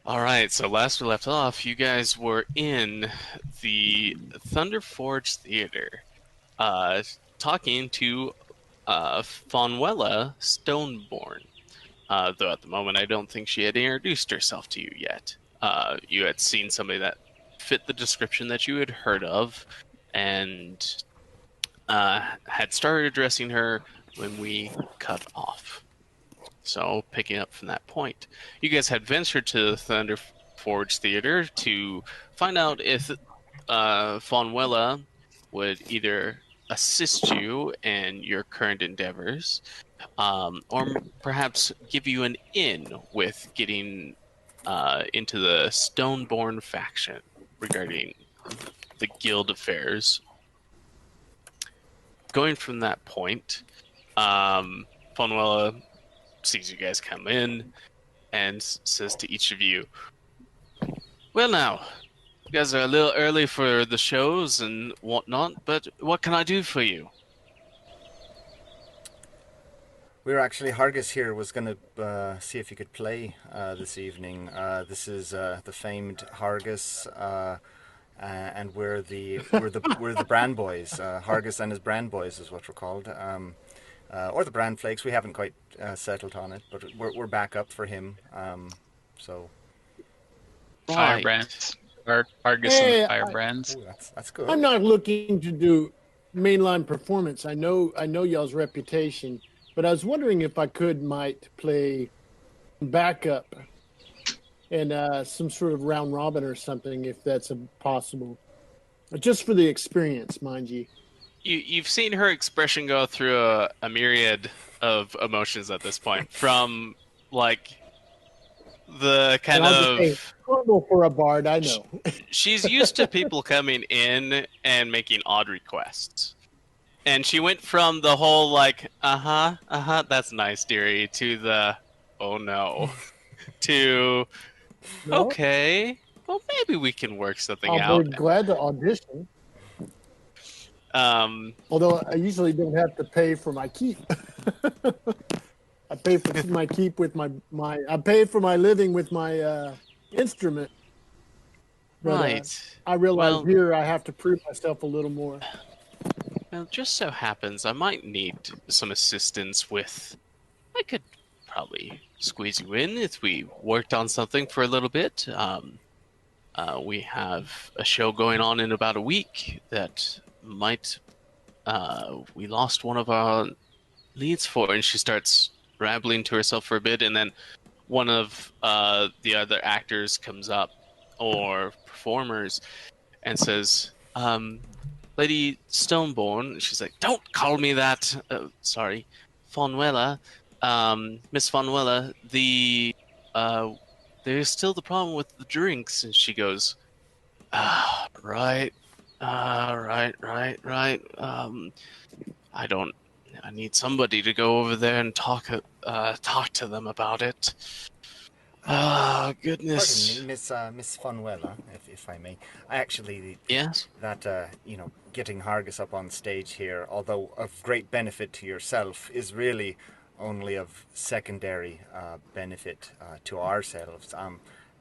All right, so last we left off, you guys were in the Thunderforge Theater, uh, talking to Fonwela Stoneborn. Though at the moment, I don't think she had introduced herself to you yet. You had seen somebody that fit the description that you had heard of, and had started addressing her when we cut off. So, picking up from that point, you guys had ventured to the Thunderforge Theater to find out if Fonwella would either assist you in your current endeavors, or perhaps give you an in with getting into the Stoneborn faction regarding the guild affairs. Going from that point, Fonwella sees you guys come in and says to each of you, "Well, now, you guys are a little early for the shows and whatnot, but what can I do for you?" We were actually Hargis here was going to see if you could play this evening. This is the famed Hargis, and we're the Brand Boys. Hargis and his Brand Boys is what we're called, or the Brand Flakes. We haven't quite settled on it, but we're back up for him. So Right. Firebrands. Or Argus and the Hey, Firebrands. that's good. I'm not looking to do mainline performance. I know y'all's reputation, but I was wondering if I might play backup and some sort of round robin or something, if that's possible. Just for the experience, mind you. You've seen her expression go through a myriad of emotions at this point, from like the kind And I'll just say, of normal for a bard, I know. she's used to people coming in and making odd requests. And she went from the whole like, that's nice, dearie, to the, oh no, to, No? okay, well maybe we can work something I'll out. be glad to audition. Um, Although I usually don't have to pay for my keep. I pay for my keep with my I pay for my living with my instrument. But, right. I realize Well, here I have to prove myself a little more. Well, just so happens I might need some assistance with. I could probably squeeze you in if we worked on something for a little bit. We have a show going on in about a week that might. We lost one of our leads for, and she starts rambling to herself for a bit, and then one of the other actors comes up, or performers, and says, "Lady Stoneborn," she's like, "Don't call me that. Sorry, Fonwella, Miss Fonwella. There's still the problem with the drinks." And she goes, right, right. I don't. I need somebody to go over there and talk to them about it. Goodness. Pardon me, Miss Fonwella, if I may. I actually Yes. that getting Hargis up on stage here, although of great benefit to yourself, is really only of secondary benefit to ourselves.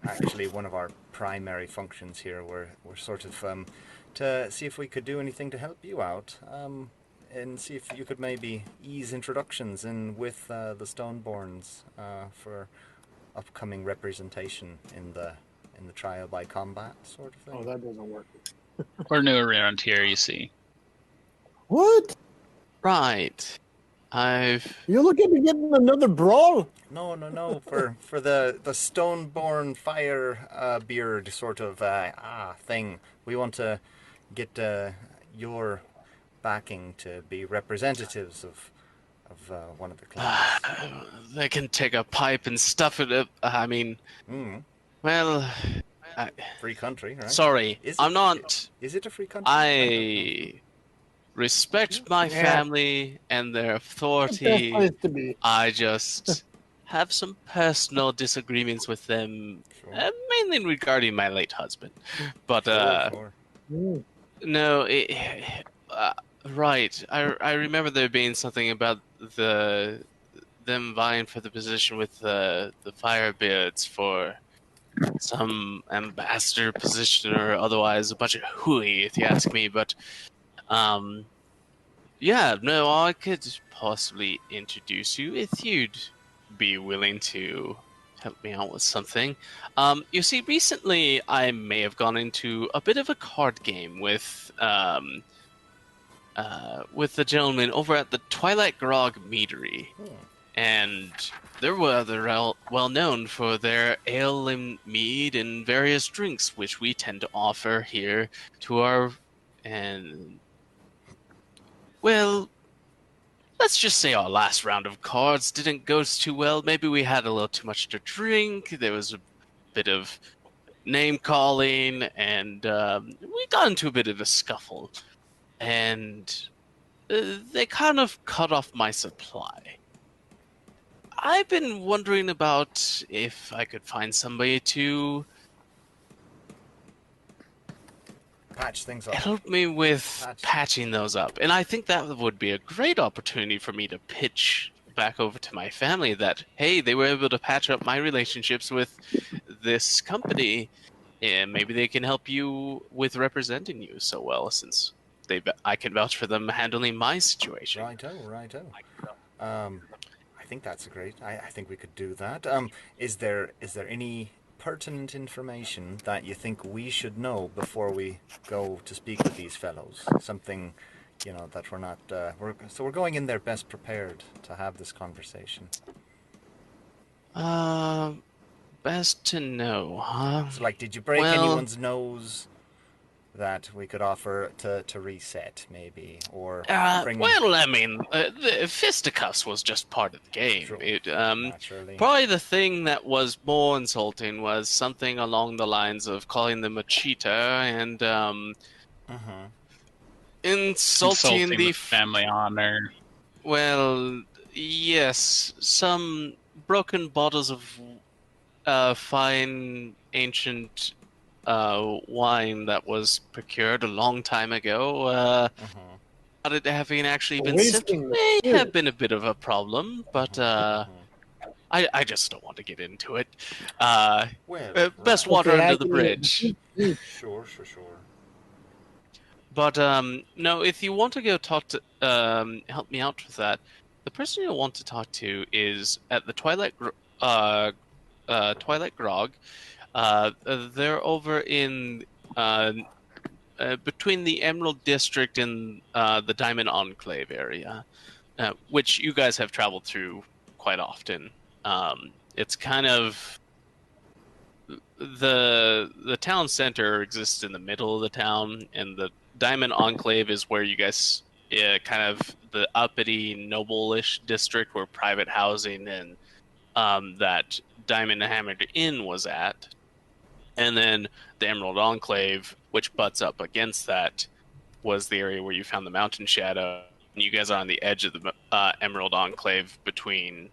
Actually, one of our primary functions here, we're sort of to see if we could do anything to help you out. And see if you could maybe ease introductions in with the Stoneborns for upcoming representation in the trial by combat sort of thing. Oh, that doesn't work. We're new around here, you see. What? Right. You're looking to get in another brawl? No. For the Stoneborn fire beard sort of thing. We want to get your backing to be representatives of one of the clans. They can take a pipe and stuff it up. I mean, well, Free country, right? sorry, I'm not. Is it a free country? I respect my family and their Best authority. place to be. I just have some personal disagreements with them, Sure. mainly regarding my late husband. But Sure. Mm. no, right. I remember there being something about them vying for the position with the Firebeards for some ambassador position or otherwise, a bunch of hooey, if you ask me. But um, yeah, no, I could possibly introduce you if you'd be willing to help me out with something. You see, recently I may have gone into a bit of a card game with the gentleman over at the Twilight Grog Meadery, and they're well known for their ale and mead and various drinks, which we tend to offer here to our and well, let's just say our last round of cards didn't go too well. Maybe we had a little too much to drink. There was a bit of name calling, and we got into a bit of a scuffle. And they kind of cut off my supply. I've been wondering about if I could find somebody to Patch things up. help me with patching those up. And I think that would be a great opportunity for me to pitch back over to my family that, hey, they were able to patch up my relationships with this company, and maybe they can help you with representing you so well, since I can vouch for them handling my situation. Righto. I think that's great. I think we could do that. Is there any pertinent information that you think we should know before we go to speak with these fellows? Something, that we're not. We're going in there best prepared to have this conversation. Best to know, huh? So, did you break anyone's nose that we could offer to reset, maybe, or bring? Well, I mean, the fisticuffs was just part of the game. True. Naturally. Probably the thing that was more insulting was something along the lines of calling them a cheater and insulting the family honor. Well, yes, some broken bottles of fine ancient wine that was procured a long time ago. About it having actually been sipped may have been a bit of a problem, but I just don't want to get into it. Best water under the bridge. Sure. But no, if you want to go talk to help me out with that, the person you'll want to talk to is at the Twilight Grog. They're over in between the Emerald District and the Diamond Enclave area, which you guys have traveled through quite often. It's kind of the town center exists in the middle of the town, and the Diamond Enclave is where you guys kind of the uppity, noble-ish district where private housing and that Diamond Hammered Inn was at. And then the Emerald Enclave, which butts up against that, was the area where you found the Mountain Shadow. And you guys are on the edge of the Emerald Enclave between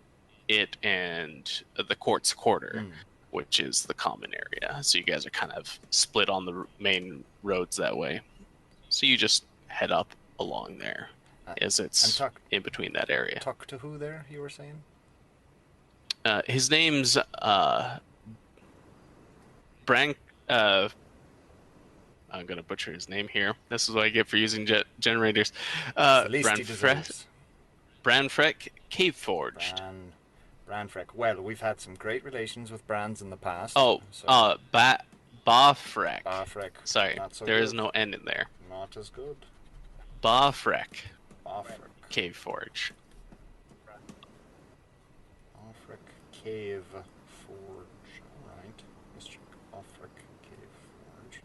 it and the Quartz Quarter, which is the common area. So you guys are kind of split on the main roads that way. So you just head up along there, as it's in between that area. Talk to who there, you were saying? His name's Bran. I'm gonna butcher his name here. This is what I get for using generators. Bafrek Caveforge. Bafrek. Well, we've had some great relations with brands in the past. Bafrek. Bafrek. Sorry, there is no N in there. Not as good. Bafrek Caveforge. Bafrek Caveforge. Alright. Mr. Bafrek Caveforge.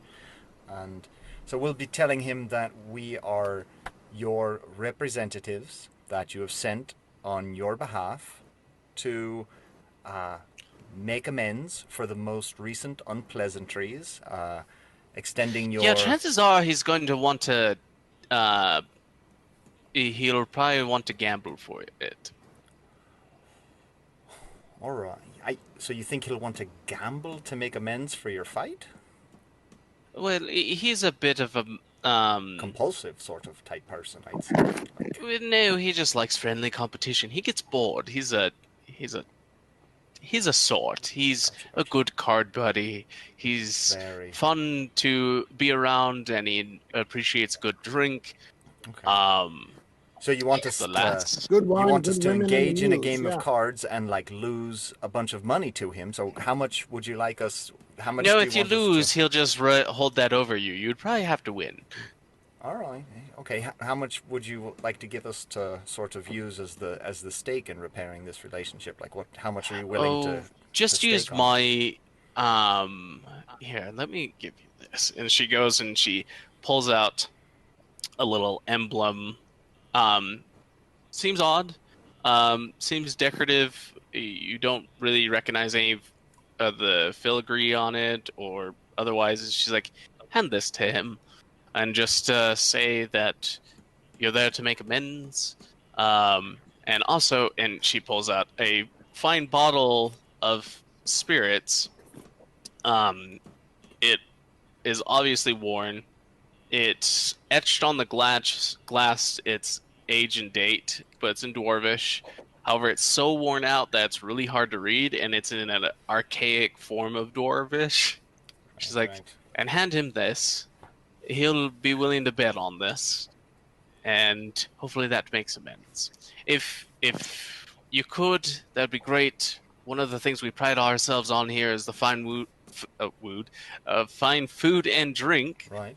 And so we'll be telling him that we are your representatives that you have sent on your behalf to make amends for the most recent unpleasantries, extending your... Yeah, chances are he's going to want to... he'll probably want to gamble for it. Alright. So you think he'll want to gamble to make amends for your fight? Well, he's a bit of a... compulsive sort of type person, I'd say. No, he just likes friendly competition. He gets bored. He's a he's a sort. He's Gotcha, a gotcha. good card buddy. He's Very. fun to be around, and he appreciates good drink. Okay. Um, So you want the us last. Good you wine, want us good to women, and the engage in a mules. game of Yeah. cards and like lose a bunch of money to him. So how much would you like us? How much? No, do if you want us lose, to... he'll just hold that over you. You'd probably have to win. All right. Okay. How much would you like to give us to sort of use as the stake in repairing this relationship? Like what? How much are you willing to? Just to use stake on my here, let me give you this. And she goes and she pulls out a little emblem. Seems odd. Seems decorative. You don't really recognize any of the filigree on it or otherwise. She's like, hand this to him and just say that you're there to make amends. And also, and she pulls out a fine bottle of spirits. It is obviously worn. It's etched on the glass its age and date, but it's in Dwarvish. However, it's so worn out that it's really hard to read, and it's in an archaic form of Dwarvish. She's like, right. and hand him this. He'll be willing to bet on this, and hopefully that makes amends. If you could, that'd be great. One of the things we pride ourselves on here is the fine food and drink Right.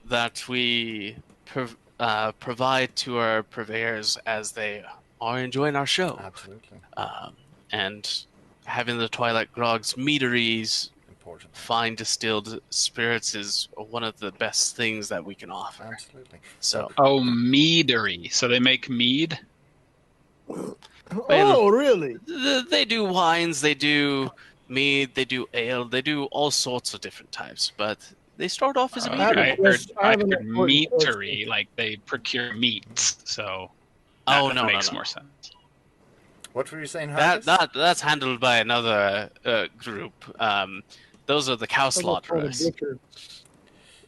that we provide to our purveyors as they are enjoying our show. Absolutely. And having the Twilight Grog's meaderies, Important. fine distilled spirits is one of the best things that we can offer. Absolutely. So, Oh, Meadery. So they make mead? Oh, really? they do wines, they do mead, they do ale, they do all sorts of different types, but they start off as a have a meadery. I heard, question. I I have an heard important meatery, like they procure meats. So Oh, that no, makes no. more sense. What were you saying, That Hargis? that's handled by another group. Those are the cow thought they were called a slaughterers. butcher.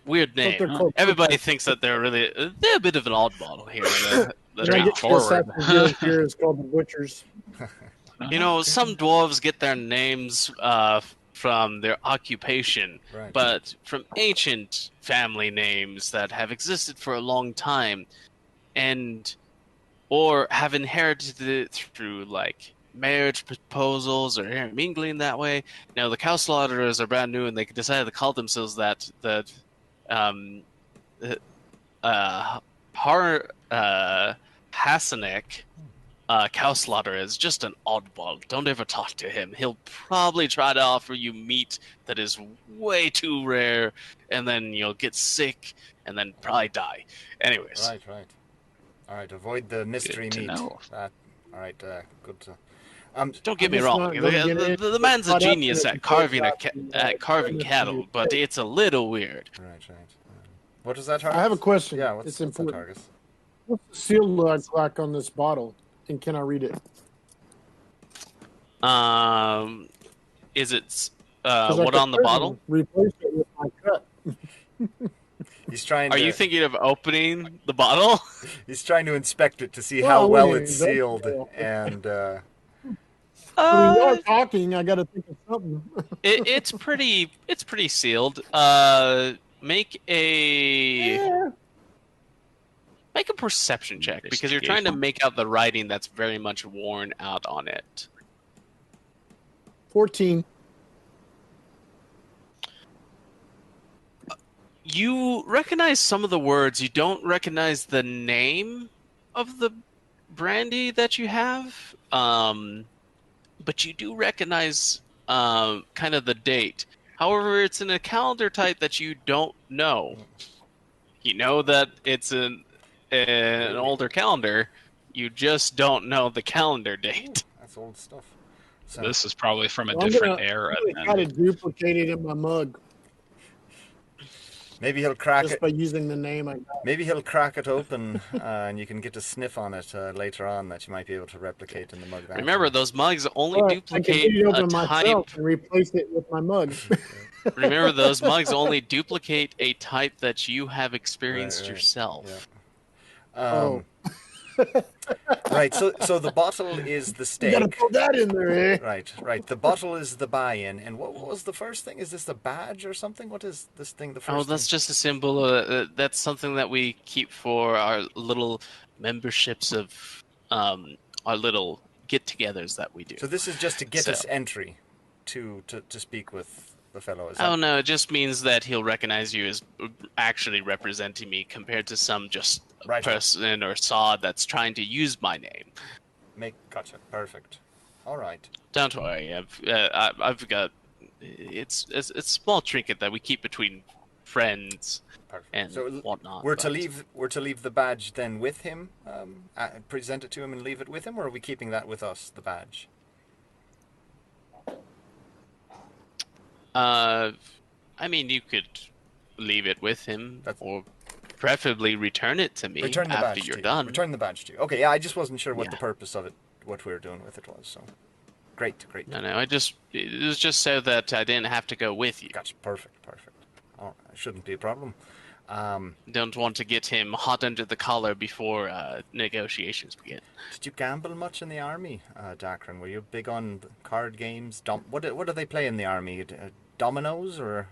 Weird I thought name. they're called Everybody thinks that they're a bit of an oddball here. The And I get Straightforward. this guild here is called the butchers. You know, some dwarves get their names from their occupation, Right. but from ancient family names that have existed for a long time, and or have inherited it through like marriage proposals or intermingling that way. Now the cow slaughterers are brand new, and they decided to call themselves that. Um, Hassanek cow slaughter is just an oddball. Don't ever talk to him. He'll probably try to offer you meat that is way too rare, and then you'll get sick and then probably die. Anyways, Right. All right. Avoid the mystery to meat. know. All right. Good. don't get I'm me just wrong. not gonna get The man's a caught up in genius it at carving and carving turn it cattle, into but steak. it's a little weird. Right. What was that, Hargis? I have a question. Yeah. What's It's that, important. Hargis? What's the seal look like on this bottle? And can I read it? Is it 'Cause I what could on the bottle? Replace it with my cut. He's trying. Are to, you thinking of opening the bottle? He's trying to inspect it to see Well, how I well wouldn't it's even sealed, know. and I mean, y'all talking. I got to think of something. it's pretty sealed. Make a Yeah. make a perception check because you're trying to make out the writing that's very much worn out on it. 14. You recognize some of the words. You don't recognize the name of the brandy that you have, but you do recognize kind of the date. However, it's in a calendar type that you don't know. You know that it's an older calendar. You just don't know the calendar date. that's old stuff. So This is probably from a Well, I'm different gonna era. try to Then. duplicate it in my mug maybe he'll crack just it. by using the name I got. Maybe he'll crack it open, and you can get a sniff on it later on that you might be able to replicate in the mug. Remember, those mugs only Or I can duplicate read it a over type. myself and replace it with my mug. Remember, those mugs only duplicate a type that you have experienced Right. yourself. Yeah. Oh. Right. So the bottle is the You got to stake. throw that in there, eh? Right. The bottle is the buy-in. And what was the first thing? Is this the badge or something? What is this thing? The Oh, first thing? that's just a symbol. That's something that we keep for our little memberships of um, our little get-togethers that we do. So this is just to get So, us entry to speak with the fellow. Is that oh no, it just means that he'll recognize you as actually representing me compared to some just right? person or sod that's trying to use my name. Gotcha. Perfect. All right. Don't worry, I've got it's a small trinket that we keep between friends Perfect. and So whatnot. we're to but- leave the badge then with him, present it to him and leave it with him, or are we keeping that with us, the badge? I mean, you could leave it with him, That's- or preferably return it to me Return the after badge you're to you. done. Return the badge to you. Okay, yeah, I just wasn't sure what Yeah. the purpose of it, what we were doing with it was. So, great. No, it was just so that I didn't have to go with you. Gotcha. Perfect. Oh, it shouldn't be a problem. Don't want to get him hot under the collar before negotiations begin. Did you gamble much in the army, Dakren? Were you big on card games? What do they play in the army? Dominoes, or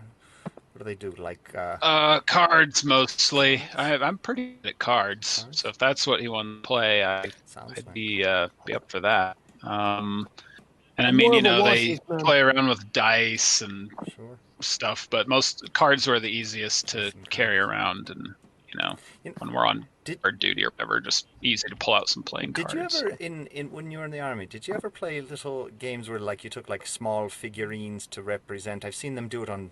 what do they do? Like Cards mostly. I'm pretty good at cards, so if that's what he wants to play, sounds I'd like be up for that. And I I'm mean, more you of a know, they Washington. play around with dice and sure. stuff, but most cards were the easiest to carry around, and you know, when we're on guard duty or whatever, just easy to pull out some playing Did cards. you ever, in when you were in the army, did you ever play little games where like you took like small figurines to represent? I've seen them do it on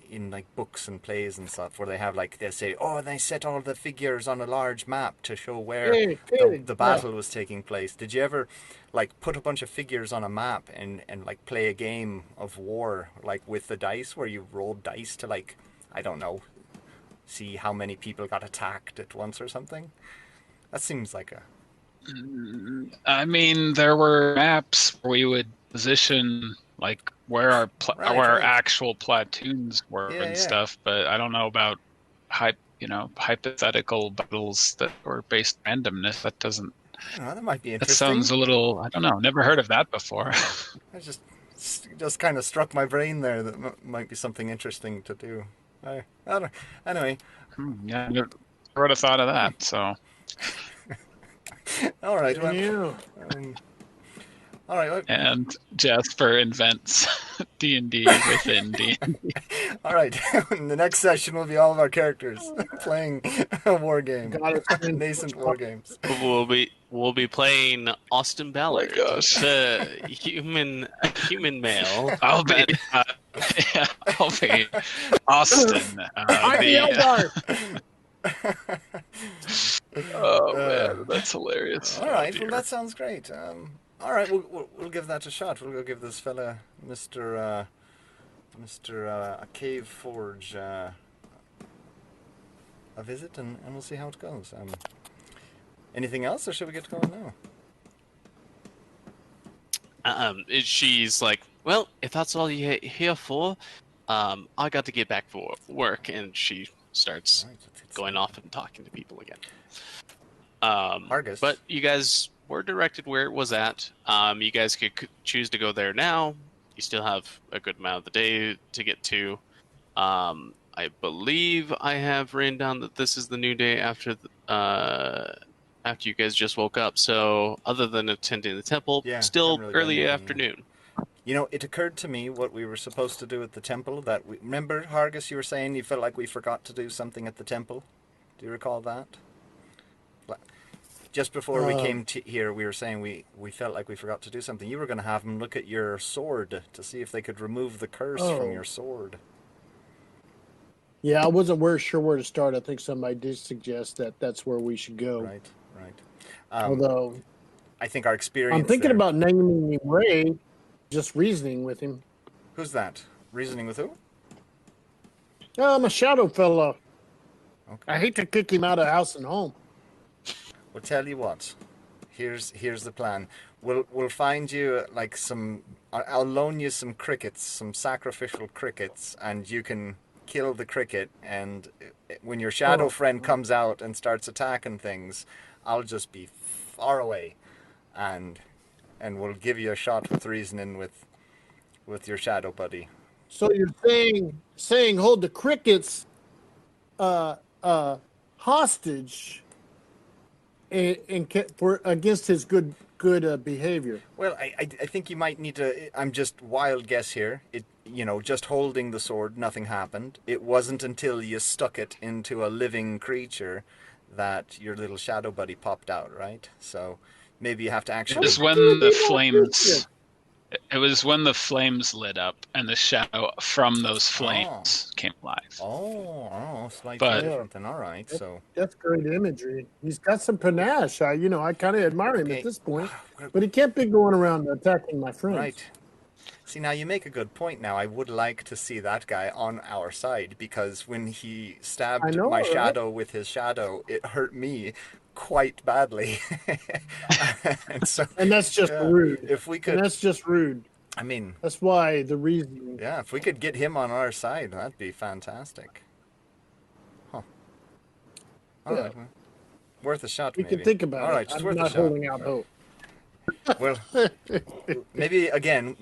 in books and plays and stuff, where they have they say, oh, they set all the figures on a large map to show where the battle was taking place. Did you ever put a bunch of figures on a map and play a game of war with the dice, where you rolled dice to I don't know, see how many people got attacked at once or something? That seems like a... I mean, there were maps where we would position where our actual platoons were and stuff, but I don't know about hypothetical battles that were based on randomness. That doesn't. That might be interesting. That sounds a little. I don't know. Never heard of that before. I just kind of struck my brain there that might be something interesting to do. I don't. Anyway. Yeah, never would have thought of that. So. All right. Well, all right. And Jasper invents D&D within D&D. All right. The next session will be all of our characters playing a war game. Nascent war games. We'll be playing Austin Ballard, the human male. I'll be Austin. I'm the Eldar. Oh man, that's hilarious. All right. Well, that sounds great. All right. We'll give that a shot. We'll go give this fella, Mr. Caveforge, a visit, and we'll see how it goes. Anything else, or should we get going now? She's like, well, if that's all you're here for, I got to get back for work, and she starts going off and talking to people again. Argus. But you guys were directed where it was at. You guys could choose to go there now. You still have a good amount of the day to get to. I believe I have written down that this is the new day after you guys just woke up. So other than attending the temple, still really early afternoon. You know, it occurred to me what we were supposed to do at the temple. Remember, Hargus, you were saying you felt like we forgot to do something at the temple? Do you recall that? Just before we came here, we were saying we felt like we forgot to do something. You were going to have them look at your sword to see if they could remove the curse from your sword. Yeah, I wasn't sure where to start. I think somebody did suggest that that's where we should go. Right. Although, I think our experience... I'm thinking about naming him Ray, just reasoning with him. Who's that? Reasoning with who? I'm a shadow fellow. Okay. I hate to kick him out of house and home. Well, tell you what. Here's the plan. We'll find you some... I'll loan you some crickets, some sacrificial crickets, and you can kill the cricket, and when your shadow friend comes out and starts attacking things, I'll just be far away, and we'll give you a shot with reasoning with your shadow buddy. So you're saying hold the crickets hostage for against his good behavior. Well, I think you might need to. I'm just wild guess here. Just holding the sword, nothing happened. It wasn't until you stuck it into a living creature that your little shadow buddy popped out, right? So maybe you have to actually. It was when the flames. It was when the flames lit up and the shadow from those flames came alive. Slightly different than all right. So that's great imagery. He's got some panache. I kind of admire him at this point, but he can't be going around attacking my friends. Right. See, now you make a good point. Now I would like to see that guy on our side, because when he stabbed my shadow with his shadow, it hurt me quite badly. and that's just rude. If we could, and that's just rude. I mean, that's why the reason. Yeah, if we could get him on our side, that'd be fantastic. Huh. All right. Well, worth a shot. We maybe. can think about it. All right, just I'm worth not a shot. holding out hope. Well, maybe again.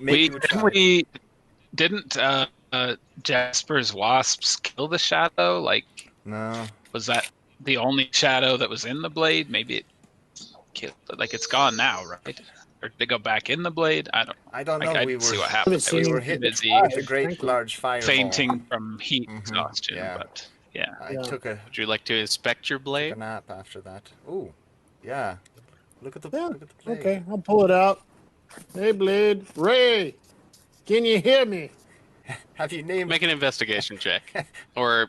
Didn't Jasper's wasps kill the shadow? No. Was that the only shadow that was in the blade? Maybe it killed. It's gone now, right? Or did they go back in the blade? I don't know. I didn't see what happened. We were hit with a great large fireball. Fainting from heat exhaustion. Yeah. But yeah. Would you like to inspect your blade? Took a nap after that. Ooh, yeah. Look at the blade. Okay, I'll pull it out. Hey, Blade. Ray, can you hear me? Have you named... Make an investigation check. Or,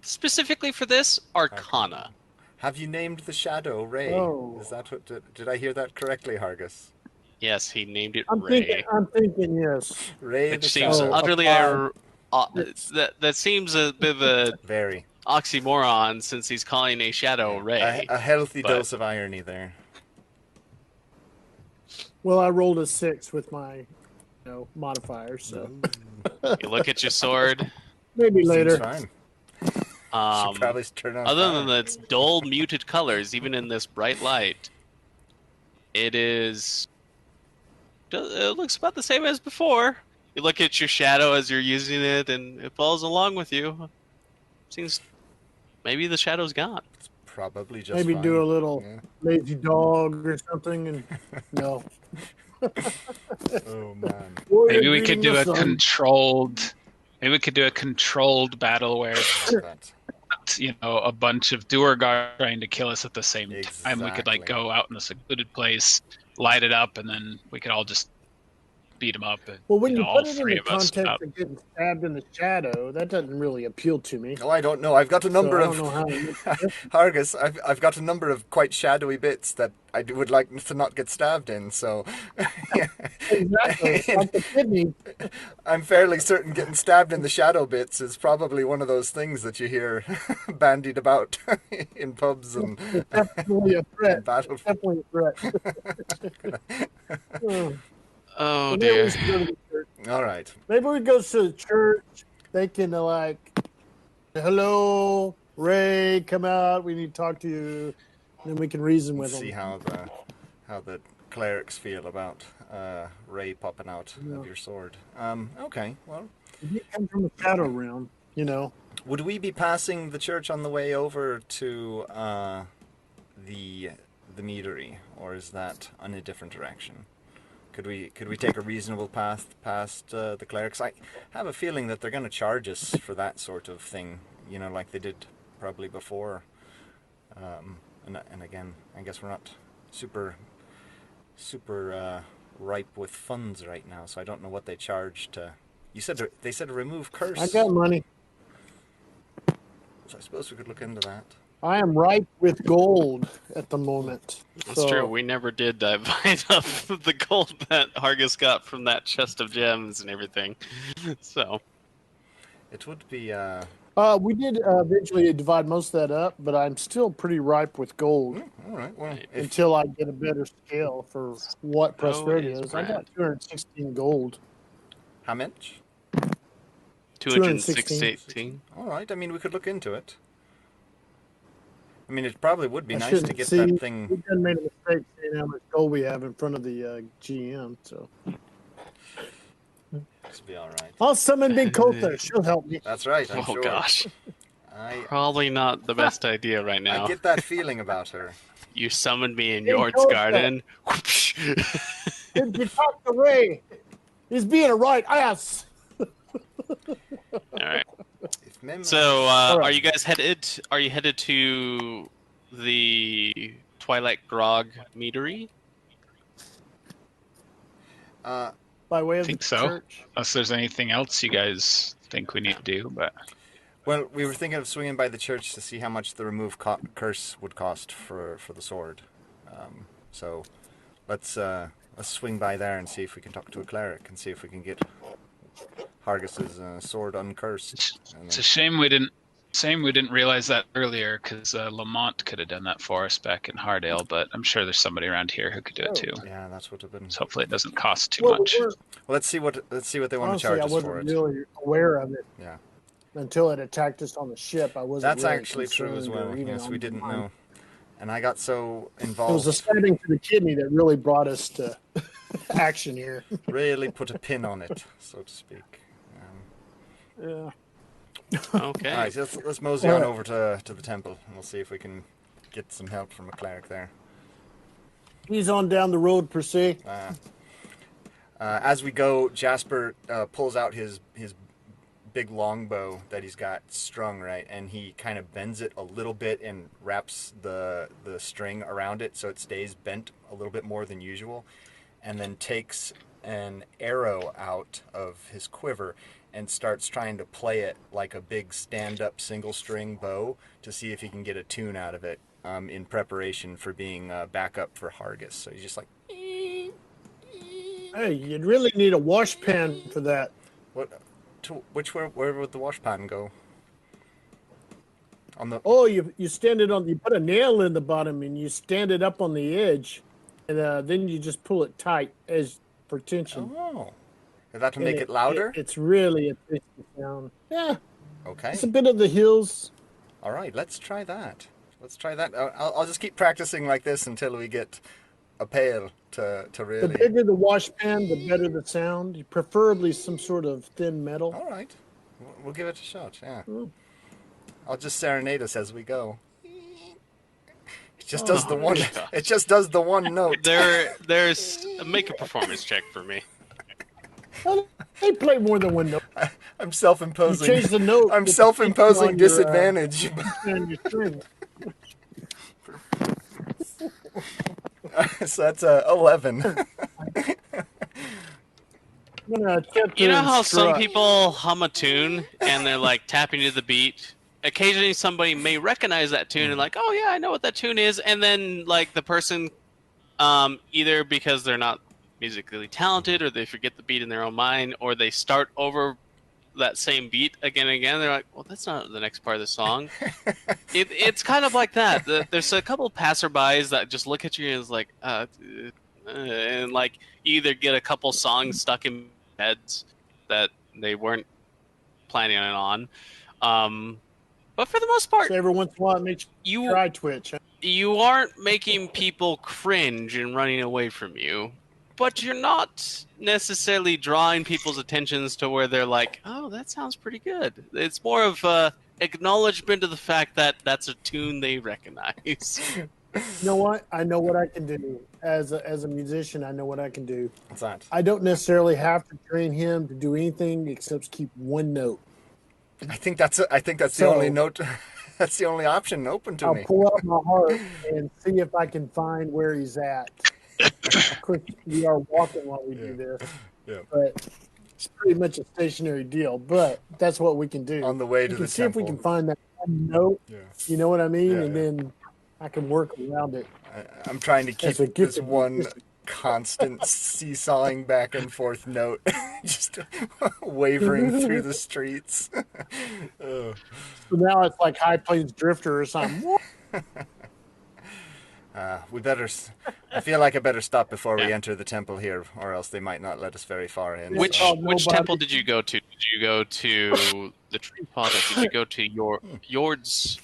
specifically for this, Arcana. Have you named the shadow Ray? Oh. Is that what... Did I hear that correctly, Hargus? Yes, he named it Ray. I'm thinking yes. Ray Which seems utterly... that seems a bit of a... Very. Oxymoron, since he's calling a shadow Ray. A healthy dose of irony there. Well, I rolled a 6 with my modifier, so... You look at your sword. Maybe later. Seems fine. Should probably turn on other fire. than its dull, muted colors, even in this bright light, it looks about the same as before. You look at your shadow as you're using it, and it follows along with you. Seems maybe the shadow's gone. It's probably just maybe fine. Do a little lazy dog or something, and no. Oh man. Maybe we could do a controlled. Maybe we could do a controlled battle where a bunch of Duergar trying to kill us at the same time. We could go out in a secluded place, light it up, and then we could all just beat them up. And, well, when you all put it in three the of us context of getting stabbed in the shadow, that doesn't really appeal to me. Oh, I don't know. I've got a number of Hargus. I've got a number of quite shadowy bits that I would like to not get stabbed in. So exactly, like the kidney. I'm fairly certain getting stabbed in the shadow bits is probably one of those things that you hear bandied about in pubs and it's definitely a threat. It's definitely a threat. Oh dear. All right. Maybe we go to the church. They can hello, Ray, come out. We need to talk to you. And then we can reason with them. See how the clerics feel about Ray popping out of your sword. Okay. Well, he comes from the shadow realm, Would we be passing the church on the way over to the Meadery, or is that in a different direction? Could we take a reasonable path past the clerics? I have a feeling that they're going to charge us for that sort of thing, like they did probably before. And again, I guess we're not super ripe with funds right now, so I don't know what they charged. They said remove curse. I got money. So I suppose we could look into that. I am ripe with gold at the moment. That's true. We never did divide up the gold that Hargus got from that chest of gems and everything. So it would be. We did eventually divide most of that up, but I'm still pretty ripe with gold. All right. Well, until I get a better scale for what prosperity is. I got 216 gold. How much? 216. All right. I mean, we could look into it. I mean, it probably would be I nice to shouldn't get see. that thing. We done made a mistake saying how much gold we have in front of the GM. So This will be all right. I'll summon Big Coulter. She'll help me. That's right. I'm Oh sure. gosh, probably not the best idea right now. I get that feeling about her. You summoned me in Big Yord's Coulter. garden. Did you talk to Ray? He's being a right ass. All right. If memory- So, All right. are you guys headed? Are you headed to the Twilight Grog Meadery? By way I of think the so. church. Unless there's anything else you guys think we need to do, but Well, we were thinking of swinging by the church to see how much the remove curse would cost for the sword. So let's swing by there and see if we can talk to a cleric and see if we can get Hargus's sword uncursed. it's a shame we didn't realize that earlier, because Lamont could have done that for us back in Hardale, but I'm sure there's somebody around here who could do it too. Yeah, that's what have been. So hopefully it doesn't cost too Well, much. Well, let's see what they want honestly, to charge I us wasn't for it. really aware of it Yeah, until it attacked us on the ship. I wasn't. that's really actually true as concerned or well. even Yes, on we my didn't mind. know, and I got so It was involved. the stabbing to the kidney that really brought us to action here. Really put a pin on it, so to speak. Yeah. Okay. All right, so let's mosey on over to the temple, and we'll see if we can get some help from a cleric there. He's on down the road per se. As we go, Jasper pulls out his big longbow that he's got strung, right, and he kind of bends it a little bit and wraps the string around it so it stays bent a little bit more than usual, and then takes an arrow out of his quiver and starts trying to play it like a big stand-up single-string bow to see if he can get a tune out of it in preparation for being backup for Hargus. So he's just like, Hey, you'd really need a wash pan for that. what? Where would the wash pan go? On the Oh, you stand it on. You put a nail in the bottom and you stand it up on the edge, and then you just pull it tight as for tension. oh, is that to And make it louder? It's really a tasty sound. Yeah, Okay. it's a bit of the hills. All right, let's try that. I'll just keep practicing like this until we get a pail to The really. bigger the wash pan, the better the sound. Preferably some sort of thin metal. All right, we'll give it a shot. Yeah, Mm. I'll just serenade us as we go. It just does the one. yeah. It just does the one note. There's make a performance check for me. Well, they play more than one note. I'm You self-imposing. change the note. I'm with the self-imposing on your, disadvantage. and your string. So that's 11. I'm gonna attempt You to know how some instruct. people hum a tune and they're like tapping to the beat? Occasionally somebody may recognize that tune and like, oh yeah, I know what that tune is, and then like the person either because they're not musically talented or they forget the beat in their own mind or they start over that same beat again and again, they're like, well, that's not the next part of the song. It's kind of like that. There's a couple passerbys that just look at you and is like, and like you either get a couple songs stuck in heads that they weren't planning on, but for the most part, So every once in a while, it makes you you try twitch. you aren't making people cringe and running away from you, but you're not necessarily drawing people's attentions to where they're like, oh, that sounds pretty good. It's more of acknowledgement of the fact that that's a tune they recognize. You know what? I know what I can do as a musician. I know what I can do. What's that? I don't necessarily have to train him to do anything except keep one note. I think that's the So- only note. That's the only option open to I'll me. pull out my heart and see if I can find where he's at. Of course, we are walking while we do this, Yeah. but it's pretty much a stationary deal. But that's what we can do. On the way we to can the see if we temple. can find that one note. Yeah. You know what I mean? Yeah, And yeah. then I can work around it. I'm trying to keep As a this gifted one musician. constant seesawing back and forth note, just wavering through the streets. Oh. So now it's like High Plains Drifter or something. We better. I feel like I better stop before we Yeah. enter the temple here, or else they might not let us very far in. Which Oh, which nobody- temple did you go to? Did you go to the Treefather? Did you go to Yord's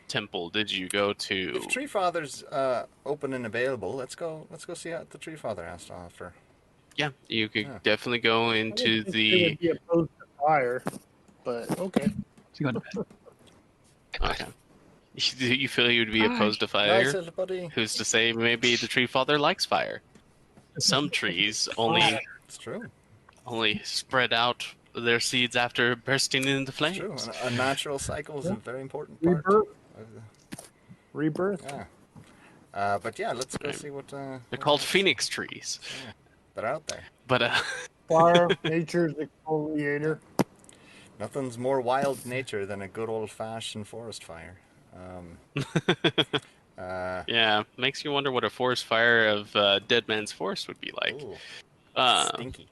temple did you go to? If Treefather's open and available, let's go see what the Treefather has to offer. Yeah, you could definitely go into They would be opposed to fire, but okay. You go to bed. Okay. You feel you would be opposed to fire? Nice little buddy. Who's to say maybe the Treefather likes fire? Some trees It's true. only spread out their seeds after bursting into flames. It's true. A natural cycle is a very important part. Rebirth. Yeah. But yeah, let's go see what. They're called phoenix trees. Yeah, they're out there. But Fire, nature's exfoliator. Nothing's more wild nature than a good old-fashioned forest fire. yeah, makes you wonder what a forest fire of Dead Man's Forest would be like. Stinky.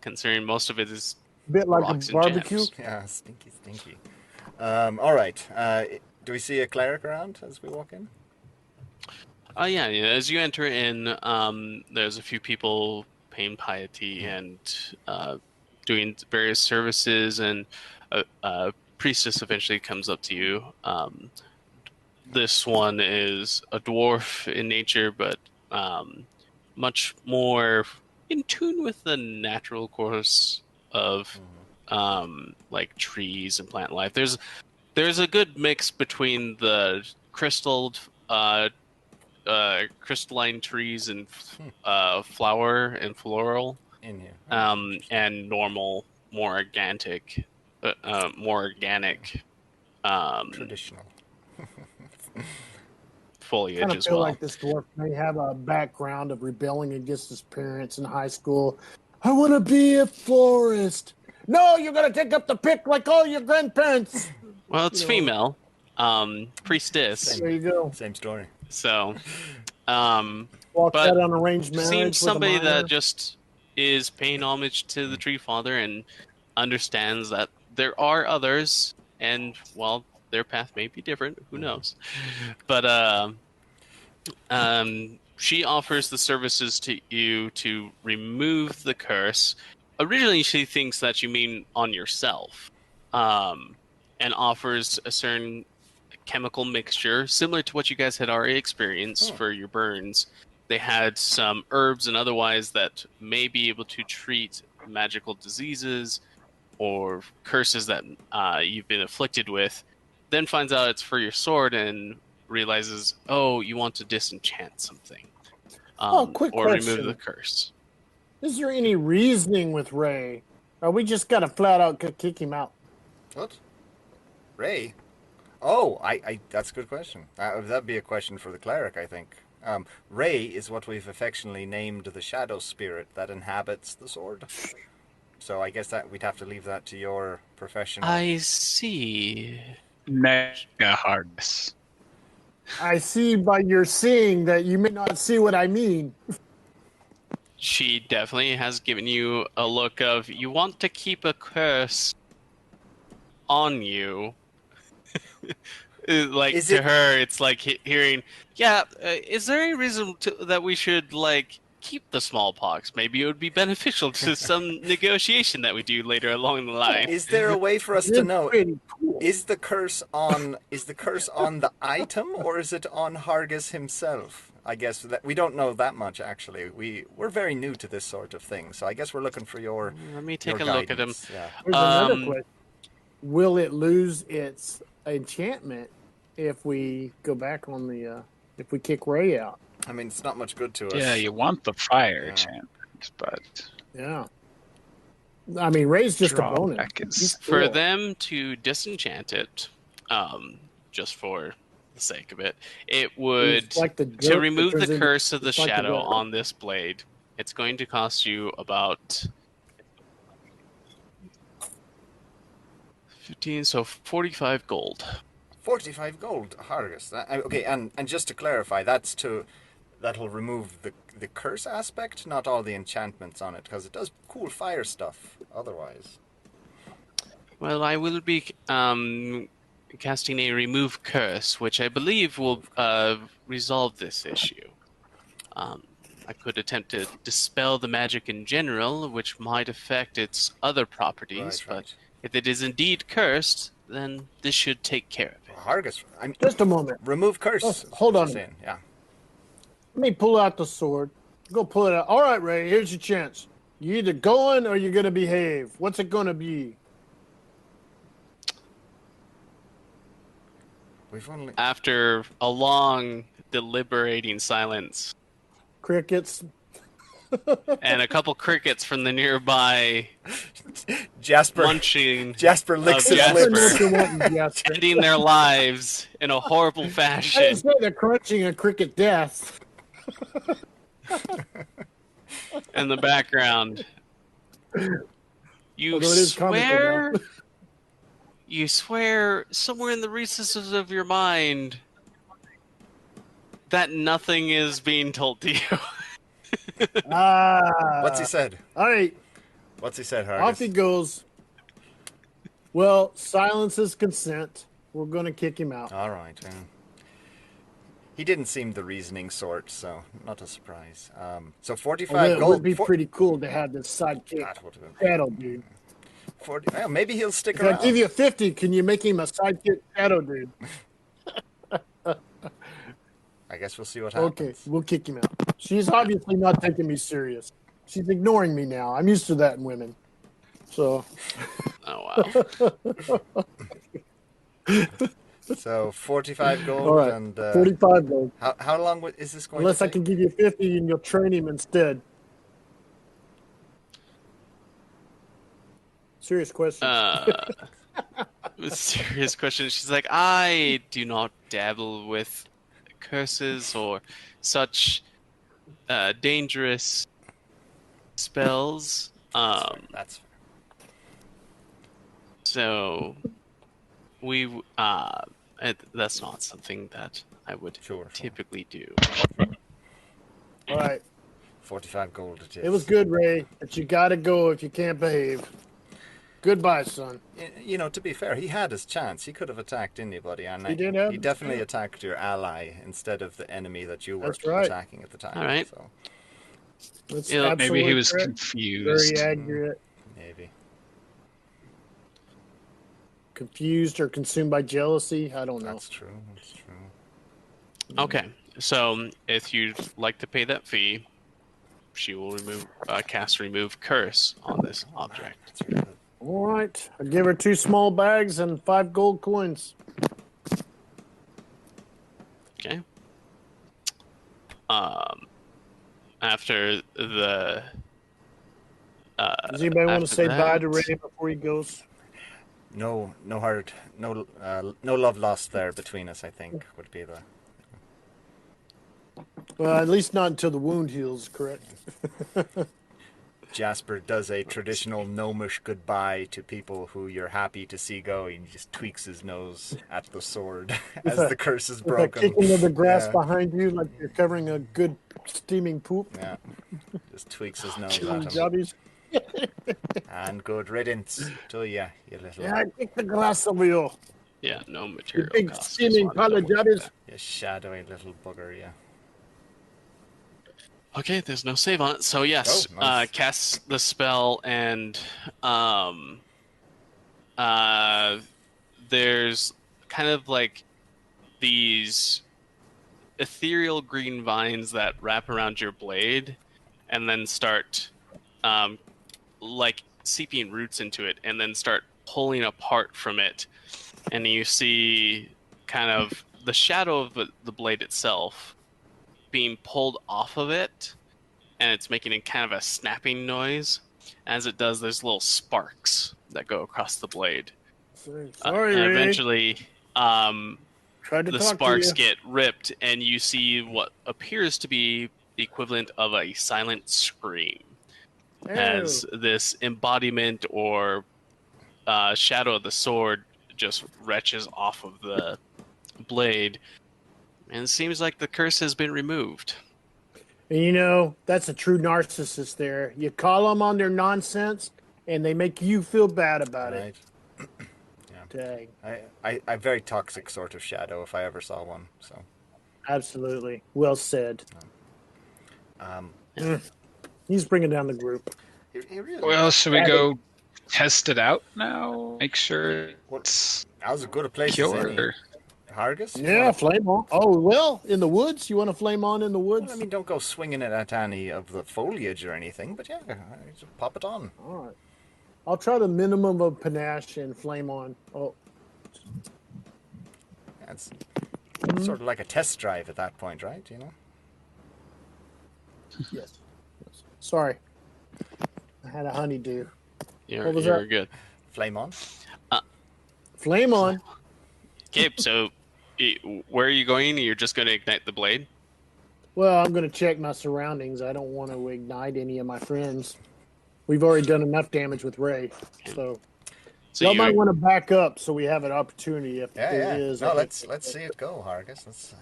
Considering most of it is A bit like rocks a and barbecue. gems. Yeah, stinky. All right. Do we see a cleric around as we walk in? Yeah. As you enter in, there's a few people paying piety and doing various services, and a priestess eventually comes up to you. This one is a dwarf in nature, but much more in tune with the natural course of like trees and plant life. There's a good mix between the crystalline trees and flower and floral In here. and normal, more organic Traditional. foliage I kind of as feel well. like this dwarf may have a background of rebelling against his parents in high school. I want to be a florist. No, you're going to take up the pick like all your grandparents. Well, it's female, priestess. There you go. Same story. So, Walk but that on arranged marriage. seems with a somebody minor. that just is paying homage to the Treefather and understands that there are others, and well, their path may be different. Who knows? But she offers the services to you to remove the curse. Originally, she thinks that you mean on yourself, and offers a certain chemical mixture similar to what you guys had already experienced for your burns. They had some herbs and otherwise that may be able to treat magical diseases or curses that you've been afflicted with. Then finds out it's for your sword and realizes, oh, you want to disenchant something. Quick or question. remove the curse. Is there any reasoning with Ray? Or we just got to flat out kick him out? What? Ray? Oh, I that's a good question. That'd be a question for the cleric, I think. Ray is what we've affectionately named the shadow spirit that inhabits the sword. So I guess that we'd have to leave that to your professional. I see. Mega hardness. I see by your seeing that you may not see what I mean. She definitely has given you a look of, you want to keep a curse on you. Like, Is to it- her, it's like hearing, yeah, is there any reason that we should, like, keep the smallpox? Maybe it would be beneficial to some negotiation that we do later along the line. Is there a way for us to It's know? pretty cool. Is the curse on the item or is it on Hargis himself? I guess that we don't know that much actually. We're very new to this sort of thing, so I guess we're looking for your. Let me take a your look at him. guidance. Yeah. Here's another question. Will it lose its enchantment if we go back on the if we kick Ray out? I mean, it's not much good to us. Yeah, you want the fire Yeah. enchantment, but Yeah. I mean, Ray's just a bonus. drawback is He's For cool. them to disenchant it, just for the sake of it, it would, It's like the to dirt remove that the turns into- curse of the it's like the shadow dirt. on this blade, it's going to cost you about 15, so 45 gold. 45 gold, Hargis. Okay, and just to clarify, that'll remove the curse aspect, not all the enchantments on it, because it does cool fire stuff otherwise. Well, I will be casting a remove curse, which I believe will resolve this issue. I could attempt to dispel the magic in general, which might affect its other properties, Right. but if it is indeed cursed, then this should take care of it. Hargus, Just a moment. Remove curse. Hold on. Yeah. Let me pull out the sword. Go pull it out. All right, Ray, here's your chance. You either going or you're going to behave. What's it going to be? After a long, deliberating silence. Crickets. And a couple crickets from the nearby Jasper munching Jasper licks his lips. ending their lives in a horrible fashion. I didn't say they're crunching a cricket death. In the background, you swear somewhere in the recesses of your mind that nothing is being told to you. What's he said? All right. What's he said, Hargus? Off he goes. Well, silence is consent. We're going to kick him out. All right. He didn't seem the reasoning sort, so not a surprise. So 45 gold. It would be pretty cool to have this sidekick shadow dude. 40, well, maybe he'll stick if around. I give you 50, can you make him a sidekick shadow dude? I guess we'll see what happens. Okay, we'll kick him out. She's obviously not taking me serious. She's ignoring me now. I'm used to that in women. So. Oh, wow. So 45 gold. All right, and 45 gold. How long is this going Unless to I can give you 50 and you'll train him instead. Serious question. Serious question. She's like, I do not dabble with curses or such dangerous spells. That's fair. So that's not something that I would typically do. All right. 45 gold it is. It was good, Ray, but you got to go if you can't behave. Goodbye, son. You know, to be fair, he had his chance. He could have attacked anybody, and he definitely attacked your ally instead of the enemy that you were attacking at the time. All right. So. Maybe he was confused. Very accurate. Maybe. Confused or consumed by jealousy? I don't know. That's true. That's true. Okay, so if you'd like to pay that fee, she will cast remove curse on this object. That's really good. All right. I give her 2 small bags and 5 gold coins. Okay. After the. Does anybody want to say bye to Ray before he goes? No heart, no love lost there between us. I think would be the. Well, at least not until the wound heals. Correct. Jasper does a traditional gnomish goodbye to people who you're happy to see go. He just tweaks his nose at the sword as the curse is broken. Kicking into the grass behind you like you're covering a good steaming poop. Yeah, just tweaks his nose at him. Jobbies. And good riddance to you little. Yeah, kick the glass over you. Yeah, no material. You big steaming pile jobbies. You shadowy little bugger, yeah. Okay, there's no save on it. So yes, nice. Cast the spell, and there's kind of like these ethereal green vines that wrap around your blade, and then start like seeping roots into it, and then start pulling apart from it, and you see kind of the shadow of the blade itself being pulled off of it, and it's making a kind of a snapping noise. As it does, there's little sparks that go across the blade. Sorry, and eventually, the sparks get ripped, and you see what appears to be the equivalent of a silent scream. As this embodiment or shadow of the sword just retches off of the blade. And it seems like the curse has been removed. And you know, that's a true narcissist there. You call them on their nonsense, and they make you feel bad about it. Yeah. Dang. I very toxic sort of shadow if I ever saw one. So. Absolutely. Well said. He's bringing down the group. He really well, should we go test it out now? Make sure it's that was a good place. pure. Hargus? Yeah, flame on. Oh, well, in the woods? You want to flame on in the woods? Well, I mean, don't go swinging it at any of the foliage or anything, but yeah, just pop it on. All right. I'll try the minimum of panache and flame on. Oh. That's sort of like a test drive at that point, right? You know? Yes. Sorry. I had a honeydew. You're good. Flame on? Flame on. Okay, so where are you going? You're just going to ignite the blade? Well, I'm going to check my surroundings. I don't want to ignite any of my friends. We've already done enough damage with Ray, so y'all might want to back up so we have an opportunity if there is. No, let's see it go, Hargus. Let's.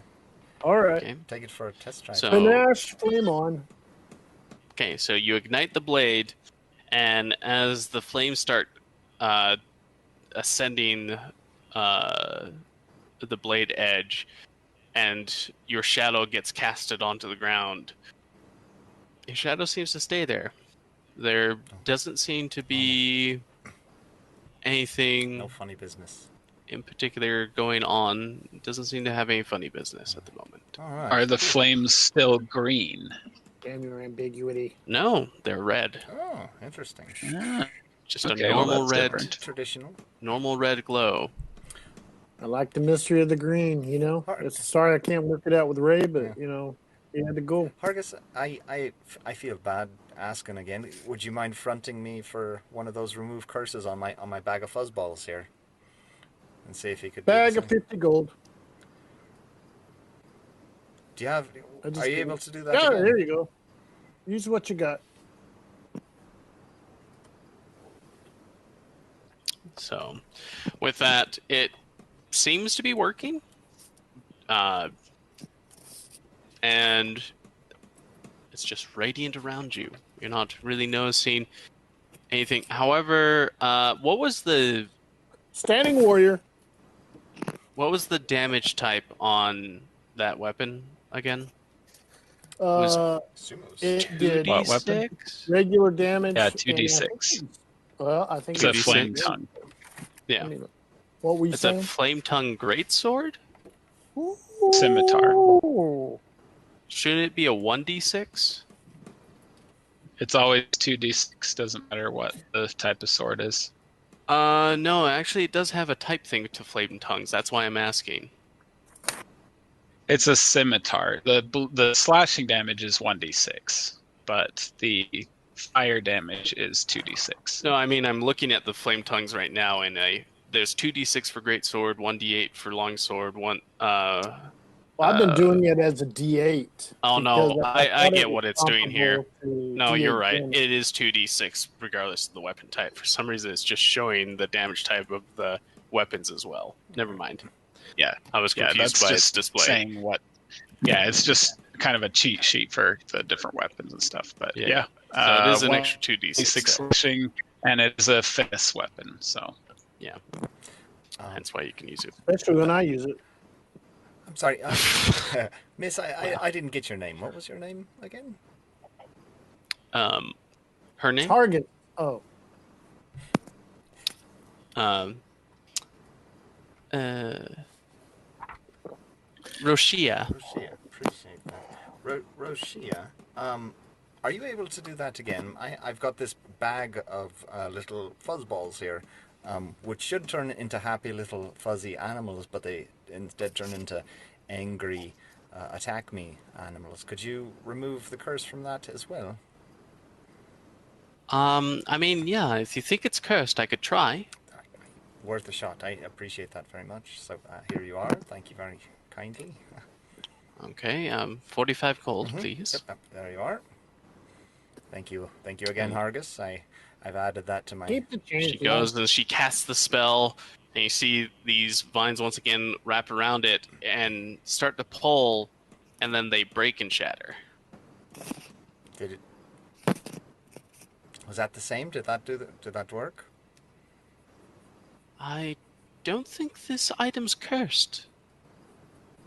All right. Okay. Take it for a test drive. So, panache, flame on. Okay, so you ignite the blade, and as the flames start ascending the blade edge, and your shadow gets casted onto the ground, your shadow seems to stay there. There doesn't seem to be anything. No funny business in particular going on. It doesn't seem to have any funny business at the moment. All right. Are the flames still green? Damn your ambiguity. No, they're red. Oh, interesting. Just a normal red, traditional, normal red glow. I like the mystery of the green. You know, sorry I can't work it out with Ray, but you know, he had to go. Hargus, I feel bad asking again. Would you mind fronting me for one of those remove curses on my bag of fuzzballs here, and see if you could bag of 50 gold. Do you have? Are you able to do that? Yeah, again? there you go. Use what you got. So, with that, it seems to be working. And it's just radiant around you. You're not really noticing anything. However, what was the standing warrior? What was the damage type on that weapon again? It did what weapon? Regular damage. Yeah, 2d6. Well, I think it's a flame tongue. Yeah. What were you saying? It's a flame tongue greatsword? Scimitar. Should it be a 1d6? It's always 2d6, doesn't matter what the type of sword is. No, actually it does have a type thing to flame tongues. That's why I'm asking. It's a scimitar. The slashing damage is 1d6, but the fire damage is 2d6. No, I mean I'm looking at the flame tongues right now, and there's 2d6 for greatsword, 1d8 for longsword, Well, I've been doing it as a D8. Oh no, I get what it's doing here. No, you're right. Damage. It is 2d6 regardless of the weapon type. For some reason, it's just showing the damage type of the weapons as well. Never mind. Yeah, I was confused by its display. Saying what? Yeah, it's just kind of a cheat sheet for the different weapons and stuff. But yeah, so it is an extra 2d6 slashing, and it is a finesse weapon. So yeah, that's why you can use it. Especially when I use it. I'm sorry, Miss. I didn't get your name. What was your name again? Her name? Target. Oh. Roshia. Roshia, appreciate that. Roshia, are you able to do that again? I've got this bag of little fuzzballs here, which should turn into happy little fuzzy animals, but they instead turn into angry attack me animals. Could you remove the curse from that as well? I mean, yeah, if you think it's cursed, I could try. Worth a shot. I appreciate that very much. So here you are. Thank you very kindly. Okay, 45 gold, please. Yep, there you are. Thank you again, Hargus. I've added that to my... She goes and she casts the spell, and you see these vines once again wrap around it and start to pull, and then they break and shatter. Did it... Was that the same? Did that work? I don't think this item's cursed.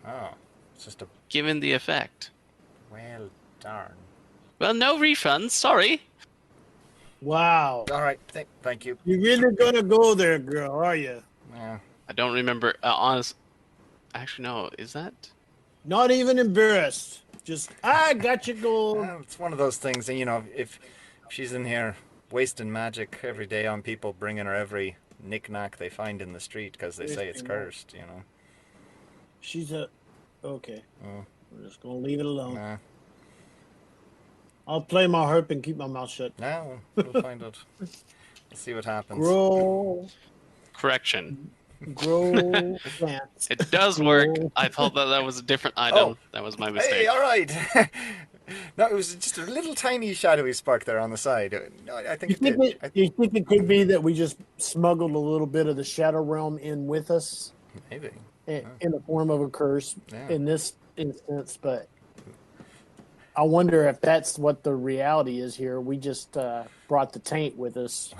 Oh, it's just a... Given the effect. Well, darn. Well, no refunds, sorry. Wow. All right, thank you. You're really gonna go there, girl, are you? Yeah. I don't remember, honest. Actually, no. Is that? Not even embarrassed. Just, I got you gold. It's one of those things, and if she's in here wasting magic every day on people, bringing her every knick-knack they find in the street because they say it's cursed, She's okay. Oh. We're just gonna leave it alone. Nah. I'll play my harp and keep my mouth shut. No, we'll find out. Let's see what happens. Grow. Correction. Grow plants. It does work. I thought that was a different item. Oh. That was my mistake. Hey, all right. No, it was just a little tiny shadowy spark there on the side. No, I think it did. You think it could be that we just smuggled a little bit of the Shadow Realm in with us? Maybe. In the form of a curse in this instance, but I wonder if that's what the reality is here. We just brought the taint with us.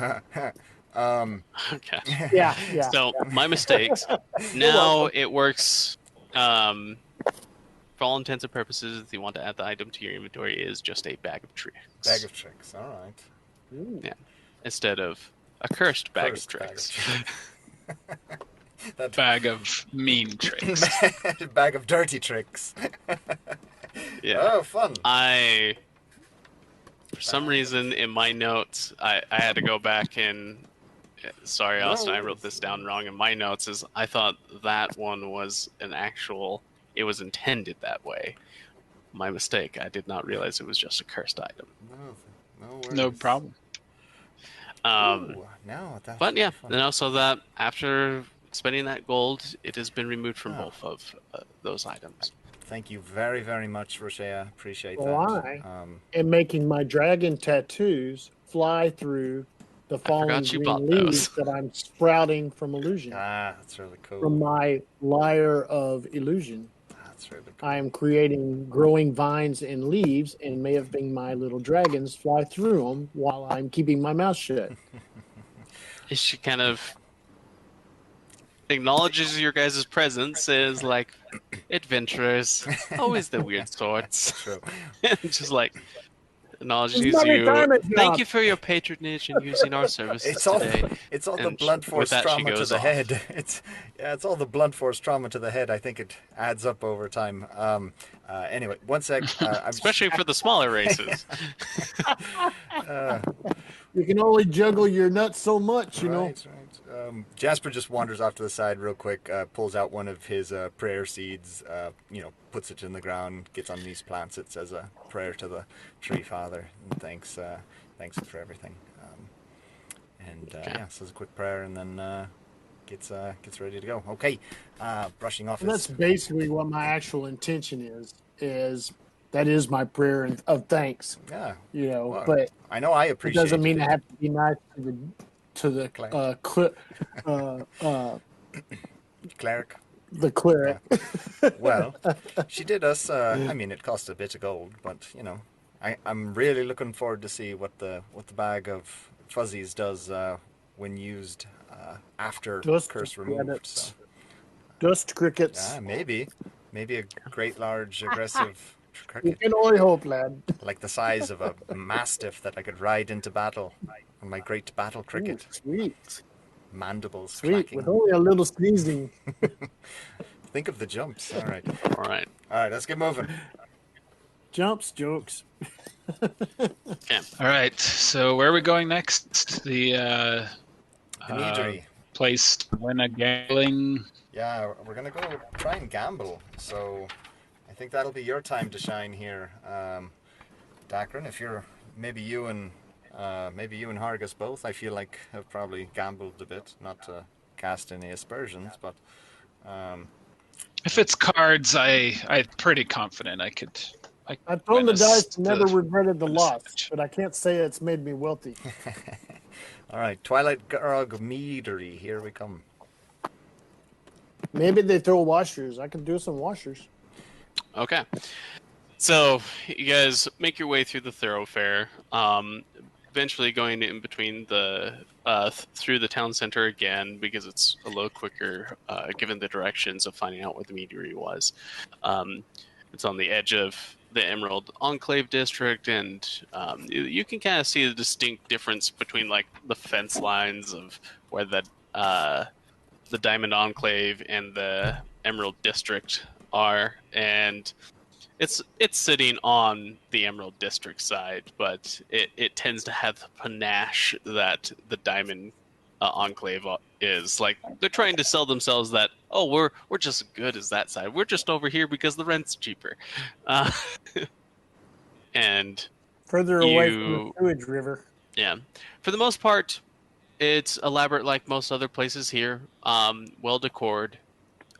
Okay. Yeah. So, my mistakes. Now it works. For all intents and purposes, if you want to add the item to your inventory, it is just a bag of tricks. Bag of tricks, all right. Ooh. Yeah. Instead of a cursed bag of tricks. That bag of mean tricks. Bag of dirty tricks. Yeah. Oh, fun. For some reason, in my notes, I had to go back and... Sorry, Austin, I wrote this down wrong in my notes. I thought that one was an actual... It was intended that way. My mistake. I did not realize it was just a cursed item. No problem. But yeah, so that after spending that gold, it has been removed from both of those items. Thank you very, very much, Roshea. Appreciate that. I am making my dragon tattoos fly through the fallen green leaves that I'm sprouting from illusion. That's really cool. From my lyre of illusion. That's really cool. I am creating growing vines and leaves and may have been my little dragons fly through them while I'm keeping my mouth shut. She kind of acknowledges your guys' presence as like adventurers, always the weird sorts. True. Just like acknowledges you. Thank you for your patronage and using our services today. It's all the blunt force trauma to the head. It's all the blunt force trauma to the head. I think it adds up over time. Anyway, one sec. Especially for the smaller races. You can only juggle your nuts so much, you know. Right. Jasper just wanders off to the side real quick, pulls out one of his prayer seeds, puts it in the ground, gets on these plants. It says a prayer to the Treefather, and thanks for everything. Says a quick prayer, and then gets ready to go. Okay, brushing off. That's basically what my actual intention is. That is my prayer of thanks. Yeah, well, but I know I appreciate. It doesn't mean I have to be nice to the cleric. The cleric. Well, she did us. It cost a bit of gold, but I'm really looking forward to see what the bag of fuzzies does when used after curse removed. So. Dust crickets. Maybe a great large aggressive. You can only hope, lad. Like the size of a mastiff that I could ride into battle on my great battle cricket. Ooh, sweet. Mandibles sweet, clacking. With only a little sneezing. Think of the jumps. All right, let's get moving. Jumps, jokes. Yeah. All right, so where are we going next? The Meadery. Place to win a gambling. Yeah, we're going to go try and gamble, so... I think that'll be your time to shine here, Dakren. If you're maybe you and Hargus both, I feel like have probably gambled a bit, not to cast any aspersions, but if it's cards, I'm pretty confident I could. I've thrown the dice and never regretted the loss, but I can't say it's made me wealthy. All right, Twilight, Grog, Meadery, here we come. Maybe they throw washers. I could do some washers. Okay. So, you guys make your way through the thoroughfare, eventually going in between through the town center again, because it's a little quicker, given the directions of finding out where the Meadery was. It's on the edge of the Emerald Enclave District, and you can kind of see the distinct difference between, like, the fence lines of where the the Diamond Enclave and the Emerald District are, and it's sitting on the Emerald District side, but it tends to have the panache that the Diamond Enclave is. Like, they're trying to sell themselves that, oh, we're just as good as that side. We're just over here because the rent's cheaper. And further away from the sewage river. Yeah. For the most part, it's elaborate like most other places here. Well decored.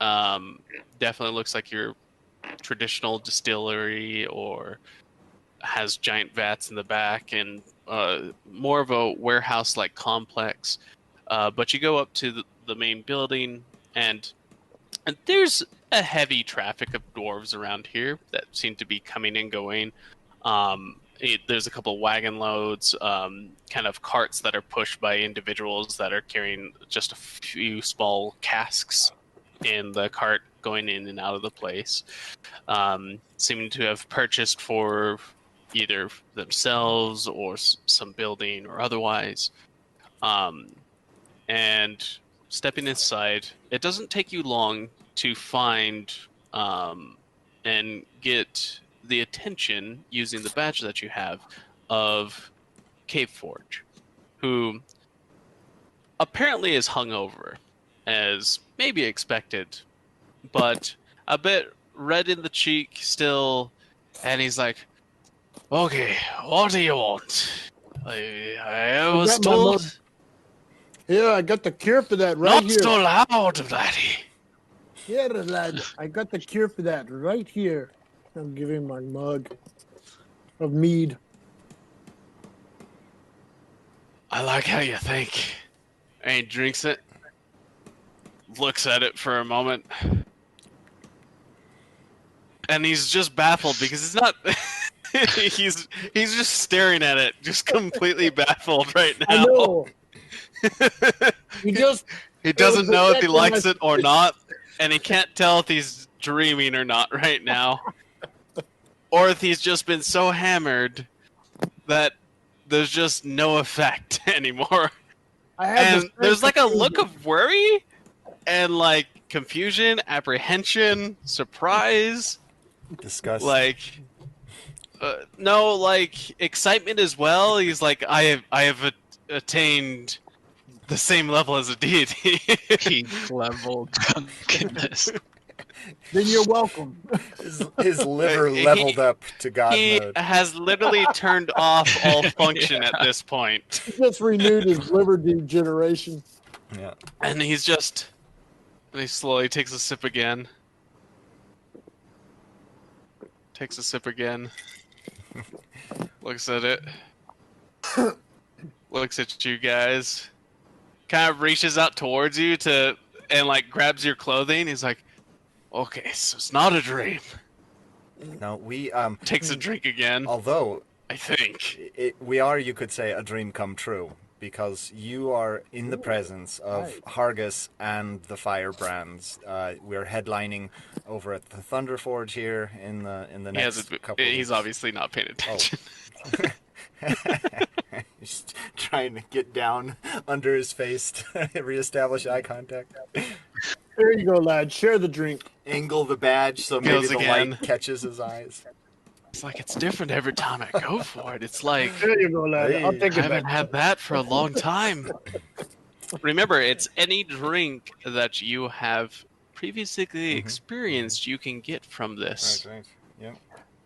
Definitely looks like your traditional distillery, or has giant vats in the back, and more of a warehouse-like complex. But you go up to the main building, and there's a heavy traffic of dwarves around here that seem to be coming and going. There's a couple wagon loads, kind of carts that are pushed by individuals that are carrying just a few small casks in the cart going in and out of the place, seeming to have purchased for either themselves or some building or otherwise. And stepping inside, it doesn't take you long to find and get the attention, using the badge that you have, of Caveforge, who apparently is hungover, as maybe expected, but a bit red in the cheek still, and he's like, okay, what do you want? I was told... Yeah, I got the cure for that right here. Not so loud, laddie. Yeah, lad, I got the cure for that right here. I'll give him my mug of mead. I like how you think. And he drinks it, looks at it for a moment, and he's just baffled because it's not... he's just staring at it, just completely baffled right now. I know. He doesn't know if he likes it or not, and he can't tell if he's dreaming or not right now. Or if he's just been so hammered that there's just no effect anymore. And there's like a look of worry and like confusion, apprehension, surprise, disgust. Like, no, like excitement as well. He's like, I have attained the same level as a deity. Peak level drunkenness. Then you're welcome. His liver leveled up to God mode. He has literally turned off all function at this point. He just renewed his liver degeneration. Yeah. And he slowly takes a sip again. Takes a sip again. Looks at it. Looks at you guys. Kind of reaches out towards you and like grabs your clothing. He's like, okay, so it's not a dream. No, we takes a drink again. Although I think we are, you could say, a dream come true, because you are in the presence of Hargus and the Firebrands. We're headlining over at the Thunderforge here in the next couple. He's obviously not paying attention. Oh. He's trying to get down under his face to reestablish eye contact. There you go, lad. Share the drink. Angle the badge so maybe the light catches his eyes. It's like it's different every time I go for it. It's like, there you go, lad. I'll take it I haven't had that for a long time. Remember, it's any drink that you have previously experienced you can get from this. Right. Yep.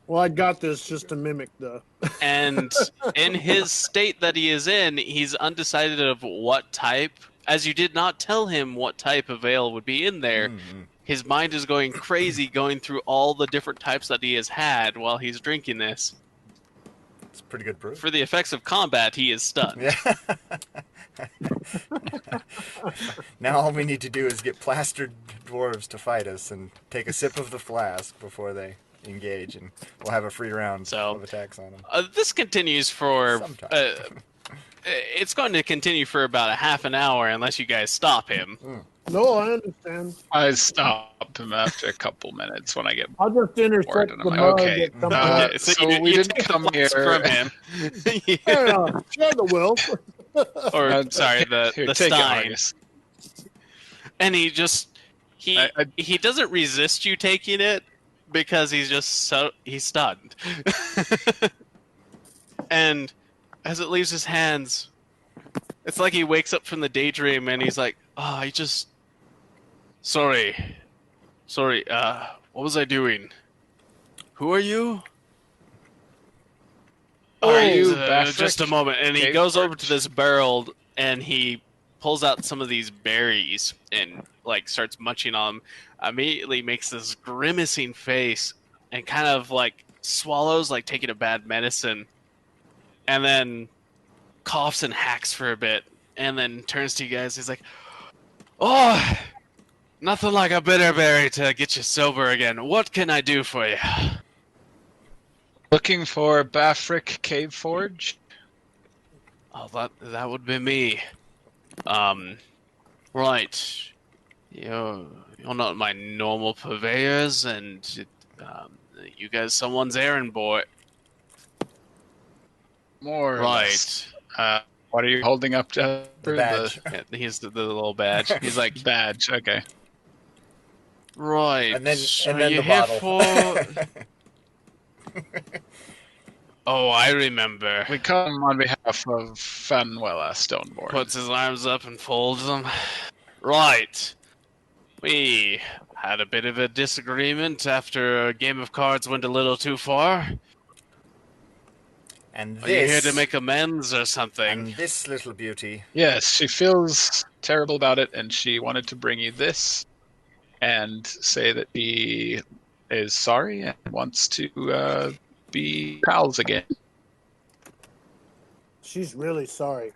Well, I got this just to mimic the... And in his state that he is in, he's undecided of what type. As you did not tell him what type of ale would be in there, his mind is going crazy, going through all the different types that he has had while he's drinking this. It's pretty good brew. For the effects of combat, he is stunned. Yeah. Now all we need to do is get plastered dwarves to fight us and take a sip of the flask before they engage, and we'll have a free round of attacks on them. This continues for... it's going to continue for about a half an hour unless you guys stop him. No, I understand. I stop him after a couple minutes when I get I'll just intercept the mug. Okay, so we didn't come here from him. Share the wealth. Or, sorry, the take stein. It, And he doesn't resist you taking it because he's stunned. And as it leaves his hands, it's like he wakes up from the daydream and he's like, sorry, what was I doing? Who are you? Just a moment. And he goes over to this barrel and he pulls out some of these berries and like starts munching on them. Immediately makes this grimacing face and kind of like swallows like taking a bad medicine, and then coughs and hacks for a bit, and then turns to you guys. He's like, "Oh, nothing like a bitter berry to get you sober again. What can I do for you?" Looking for Bafrek Caveforge? Oh, that would be me. Right. You're not my normal purveyors, and you guys someone's errand boy. More right. What are you holding up to? The badge. He's the little badge. He's like, badge, okay. Right. And then you the here bottle. For... Oh, I remember. We come on behalf of Fonwela Stoneborn. Puts his arms up and folds them. Right. We had a bit of a disagreement after a game of cards went a little too far. And Are you here to make amends or something? And this little beauty. Yes, she feels terrible about it, and she wanted to bring you this and say that he is sorry and wants to be pals again. She's really sorry.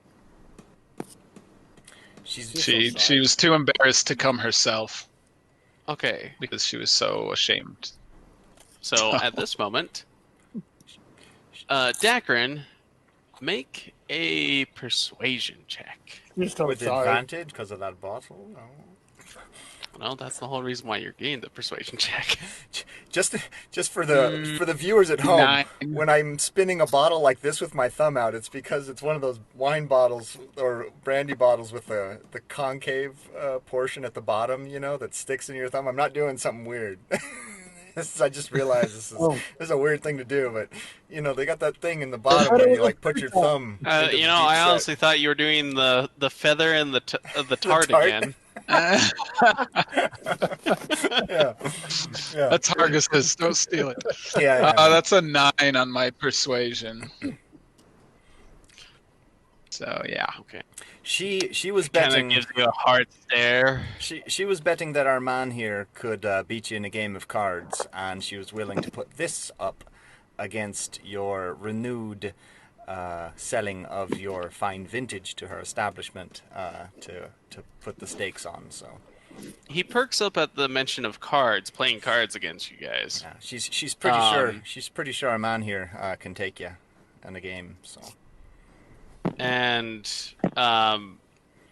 She was too embarrassed to come herself. Okay. Because she was so ashamed. So at this moment, Dakren, make a persuasion check. With advantage because of that bottle? No. Well, that's the whole reason why you're getting the persuasion check. Just for the viewers at home, 9. When I'm spinning a bottle like this with my thumb out, it's because it's one of those wine bottles or brandy bottles with the concave portion at the bottom, that sticks in your thumb. I'm not doing something weird. I just realized this is a weird thing to do, but they got that thing in the bottom where you like put your thumb. I honestly thought you were doing the feather and the tart again. Yeah. That's Hargus's. Don't steal it. Yeah. That's a 9 on my persuasion. So yeah. Okay. She was betting. Kind of gives you a hard stare. She was betting that our man here could beat you in a game of cards, and she was willing to put this up against your renewed selling of your fine vintage to her establishment to put the stakes on. So he perks up at the mention of playing cards against you guys. Yeah, she's pretty sure. She's pretty sure our man here can take you in a game. So. And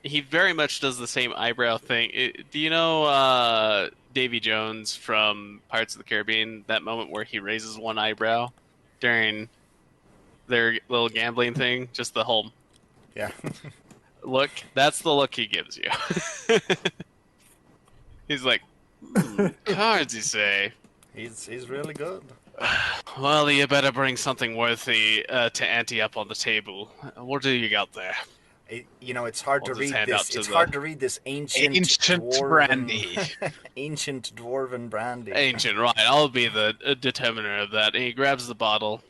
he very much does the same eyebrow thing. Do you know Davy Jones from Pirates of the Caribbean? That moment where he raises one eyebrow during their little gambling thing? Just the whole... Yeah. Look, that's the look he gives you. He's like, cards, you say? He's really good. Well, you better bring something worthy to ante up on the table. What do you got there? It's hard to read this. It's hard to read this ancient dwarven, brandy. Ancient dwarven brandy. Ancient, right? I'll be the determiner of that. And he grabs the bottle,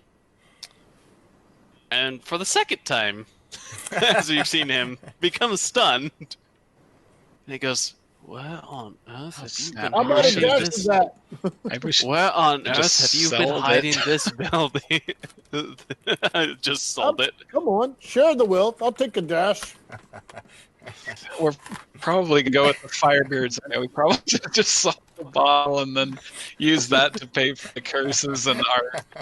and for the second time, as you've seen him become stunned, and he goes, "Where on earth have you been hiding this? Where on earth have you been hiding this building?" Just sold it. Come on, share the wealth. I'll take a dash. We're probably going to go with the Firebeards. I know we probably just sold the bottle and then use that to pay for the curses and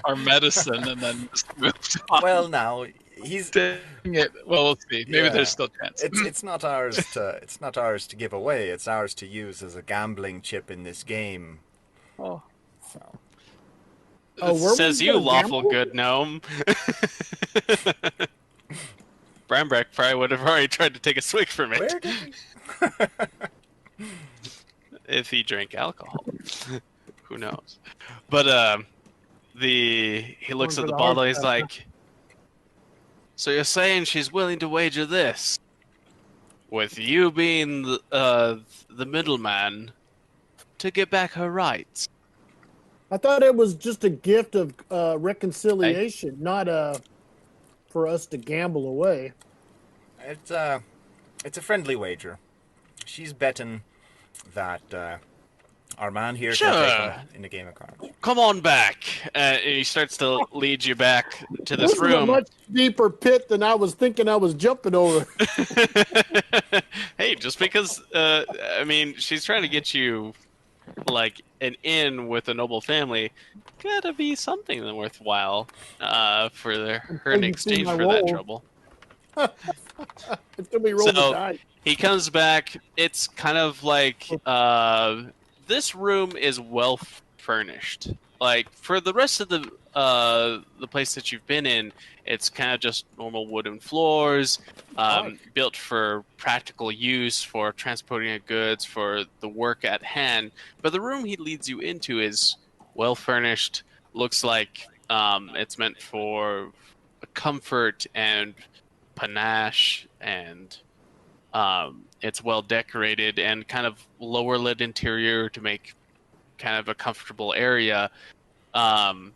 our medicine, and then just moved on. Well, now he's doing it. Well, we'll see. Maybe there's still chance. It's not ours to give away. It's ours to use as a gambling chip in this game. Oh. So. Says you, lawful good gnome. Brambrack probably would have already tried to take a swig from it. Where did he? If he drank alcohol. Who knows? But he looks at the bottle, he's like, so you're saying she's willing to wager this? With you being the middleman to get back her rights? I thought it was just a gift of reconciliation, not for us to gamble away. It's a friendly wager. She's betting that our man here can take him in a game of cards. Come on back. And he starts to lead you back to this room. This is a much deeper pit than I was thinking I was jumping over. Hey, just because, she's trying to get you, like, an inn with a noble family, gotta be something worthwhile for her in exchange for that trouble. It's gonna be rolled to die. He comes back. It's kind of like this room is well furnished. Like for the rest of the place that you've been in, it's kind of just normal wooden floors, built for practical use, for transporting of goods, for the work at hand. But the room he leads you into is well furnished. Looks like it's meant for comfort and panache, and it's well decorated and kind of lower lit interior to make kind of a comfortable area. And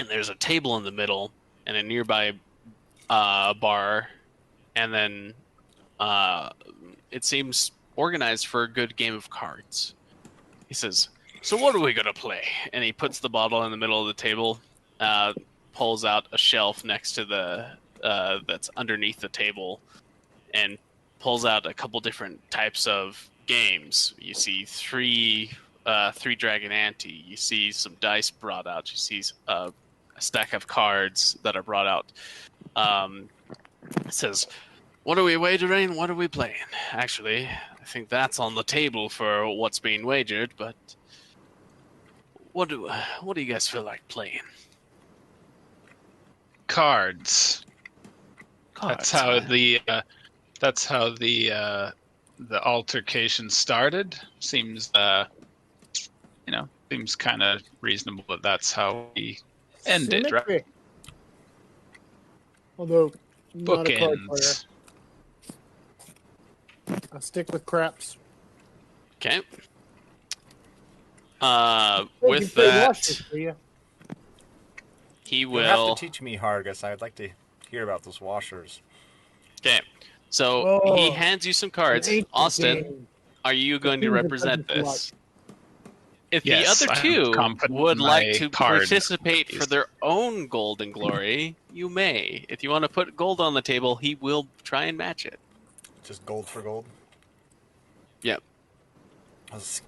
there's a table in the middle and a nearby bar, and then it seems organized for a good game of cards. He says, so what are we going to play? And he puts the bottle in the middle of the table, pulls out a shelf next to the that's underneath the table, and pulls out a couple different types of games. You see three dragon ante. You see some dice brought out. You see a stack of cards that are brought out. It says, what are we wagering? What are we playing? Actually, I think that's on the table for what's being wagered, but what do you guys feel like playing? Cards. That's how the altercation started. Seems seems kind of reasonable that that's how we end it, right? Although not a card player. Bookends. I'll stick with craps. Okay. With that, he will. You'll have to teach me, Hargus. I'd like to hear about those washers. Okay. So he hands you some cards. Austin, are you going to represent this? If the other two would like to participate for their own gold and glory, you may. If you want to put gold on the table, he will try and match it. Just gold for gold? Yep.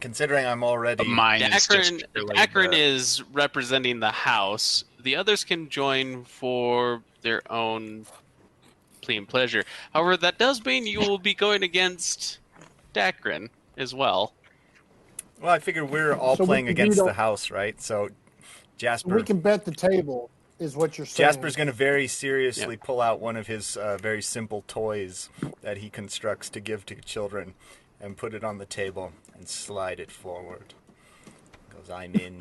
Considering I'm already... Dakren is representing the house. The others can join for their own plea and pleasure. However, that does mean you will be going against Dakren as well. Well, I figure we're all playing against the house, right? So Jasper... We can bet the table, is what you're saying. Jasper's going to very seriously pull out one of his very simple toys that he constructs to give to children and put it on the table and slide it forward. Goes, I'm in.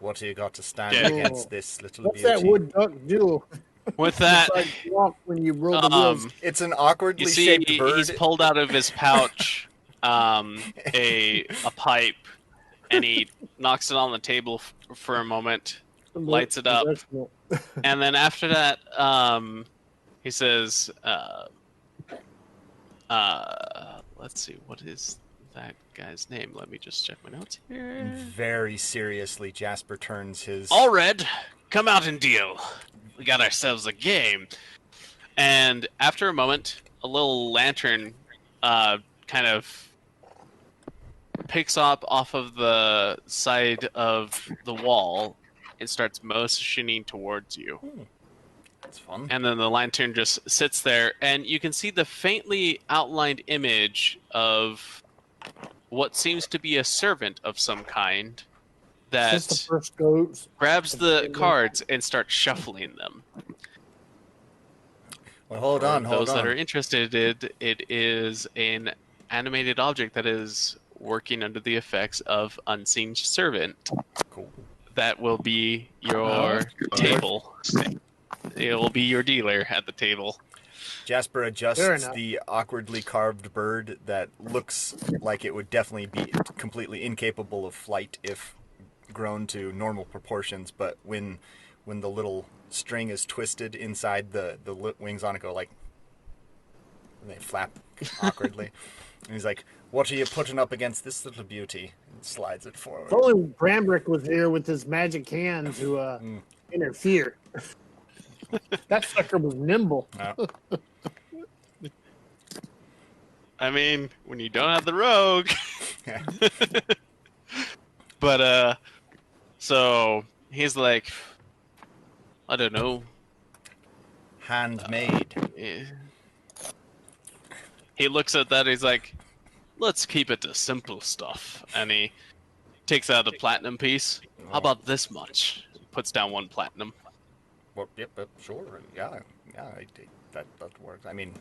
What have you got to stand against this little What's beauty? What's that wood duck do? With that, when you roll the wheels. It's an awkwardly shaped bird. He's pulled out of his pouch a pipe, and he knocks it on the table for a moment, lights it up, and then after that, he says, let's see, what is that guy's name? Let me just check my notes here. Very seriously, Jasper turns his... All red, come out and deal. We got ourselves a game. And after a moment, a little lantern kind of picks up off of the side of the wall and starts motioning towards you. That's fun. And then the lantern just sits there, and you can see the faintly outlined image of what seems to be a servant of some kind that grabs the cards and starts shuffling them. Well, hold For on. those that are interested, it is an animated object that is working under the effects of Unseen Servant. Cool. That will be your table. It will be your dealer at the table. Jasper adjusts the awkwardly carved bird that looks like it would definitely be completely incapable of flight if grown to normal proportions, but when the little string is twisted inside the wings on it go like, and they flap awkwardly. And he's like, "What are you putting up against this little beauty?" And slides it forward. If only Brambrick was here with his magic hand to interfere. That sucker was nimble. I mean, when you don't have the rogue. But, so he's like, I don't know. Handmade. He looks at that, he's like, let's keep it to simple stuff. And he takes out a platinum piece. How about this much? Puts down 1 platinum. Well, yep, sure. Yeah, that works. I mean,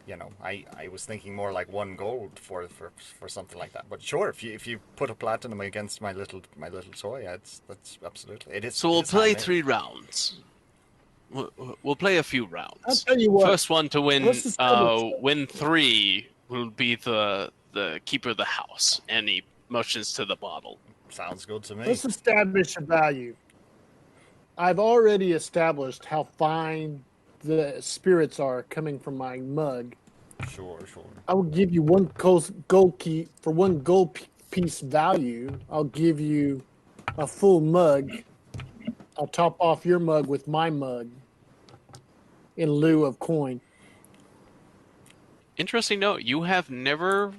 you know, I was thinking more like 1 gold for something like that. But sure, if you put a platinum against my little toy, that's absolutely it is. So we'll play 3 rounds. We'll play a few rounds. I'll tell you what. First one to win win 3 will be the keeper of the house, and he motions to the bottle. Sounds good to me. Let's establish a value. I've already established how fine the spirits are coming from my mug. Sure. I will give you 1 gold key for 1 gold piece value. I'll give you a full mug. I'll top off your mug with my mug in lieu of coin. Interesting note, you have never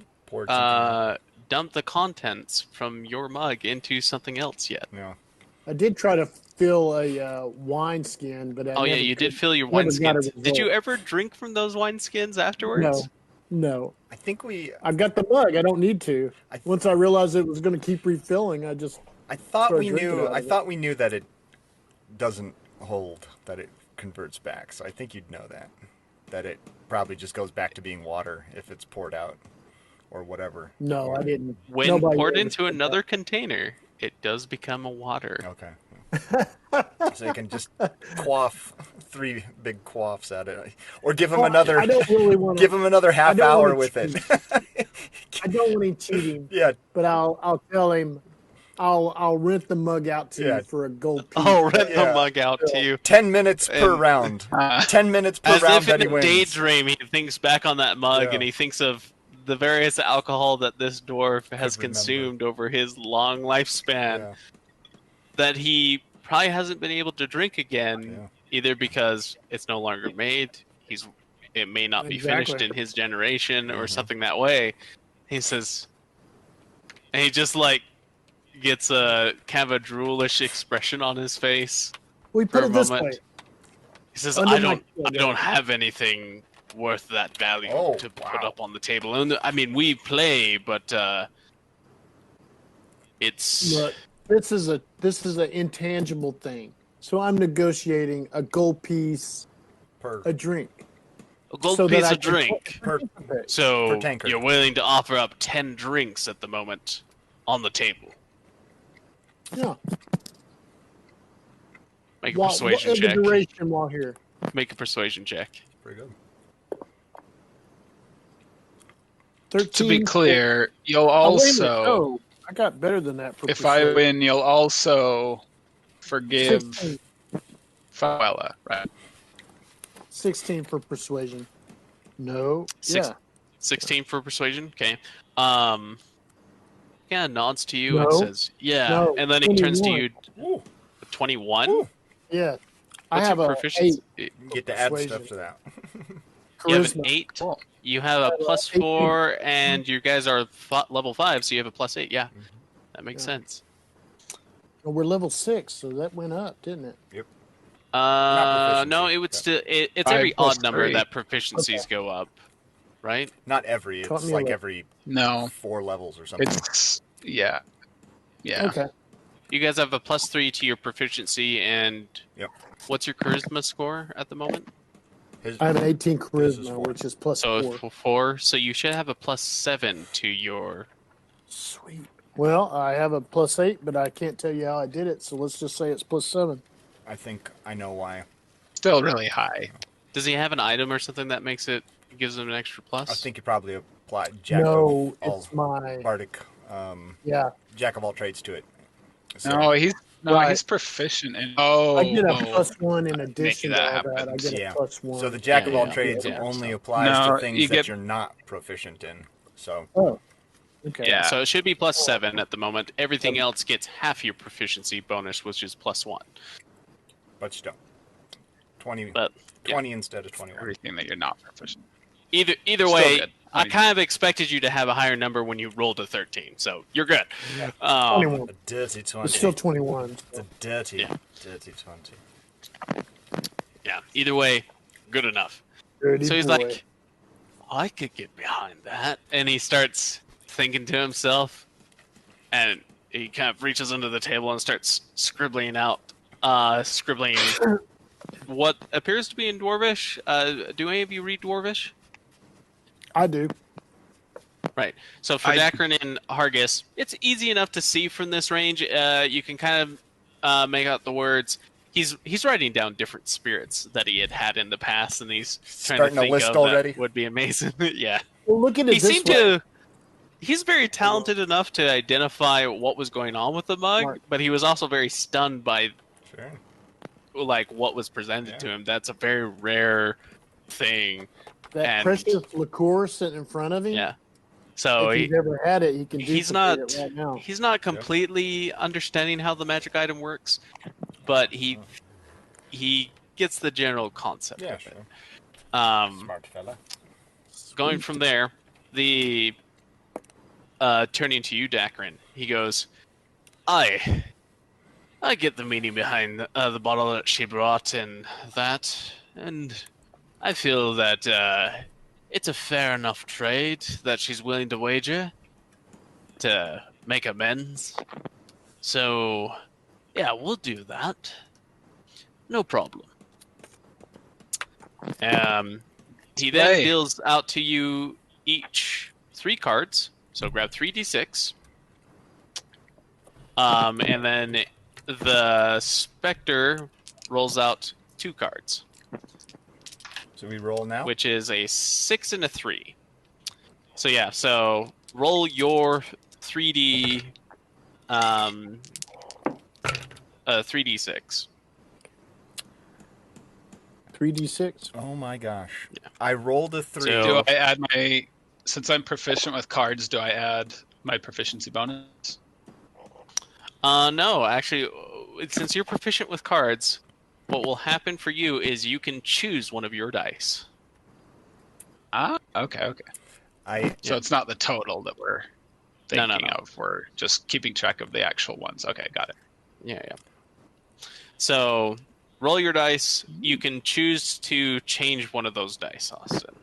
dumped the contents from your mug into something else yet. Yeah. I did try to fill a wine skin, but you did fill your wine skins. Did you ever drink from those wine skins afterwards? No. I think I've got the mug. I don't need to. Once I realized it was going to keep refilling, I thought we knew that it doesn't hold, that it converts back. So I think you'd know that it probably just goes back to being water if it's poured out or whatever. No, I didn't. When poured into another container, it does become a water. Okay. So you can just quaff 3 big quaffs at it, or give him another. I don't really want give him another half hour with it. I don't want him cheating. Yeah, but I'll tell him. I'll rent the mug out to you for a gold piece. I'll rent the mug out to you. 10 minutes per round. 10 minutes per round that he wins. As if in a daydream, he thinks back on that mug and he thinks of the various alcohol that this dwarf has consumed over his long lifespan that he probably hasn't been able to drink again, either because it's no longer made, it may not be finished in his generation or something that way. He says, and he just like gets a kind of a droolish expression on his face. We put it this way. He says, I don't have anything worth that value to put up on the table. And I mean, we play, but it's look, this is an intangible thing. So I'm negotiating a gold piece a drink. A gold piece a drink. So you're willing to offer up 10 drinks at the moment on the table. Yeah. Make a persuasion check. Duration while here. Make a persuasion check. Pretty good. 13. To be clear, you'll also. I got better than that. For if I win, you'll also forgive Fonwela, right? 16 for persuasion. No. 16 for persuasion. Okay. Yeah, nods to you and says, "Yeah," and then he turns to you. 21. Yeah. What's your proficiency? You get to add stuff to that. You have an 8. Cool. You have a +4, and you guys are level 5, so you have a +8. Yeah, that makes sense. Well, we're level 6, so that went up, didn't it? Yep. No, it would still. It's every odd number that proficiencies go up, right? Not every. It's like every 4 levels or something. It's yeah. Okay. You guys have a +3 to your proficiency, and what's your charisma score at the moment? I have an 18 His is charisma, 4. which is plus So 4. 4. So you should have a +7 to your. Sweet. Well, I have a plus 8, but I can't tell you how I did it, so let's just say it's plus 7. I think I know why. Still really high. Does he have an item or something that gives him an extra plus? I think you probably applied Jack No, of all it's my... Bardic, Yeah. Jack of all trades to it. So, No, he's Right. proficient in. Oh, I get a plus 1 in addition to that all that. I happens. get a plus 1. So the Jack of all Yeah. trades Yeah. only So- applies No, to things you that get- you're not proficient in. So Oh, okay. Yeah. So it should be +7 at the moment. Everything else gets half your proficiency bonus, which is +1. but still, 20, But 20 instead of 21. everything that you're not proficient. either Still way, good. I kind of expected you to have a higher number when you rolled a 13, so you're good. 21. A dirty 20. It's still 21. It's a dirty, Yeah. dirty 20. Yeah. Either way, good enough. Dirty So he's boy. like, I could get behind that. And he starts thinking to himself, and he kind of reaches under the table and starts scribbling what appears to be in Dwarvish. Do any of you read Dwarvish? I do. Right. So for Dakren and Hargis, it's easy enough to see from this range. You can kind of make out the words. He's writing down different spirits that he had in the past, and he's trying Starting to a think list of already? that would be amazing. Yeah. Well, look at it He this seemed way. to. He's very talented enough to identify what was going on with the mug, Mark. but he was also very stunned by Sure. like what was presented to him. That's a very rare thing. That and- precious liqueur sitting in front of him. Yeah. So If he's ever had it, he can he's duplicate not it right now. he's not completely understanding how the magic item works, but he gets the general concept Yeah, of sure. it. Smart fella. Going from there, the turning to you, Dakren, he goes, I get the meaning behind the bottle that she brought and that, and I feel that it's a fair enough trade that she's willing to wager to make amends. So, yeah, we'll do that. No problem. He then Play. deals out to you each 3 cards. So grab 3d6. And then the Spectre rolls out 2 cards, So we roll now? which is a 6 and a 3. So yeah, so roll your 3d 3d6. 3d6. Oh my gosh. I rolled a 3. So- Do I add my? Since I'm proficient with cards, do I add my proficiency bonus? No, actually, since you're proficient with cards, what will happen for you is you can choose one of your dice. Ah, okay. So Yeah. it's not the total that we're No, thinking no. of. We're just keeping track of the actual ones. Okay, got it. Yeah. So roll your dice. You can choose to change one of those dice, Austin.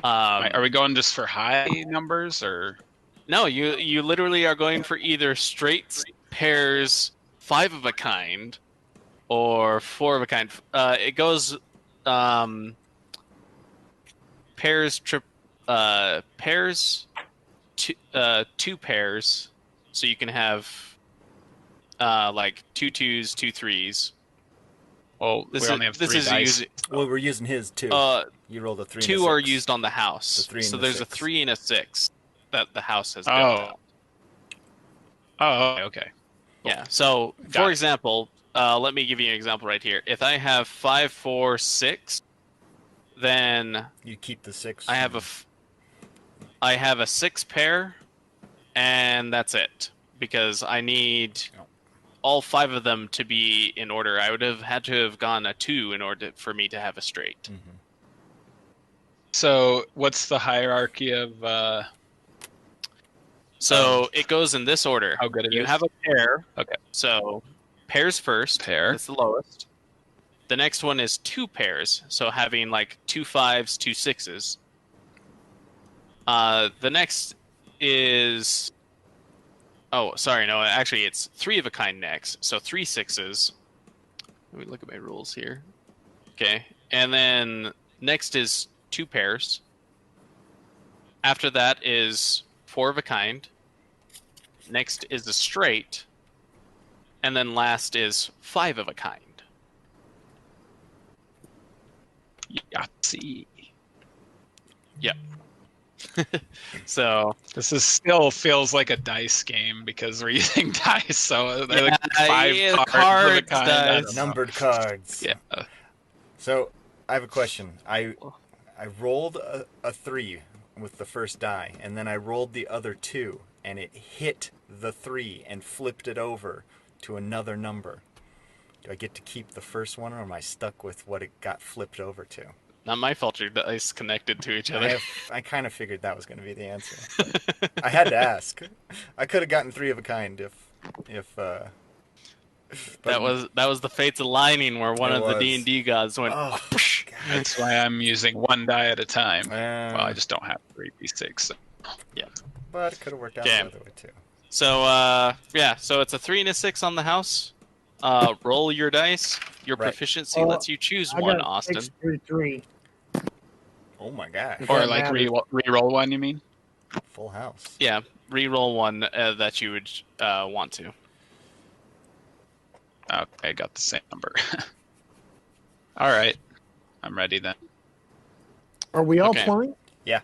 Are we going just for high numbers or? No, you literally are going for either straights, pairs, 5 of a kind, or 4 of a kind. It goes pairs, pairs, 2 pairs, so you can have like 2 2s, 2 3s. Well, we only have 3 dice. Well, we're using his too. You rolled a 3 and a 2 are 6. used on the house, The 3 and so the there's 6. a 3 and a 6 that the house has built Oh. out. Oh, okay. Yeah. So, Got for it. example, let me give you an example right here. If I have 5, 4, 6, then You keep the 6. I have a 6 pair, and that's it, because I need all 5 of them to be in order. I would have had to have gone a 2 in order for me to have a straight. So, what's the hierarchy of? So it goes in this order. How good it You is? have a pair. Okay. So pairs first. Pair. That's the lowest. The next one is 2 pairs. So having like 2 5s, 2 6s. The next is. Oh, sorry. No, actually, it's 3 of a kind next. So 3 6s. Let me look at my rules here. Okay. And then next is 2 pairs. After that is 4 of a kind. Next is a straight. And then last is 5 of a kind. Yahtzee. Yep. So this is still feels like a dice game because we're using dice. So they're like 5 cards of a kind. Dice. Numbered cards. Yeah. So I have a question. I rolled a 3 with the first die, and then I rolled the other 2, and it hit the 3 and flipped it over to another number. Do I get to keep the first one, or am I stuck with what it got flipped over to? Not my fault your dice connected to each other. I kind of figured that was going to be the answer. I had to ask. I could have gotten 3 of a kind if that was the fates aligning where one of the D&D gods went. Oh, that's why I'm using 1 die at a time. Well, I just don't have 3d6. So. Yeah, but it could have worked out the other way too. So so it's a 3 and a 6 on the house. Roll your dice. Your proficiency lets you choose one, Austin. 3. Oh my gosh. Or like re-roll one, you mean? Full house. Yeah, re-roll one that you would want to. Okay, I got the same number. All right, I'm ready then. Are we all playing? Yeah.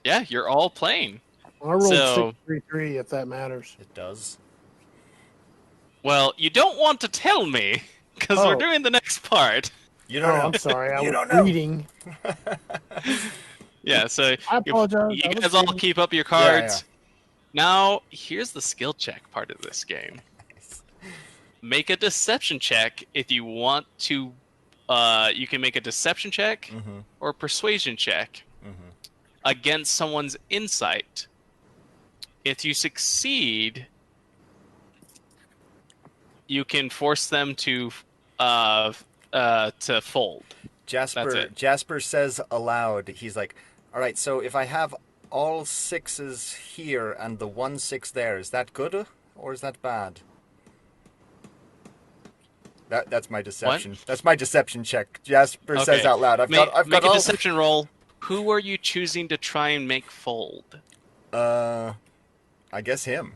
Yeah, you're all playing. I rolled 6-3-3 if that matters. It does. Well, you don't want to tell me because we're doing the next part. You don't know. I'm sorry. I was reading. Yeah, so I apologize. You guys all keep up your cards. Yeah. Now, here's the skill check part of this game. Nice. Make a deception check if you want to. You can make a deception check or a persuasion check against someone's insight. If you succeed, you can force them to fold. Jasper says aloud, he's like, all right, so if I have all 6s here and the 1 6 there, is that good or is that bad? That's my deception. What? That's my deception check. Jasper says out loud, I've got make a deception roll. Who are you choosing to try and make fold? I guess him.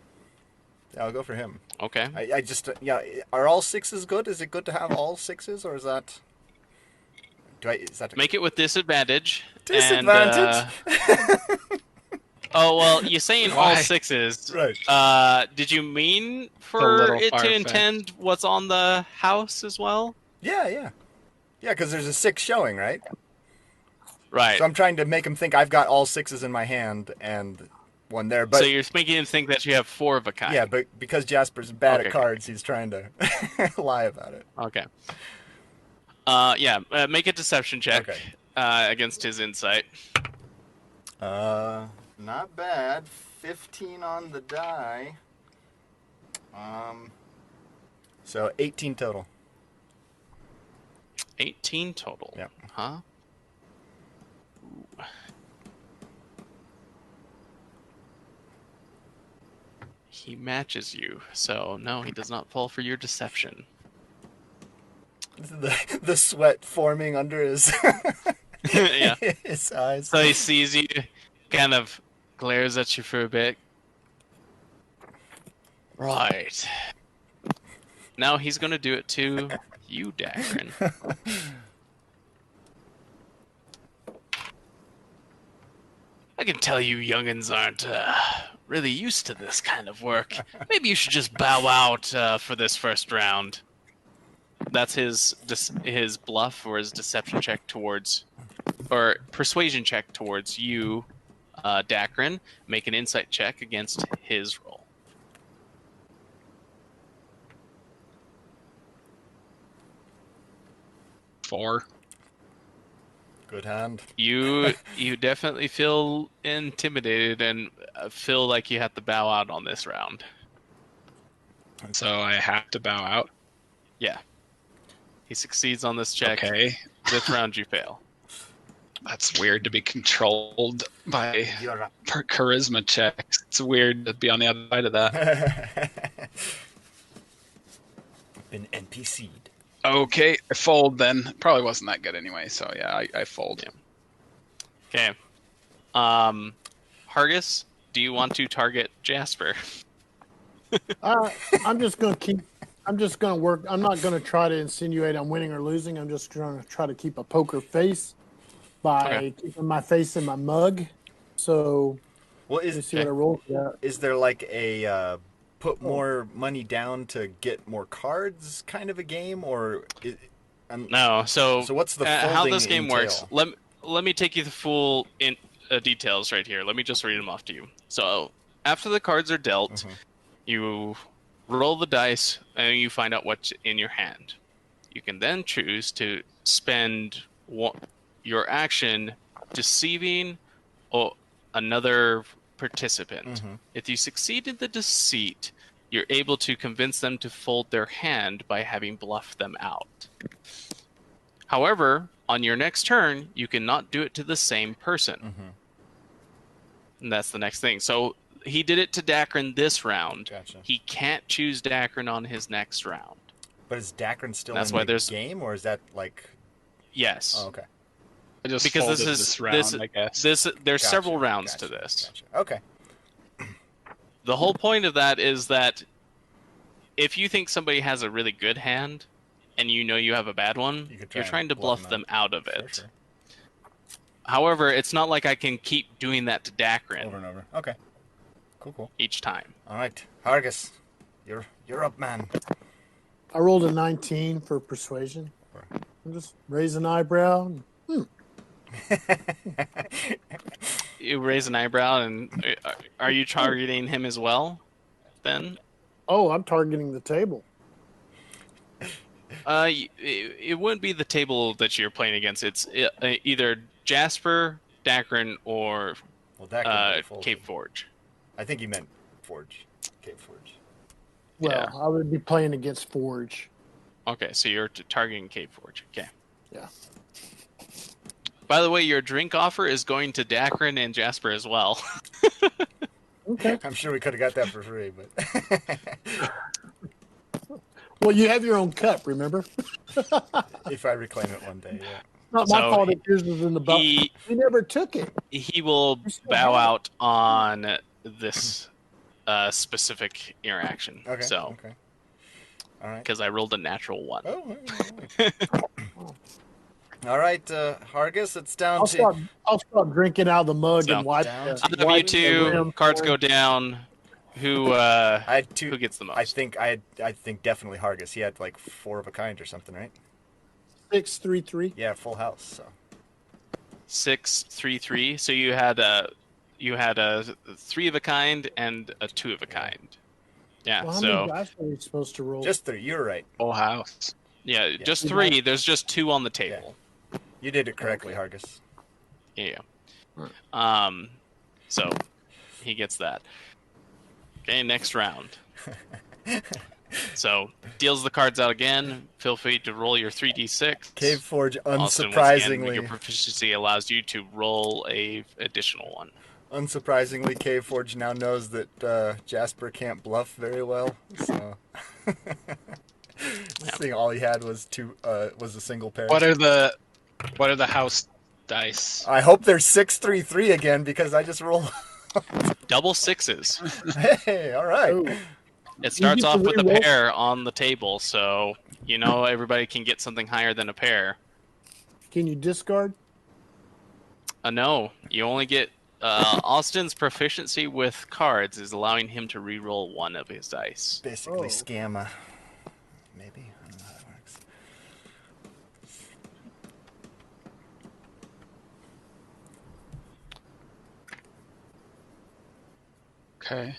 Yeah, I'll go for him. Okay. I just are all 6s good? Is it good to have all 6s, or is that? Make it with disadvantage. Disadvantage. Oh well, you're saying all 6s. Right. Did you mean for it to intend what's on the house as well? Yeah. Because there's a 6 showing, right? Right. So I'm trying to make him think I've got all 6s in my hand and 1 there. But so you're making him think that you have 4 of a kind. Yeah, but because Jasper's bad at cards, he's trying to lie about it. Okay. Make a deception check against his insight. Not bad. 15 on the die. So 18 total. 18 total. Yep. Huh? Ooh. He matches you, so no, he does not fall for your deception. The sweat forming under his his eyes. So he sees you, kind of glares at you for a bit. Right. Now he's going to do it to you, Dakren. I can tell you youngins aren't really used to this kind of work. Maybe you should just bow out for this first round. That's his bluff or his deception check towards, or persuasion check towards you, Dakren. Make an insight check against his roll. Four. Good hand. You definitely feel intimidated and feel like you have to bow out on this round. So I have to bow out? Yeah. He succeeds on this check. Okay. This round you fail. That's weird to be controlled by charisma checks. It's weird to be on the other side of that. Been NPC'd. Okay, I fold then. Probably wasn't that good anyway, so yeah, I fold. Yeah. Okay. Hargis, do you want to target Jasper? I'm just going to keep. I'm just going to work. I'm not going to try to insinuate I'm winning or losing. I'm just going to try to keep a poker face by keeping my face in my mug. So, Well, let me see what I roll for that. is there like a put more money down to get more cards kind of a game, or No. So what's the how folding this game entail? works? Let me take you the full details right here. Let me just read them off to you. So after the cards are dealt, you roll the dice and you find out what's in your hand. You can then choose to spend your action deceiving another participant. If you succeed in the deceit, you're able to convince them to fold their hand by having bluffed them out. However, on your next turn, you cannot do it to the same person. And that's the next thing. So he did it to Dakren this round. Gotcha. He can't choose Dakren on his next round. But is Dakren still That's in why the there's game, or is that like? Yes. Oh, okay. I just Because folded this round, I guess. There's several rounds to this. Okay. The whole point of that is that if you think somebody has a really good hand and you know you have a bad one, you're trying to bluff them out of it. Sure. However, it's not like I can keep doing that to Dakren Over and over. Okay. Cool. each time. All right, Hargis, you're up, man. I rolled a 19 for persuasion. I'm just raise an eyebrow. You raise an eyebrow, and are you targeting him as well? Then? Oh, I'm targeting the table. It wouldn't be the table that you're playing against. It's either Jasper, Dakren, or Caveforge. I think he meant Forge. Caveforge. Well, Yeah. I would be playing against Forge. Okay, so you're targeting Caveforge. Okay. Yeah. By the way, your drink offer is going to Dakren and Jasper as well. Okay. I'm sure we could have got that for free, but Well, you have your own cup, remember? if I reclaim it one day, yeah. Not my fault if yours was in the bucket. He never took it. He will bow out on this specific interaction. Okay. So, okay. All right. Because I rolled a natural 1. All right, Hargis, it's down to... I'll start drinking out of the mug and wipe. W2 cards go down. Who gets the most? I think definitely Hargis. He had like 4 of a kind or something, right? 6-3-3. Yeah, full house. So 6-3-3. So you had a 3 of a kind and a 2 of a kind. Yeah. Well, how many dice are we supposed to roll? Just 3. You're right. Full house. Yeah, just 3. There's just 2 on the table. Yeah. You did it correctly, Hargis. Yeah. So he gets that. Okay, next round. So deals the cards out again. Feel free to roll your 3d6. Caveforge, unsurprisingly, Austin, once again, your proficiency allows you to roll a additional one. Unsurprisingly, Caveforge now knows that Jasper can't bluff very well. So, seeing all he had was a single pair. What are the house dice? I hope they're 6-3-3 again because I just rolled double 6s. Hey, all right. Ooh. It starts off with a pair on the table, so everybody can get something higher than a pair. Can you discard? No, you only get Austin's proficiency with cards is allowing him to re-roll 1 of his dice. Basically, scammer. Maybe. I don't know how that works. Okay.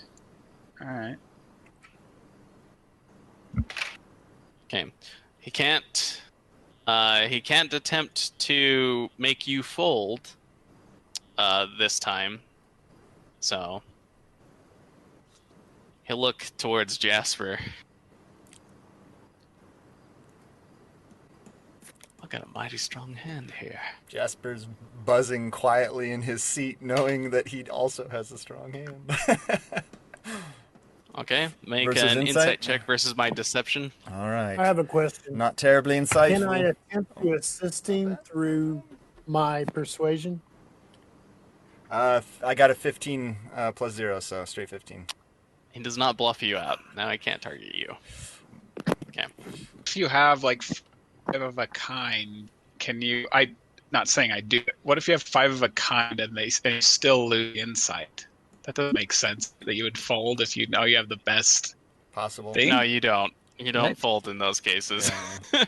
All right. Okay. He can't attempt to make you fold this time. So he'll look towards Jasper. I got a mighty strong hand here. Jasper's buzzing quietly in his seat, knowing that he also has a strong hand. Okay, make Versus an insight? insight check versus my deception. All right. I have a question. Not terribly insightful. Can I attempt to assist him through my persuasion? I got a 15 plus 0, so straight 15. He does not bluff you out. Now I can't target you. Okay. If you have like 5 of a kind, can you? I'm not saying I do it. What if you have 5 of a kind and they still lose insight? That doesn't make sense. That you would fold if you know you have the best Possible. thing. No, you don't. You don't fold in those cases. Yeah.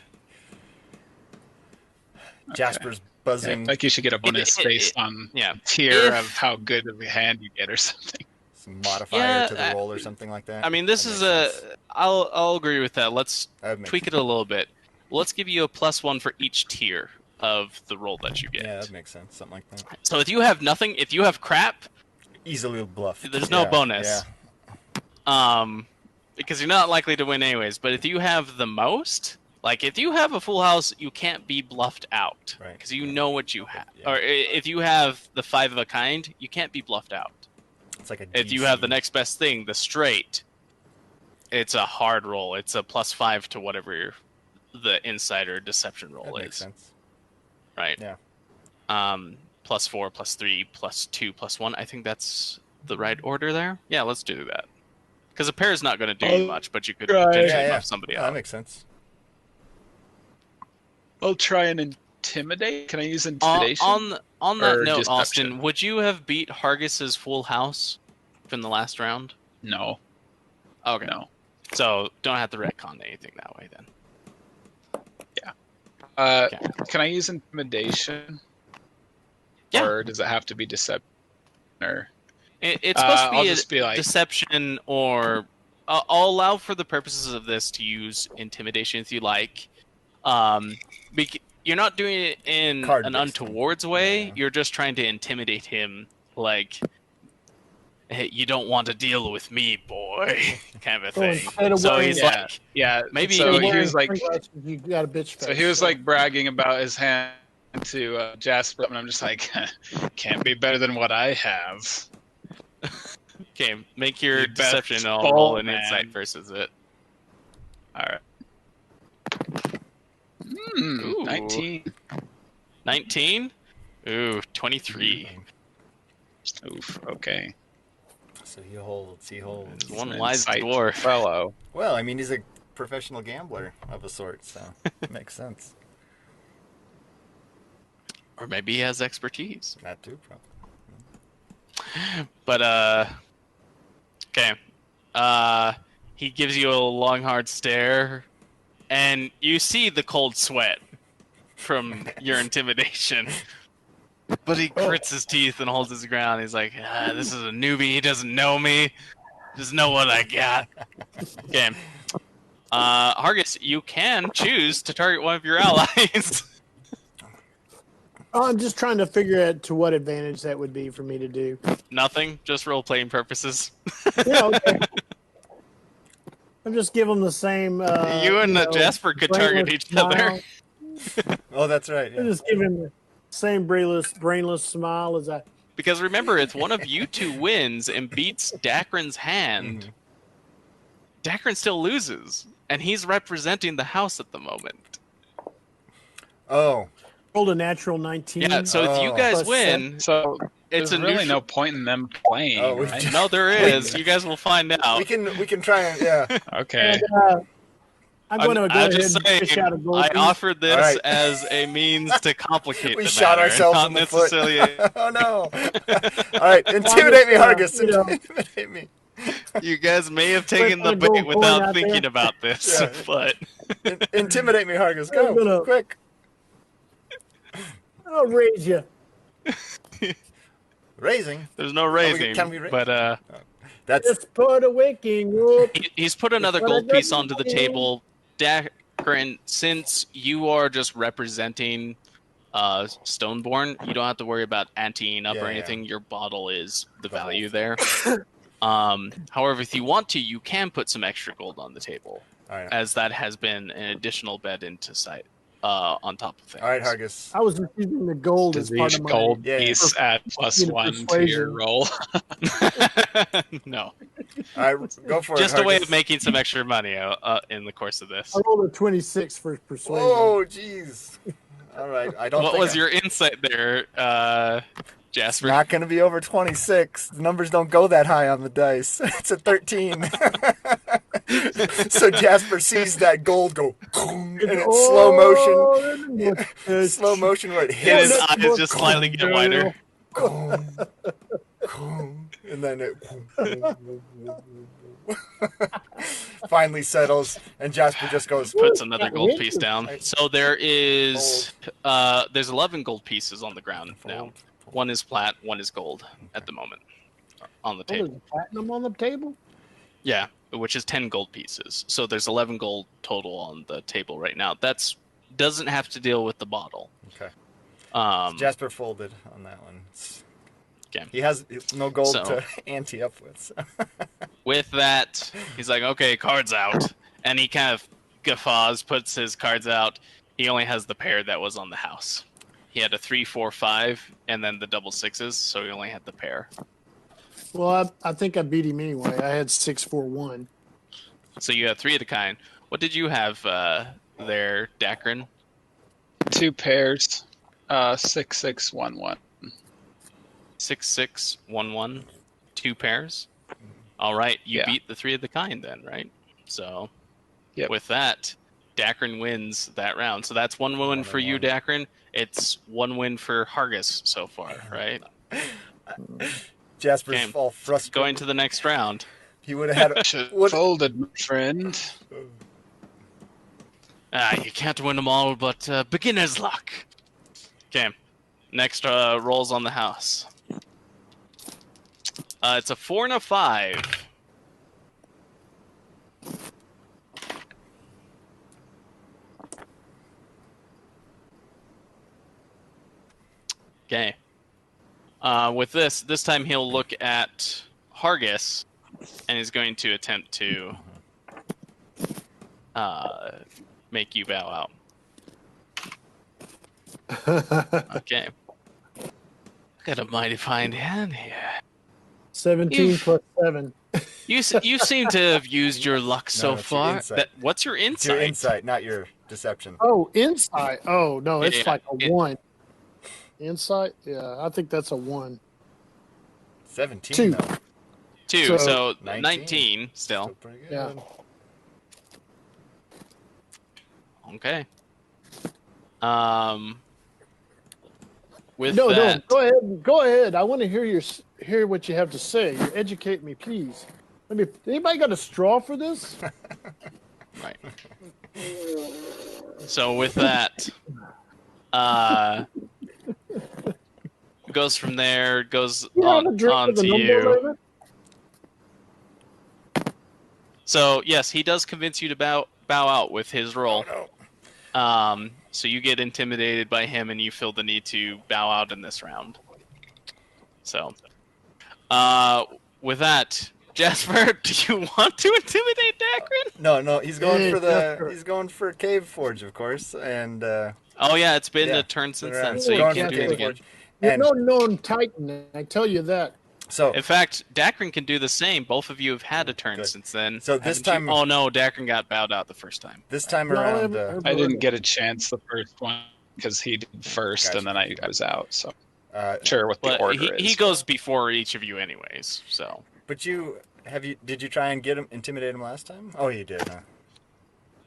Jasper's buzzing. Yeah, like you should get a bonus based on yeah. tier of how good of a hand you get or something. Some modifier to the roll or something like that. I mean, this is a. I'll agree with that. Let's tweak it a little bit. Let's give you a +1 for each tier of the roll that you get. Yeah, that makes sense. Something like that. So if you have nothing, if you have crap, easily bluff. There's no bonus. Yeah. Because you're not likely to win anyways. But if you have the most, like if you have a full house, you can't be bluffed out because you know what you have. Yeah. Or if you have the 5 of a kind, you can't be bluffed out. It's like a DC. If you have the next best thing, the straight, it's a hard roll. It's a +5 to whatever the insider deception roll that is. Makes sense. Right. Yeah. +4, +3, +2, +1. I think that's the right order there. Yeah, let's do that. Because a pair is not going to do you much, but you could potentially buff somebody out. That makes sense. I'll try and intimidate. Can I use intimidation? On that note, deception? Austin, would you have beat Hargus's full house from the last round? No. Okay. No. So don't have to retcon anything that way then. Yeah. Can I use intimidation? Yeah. Or does it have to be deception? Or it's supposed to be like deception, or I'll allow for the purposes of this to use intimidation if you like. You're not doing it in an untowards way. Yeah. You're just trying to intimidate him, like, hey, you don't want to deal with me, boy, kind of a thing. So he's like, maybe so he was like, you got a bitch face. So he was like bragging about his hand to Jasper, and I'm just like, can't be better than what I have. Okay, make your deception and I'll roll an insight versus it. All right. 19. 19? Ooh, 23. Oof, okay. So he holds. One wise dwarf. Fellow. Well, I mean, he's a professional gambler of a sort, so it makes sense. Or maybe he has expertise. That too, probably. But, okay. He gives you a long, hard stare, and you see the cold sweat from your intimidation. But he grits his teeth and holds his ground. He's like, this is a newbie. He doesn't know me. Just know what I got. Okay. Hargus, you can choose to target one of your allies. I'm just trying to figure out to what advantage that would be for me to do. Nothing, just role-playing purposes. Yeah, okay. I'm just giving them the same... you and Jasper could target each other. Oh, that's right. Yeah. I'm just giving the same brainless smile as I... Because remember, if one of you two wins and beats Dakren's hand, Dakren still loses. And he's representing the house at the moment. Oh. Rolled a natural 19. Yeah, so if you guys win, so it's really no point in them playing. Right? No, there is. You guys will find out. We can try and Okay. And, I'm going to go ahead and fish out a gold I piece. offered this as a means to complicate we the shot matter, ourselves not in the necessarily. Oh no! All right, intimidate me, Hargus. Intimidate me. You guys may have taken the bait without thinking about this, but intimidate me, Hargus. Go quick. I'll raise you. Raising? There's no raising. Can we raise? But that's just put a waking up. He's put another gold piece onto the table. Dakren, since you are just representing Stoneborn, you don't have to worry about anteing up or anything. Your bottle is the value there. However, if you want to, you can put some extra gold on the table, as that has been an additional bet into sight on top of things. All right, Hargus. I was receiving the gold as part of my gold piece at +1 to your roll. No. All right, go for Just it. a way Hargus. of making some extra money in the course of this. I rolled a 26 for persuasion. Oh, jeez. All right, I don't. What think was your insight there, It's Jasper? not going to be over 26. The numbers don't go that high on the dice. It's a 13. So Jasper sees that gold go, and it's slow motion. Slow motion where it And hits. his eyes just slightly get wider. And then it finally settles, and Jasper just goes, Puts another gold piece down. So there's 11 gold pieces on the ground now. One is flat, one is gold at the moment on the table. There's platinum on the table? Yeah, which is 10 gold pieces. So there's 11 gold total on the table right now. That's doesn't have to deal with the bottle. Okay. Jasper folded on that one. Okay. He has no gold to ante up with. So. With that, he's like, okay, cards out. And he kind of guffaws, puts his cards out. He only has the pair that was on the house. He had a 3, 4, 5, and then the double sixes, so he only had the pair. Well, I think I beat him anyway. I had 6, 4, 1. So you have 3 of the kind. What did you have there, Dakren? 2 pairs. 6, 6, 1, 1. 6, 6, 1, 1. 2 pairs. All right, you beat the 3 of the kind then, right? So with that, Dakren wins that round. So that's 1 win for you, Dakren. It's 1 win for Hargus so far, right? Jasper's all frustrated. Going to the next round. He would have had folded, my friend. You can't win them all, but beginner's luck. Okay, next rolls on the house. It's a 4 and a 5. Okay. With this time he'll look at Hargus, and he's going to attempt to make you bow out. Okay. Got a mighty fine hand here. 17 plus 7. You seem to have used your luck so far. What's your insight? It's your insight, not your deception. Oh, insight. Oh, no, it's like a 1. Insight? Yeah, I think that's a 1. 17, 2. though. 2, so 19 still. Yeah. Okay. With No, that, go ahead. I want to hear what you have to say. You educate me, please. Anybody got a straw for this? Right. So with that, goes from there, goes on to you. So yes, he does convince you to bow out with his roll. Oh, no. So you get intimidated by him, and you feel the need to bow out in this round. So, with that, Jasper, do you want to intimidate Dakren? No, he's going for Caveforge, of course, and. Oh yeah, it's been a turn since then, so you can't do it again. You're no known Titan, I tell you that. So, in fact, Dakren can do the same. Both of you have had a turn since then. So this time, oh no, Dakren got bowed out the first time. This time around, I didn't get a chance the first one because he did first, and then I was out. So, sure, what the order is. He goes before each of you, anyways. So, but did you try and intimidate him last time? Oh, you did, huh?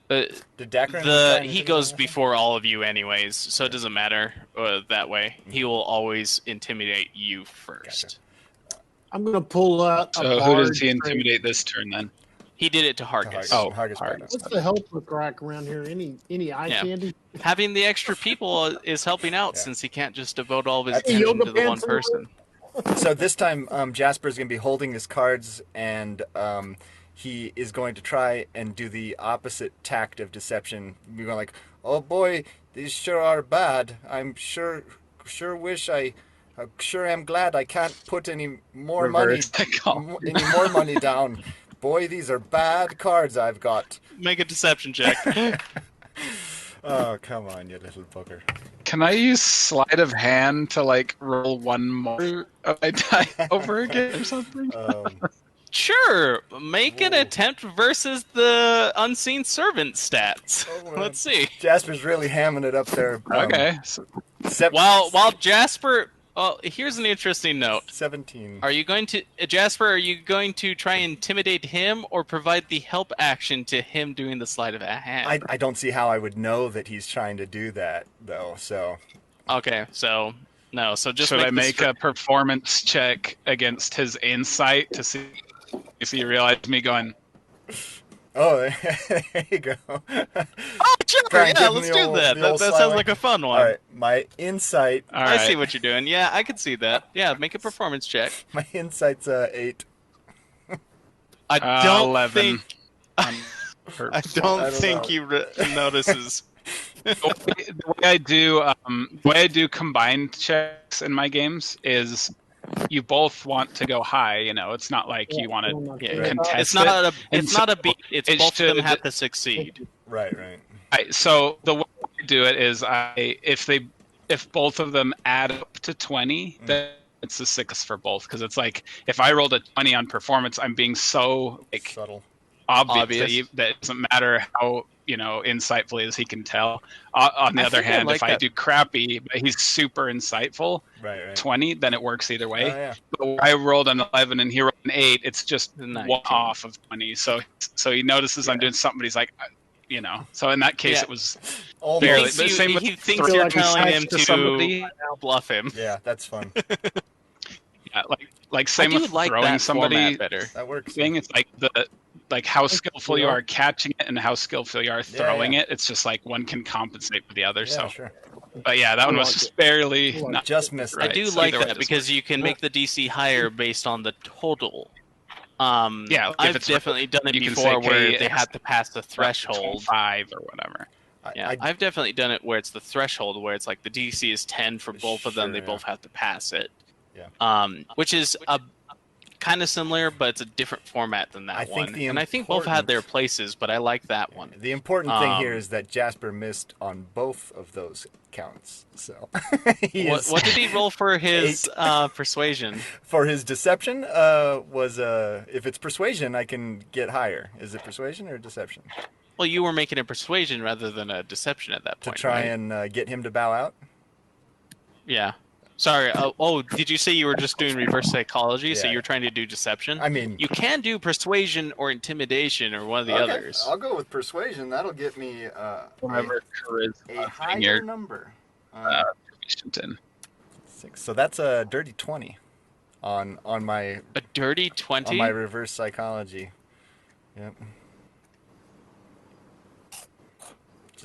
Did Dakren? He goes before all of you, anyways, so it doesn't matter that way. He will always intimidate you first. Gotcha. I'm going to pull out. So who does he intimidate this turn then? He did it to Hargus. Hargus. What's the help look like around here? Any eye candy? Having the extra people is helping out since he can't just devote all of his attention to the one person. So this time, Jasper's going to be holding his cards, and he is going to try and do the opposite tact of deception. You're going like, oh boy, these sure are bad. I'm sure am glad I can't put any more money down. Boy, these are bad cards I've got. Make a deception check. Oh, come on, you little bugger. Can I use sleight of hand to roll one more of my die over again or something? Sure, make an attempt versus the unseen servant stats. Oh, Let's see. Jasper's really hamming it up there. Okay. While Jasper, here's an interesting note. 17. Are you going to Jasper? Are you going to try and intimidate him, or provide the help action to him doing the sleight of hand? I don't see how I would know that he's trying to do that though. So. Okay, so no, so just should I make a performance check against his insight to see if he realized me going? Oh, there you go. Oh, sure, yeah, let's do that. That sounds like a fun one. All right, my insight. I see what you're doing. Yeah, I can see that. Yeah, make a performance check. My insight's 8. I don't 11. think. I don't think he notices. The way I do combined checks in my games is you both want to go high. You know, it's not like you want to contest. It's not a beat. It's both of them have to succeed. Right. So the way I do it is if both of them add up to 20, then it's the 6 for both, because it's like if I rolled a 20 on performance, I'm being so subtle, obvious. That it doesn't matter how insightfully as he can tell. On the other hand, if I do crappy, but he's super insightful, right. 20, then it works either way. Oh, yeah. But when I rolled an 11 and he rolled an 8, it's just 1 off of 20. So he notices I'm doing something, but he's like, So in that case, it was barely. He thinks you're telling him to bluff him. Yeah, that's fun. Yeah, like same with throwing somebody better. That works. Thing, it's like how skillful you are catching it and how skillful you are throwing it. It's just like one can compensate for the other. Yeah, so, sure. But yeah, that one was just barely just missed. I do like that because you can make the DC higher based on the total. I've definitely done it before where they have to pass the threshold 5 or whatever. I've definitely done it where it's the threshold where it's like the DC is 10 for both of them. They both have to pass it. Yeah. Which is a kind of similar, but it's a different format than that one. And I think both had their places, but I like that one. The important thing here is that Jasper missed on both of those counts. So what did he roll for his persuasion? For his deception was if it's persuasion, I can get higher. Is it persuasion or deception? Well, you were making a persuasion rather than a deception at that point. To try and get him to bow out? Yeah. Sorry. Did you say you were just doing reverse psychology? Yeah. So you're trying to do deception? I mean, you can do persuasion or intimidation or one of the others. I'll go with persuasion. That'll get me a higher number. 10. 6. So that's a dirty 20 on my a dirty 20 on my reverse psychology. Yep.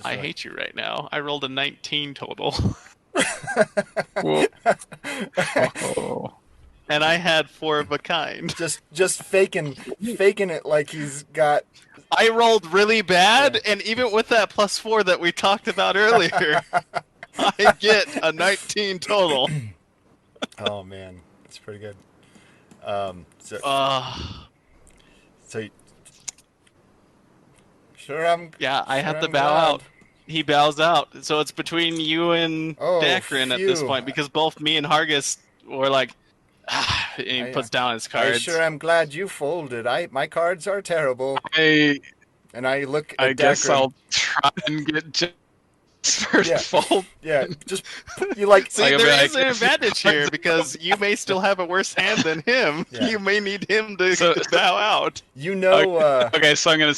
I hate you right now. I rolled a 19 total. And I had 4 of a kind. Just faking it like he's got. I rolled really bad, and even with that +4 that we talked about earlier, I get a 19 total. Oh man, that's pretty good. I have to bow out. He bows out. So it's between you and Dakren at this point, because both me and Hargis were like, and he puts down his cards. I sure am glad you folded. My cards are terrible. I look at I guess Dakren. I'll try and get Jasper to fold. Yeah, just you like. See, there is an advantage here because you may still have a worse hand than him. Yeah. You may need him to bow out. You know. Okay, so I'm gonna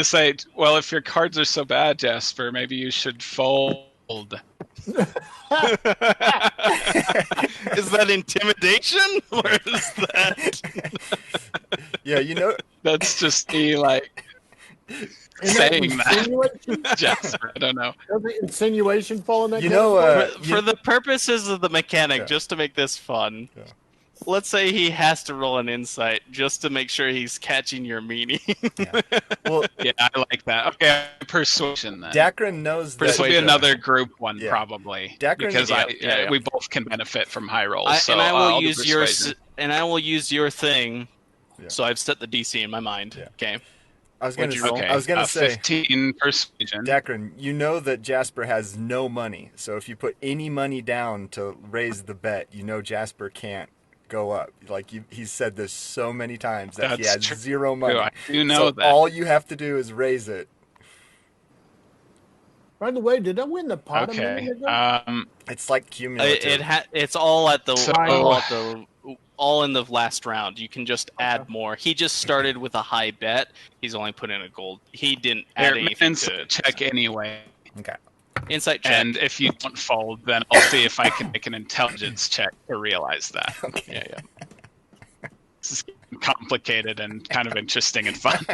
say, well, if your cards are so bad, Jasper, maybe you should fold. Is that intimidation? Or is that? Yeah, that's just me saying that. Jasper, I don't know. Does the insinuation fall in that? For the purposes of the mechanic, just to make this fun. Yeah. Let's say he has to roll an insight just to make sure he's catching your meaning. Yeah. Well, yeah, I like that. Okay, persuasion then. Dakren knows that. This will be another group one probably. Dakren, because we both can benefit from high rolls. And I will use your thing. Yeah. So I've set the DC in my mind. Yeah. Okay. I was going to say 15 persuasion. Dakren, you know that Jasper has no money, so if you put any money down to raise the bet, Jasper can't go up. Like he's said this so many times that he That's has true. zero money. I do know so that. all you have to do is raise it. By the way, did I win the pot a minute ago? It's like cumulative. It's all at the So- all in the last round. You can just add more. He just started with a high bet. He's only put in a gold. He didn't add anything to it. Check anyway. Okay. Insight check. And if you don't fold, then I'll see if I can make an intelligence check to realize that. Okay. Yeah. This is complicated and kind of interesting and fun.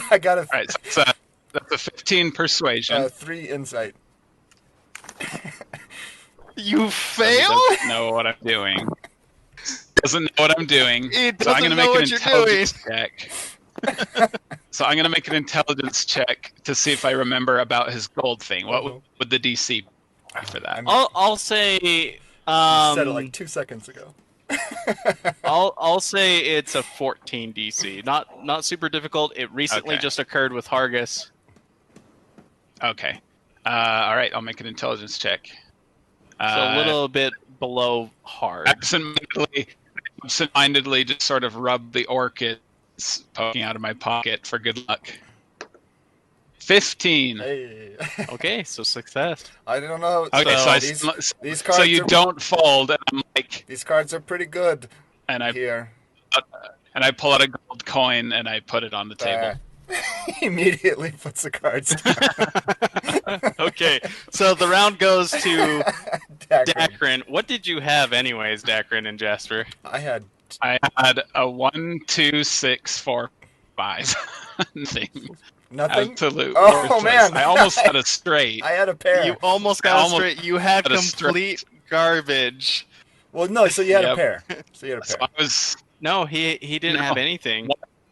I got a Right, so that's a 15 persuasion. 3 insight. You He fail? doesn't know what I'm doing. Doesn't know what I'm doing. It So I'm doesn't going to know make an what you're intelligence check. So I'm going to make an intelligence check to see if I remember about his gold thing. What would the DC be for that? I'll say. You said it like 2 seconds ago. I'll say it's a 14 DC. Not super difficult. It recently Okay. just occurred with Hargus. Okay. All right, I'll make an intelligence check. So a little bit below hard. Absent-mindedly just sort of rub the orchids poking out of my pocket for good luck. 15. Hey. Okay, so success. I don't know. Okay, These cards so you don't fold, and I'm like, These cards are pretty good and I here. pull out a gold coin and I put it on the table. He immediately puts the cards down. Okay, so the round goes to Dakren. Dakren. What did you have, anyways, Dakren and Jasper? I had I had a 1, 2, 6, 4, 5. Nothing. nothing. Absolute. Oh, worthless. man. I almost had a straight. I had a pair. You almost got almost straight. You had had a complete garbage. Well, no. So you had a Yep. pair. So you had a So pair. I was No, he didn't No. have anything.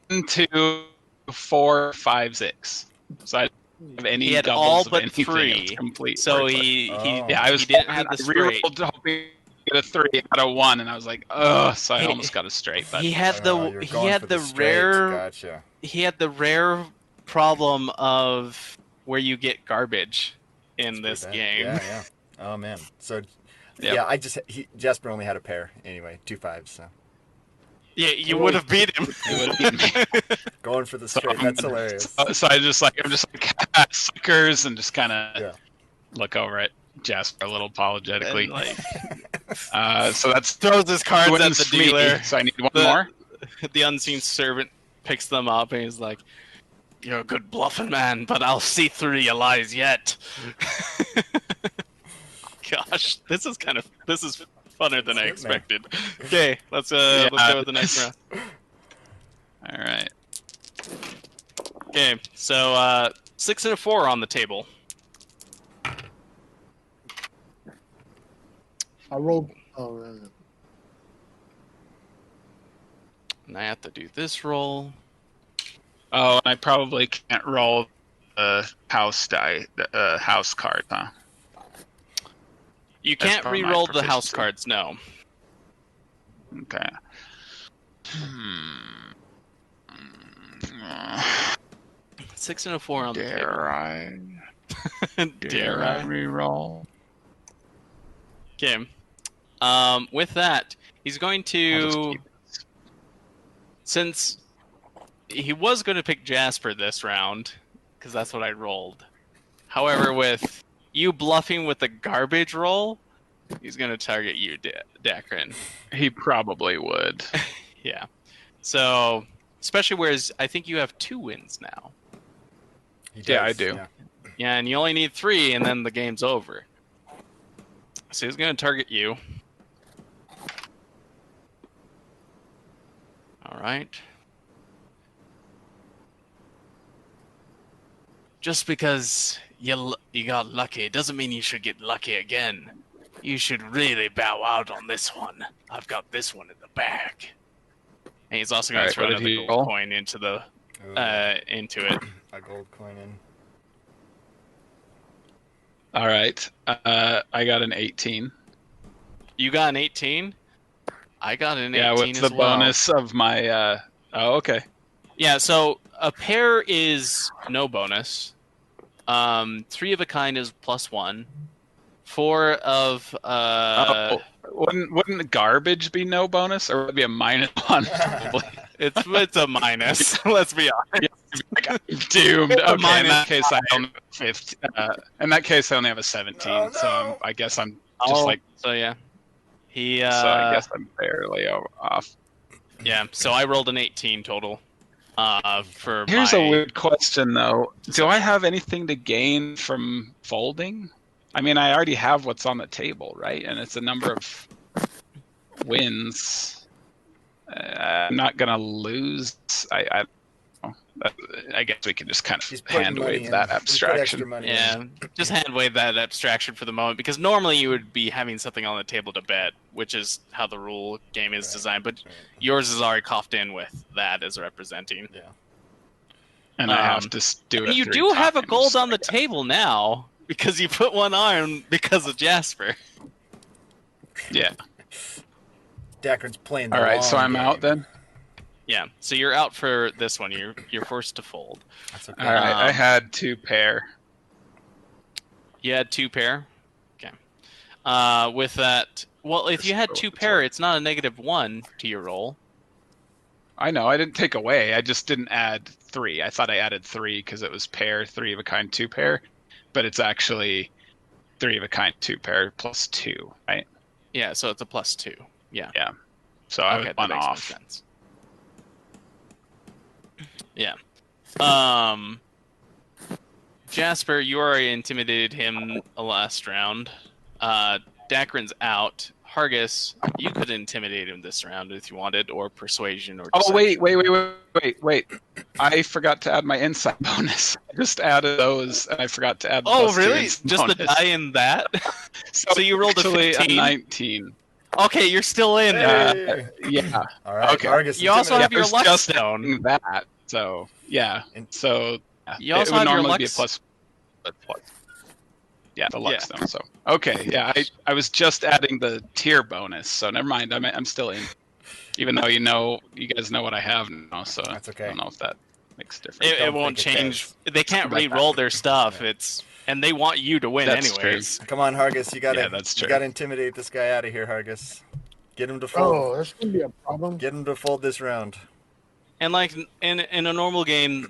1, 2, 4, 5, 6. So I didn't have any He had doubles all of but anything. It was 3. complete So worthless. he Yeah, I was. he didn't have the I straight. rerolled hoping to get a 3 out of 1, and I was like, ugh. So I almost got a straight, but He had You're he going had for the straight. rare Gotcha. he had the rare problem of where you get garbage in this Pretty game. bad. Yeah. Oh man. So Yep. yeah, Jasper only had a pair anyway, 2 5s. So Yeah, you would have beat him. going for the straight. That's hilarious. So I'm just like suckers, and just kind of Yeah. look over at Jasper a little apologetically. And, like, So that's throws his cards at wins the for me. dealer. So I need one The- more. The unseen servant picks them up and he's like, "You're a good bluffing man, but I'll see through your lies yet." Gosh, this is funner than I That's it, man. expected. Okay, let's go with the next round. All right. Okay, so 6 and a 4 on the table. I rolled. Oh, no. And I have to do this roll. Oh, and I probably can't roll the house house card, huh? You That's can't part of my re-roll the house proficiency. cards, no. Okay. 6 and a 4 on the table. Dare I? Dare I? re-roll? Okay. With that, he's going I'll just to, keep it. since he was going to pick Jasper this round, because that's what I rolled. However, with you bluffing with the garbage roll, he's going to target you, Dakren. He probably would. Yeah. So, especially whereas I think you have 2 wins now. He Yeah, I does, do. yeah. Yeah, and you only need 3, and then the game's over. So he's going to target you. All right. Just because you got lucky doesn't mean you should get lucky again. You should really bow out on this one. I've got this one in the bag. And he's also going to Alright, throw what did another he gold roll? coin into the Ooh, into it. a gold coin in. All right. I got an 18. You got an 18? I got an 18 Yeah, with as the well. bonus of my. Oh, okay. Yeah, so a pair is no bonus. 3 of a kind is +1. 4 of Wouldn't the garbage be no bonus, or would it be a -1 probably? It's a minus. Let's be honest. I'm doomed. Okay, in minus that case, I only have 15. In that case, I only have a 17. Oh, no. So I guess I'm just So yeah, he. So I guess I'm barely off. Yeah. So I rolled an 18 total. Here's a weird question though. Do I have anything to gain from folding? I mean, I already have what's on the table, right? And it's a number of wins. I'm not gonna lose. I guess we can just kind of hand wave that abstraction. Yeah, just hand wave that abstraction for the moment, because normally you would be having something on the table to bet, which is how the rule game is designed. But yours is already coughed in with that as representing. Yeah. And I have to do it. You do have a gold on the table now because you put one on because of Jasper. Yeah. Dakren's playing the All right, long so I'm game. out then. Yeah, so you're out for this one. You're forced to fold. That's okay. All right, I had 2 pair. You had 2 pair. Okay. With that, well, if you had 2 pair, it's not a -1 to your roll. I know. I didn't take away. I just didn't add 3. I thought I added 3 because it was pair, 3 of a kind, 2 pair, but it's actually 3 of a kind, 2 pair plus 2, right? Yeah, so it's a +2. Yeah. Yeah. So I was one off. Sense. Yeah. Jasper, you already intimidated him last round. Dakren's out. Hargus, you could intimidate him this round if you wanted, or persuasion, or deception. Wait. I forgot to add my insight bonus. I just added those, and I forgot to add the Oh, +2 really? insight Just bonus. the die in that? So you rolled a 15? 19. Okay, you're still in. Hey. Yeah. All right. Okay. Argus, You also have your There's luck just stone. that. So yeah. So yeah. You also it would have your normally luck. be a plus. Yeah, the luck Yeah. stone. So okay, yeah. I was just adding the tier bonus, so never mind. I'm still in, even though you guys know what I have now. So That's okay. I don't know if that makes a difference. It won't change. They can't re-roll their stuff. Yeah. And they want you to win That's anyways. Come on, Hargus. You gotta. Yeah, that's true. You gotta intimidate this guy out of here, Hargus. Get him to fold. Oh, that's gonna be a problem. Get him to fold this round. And like in a normal game,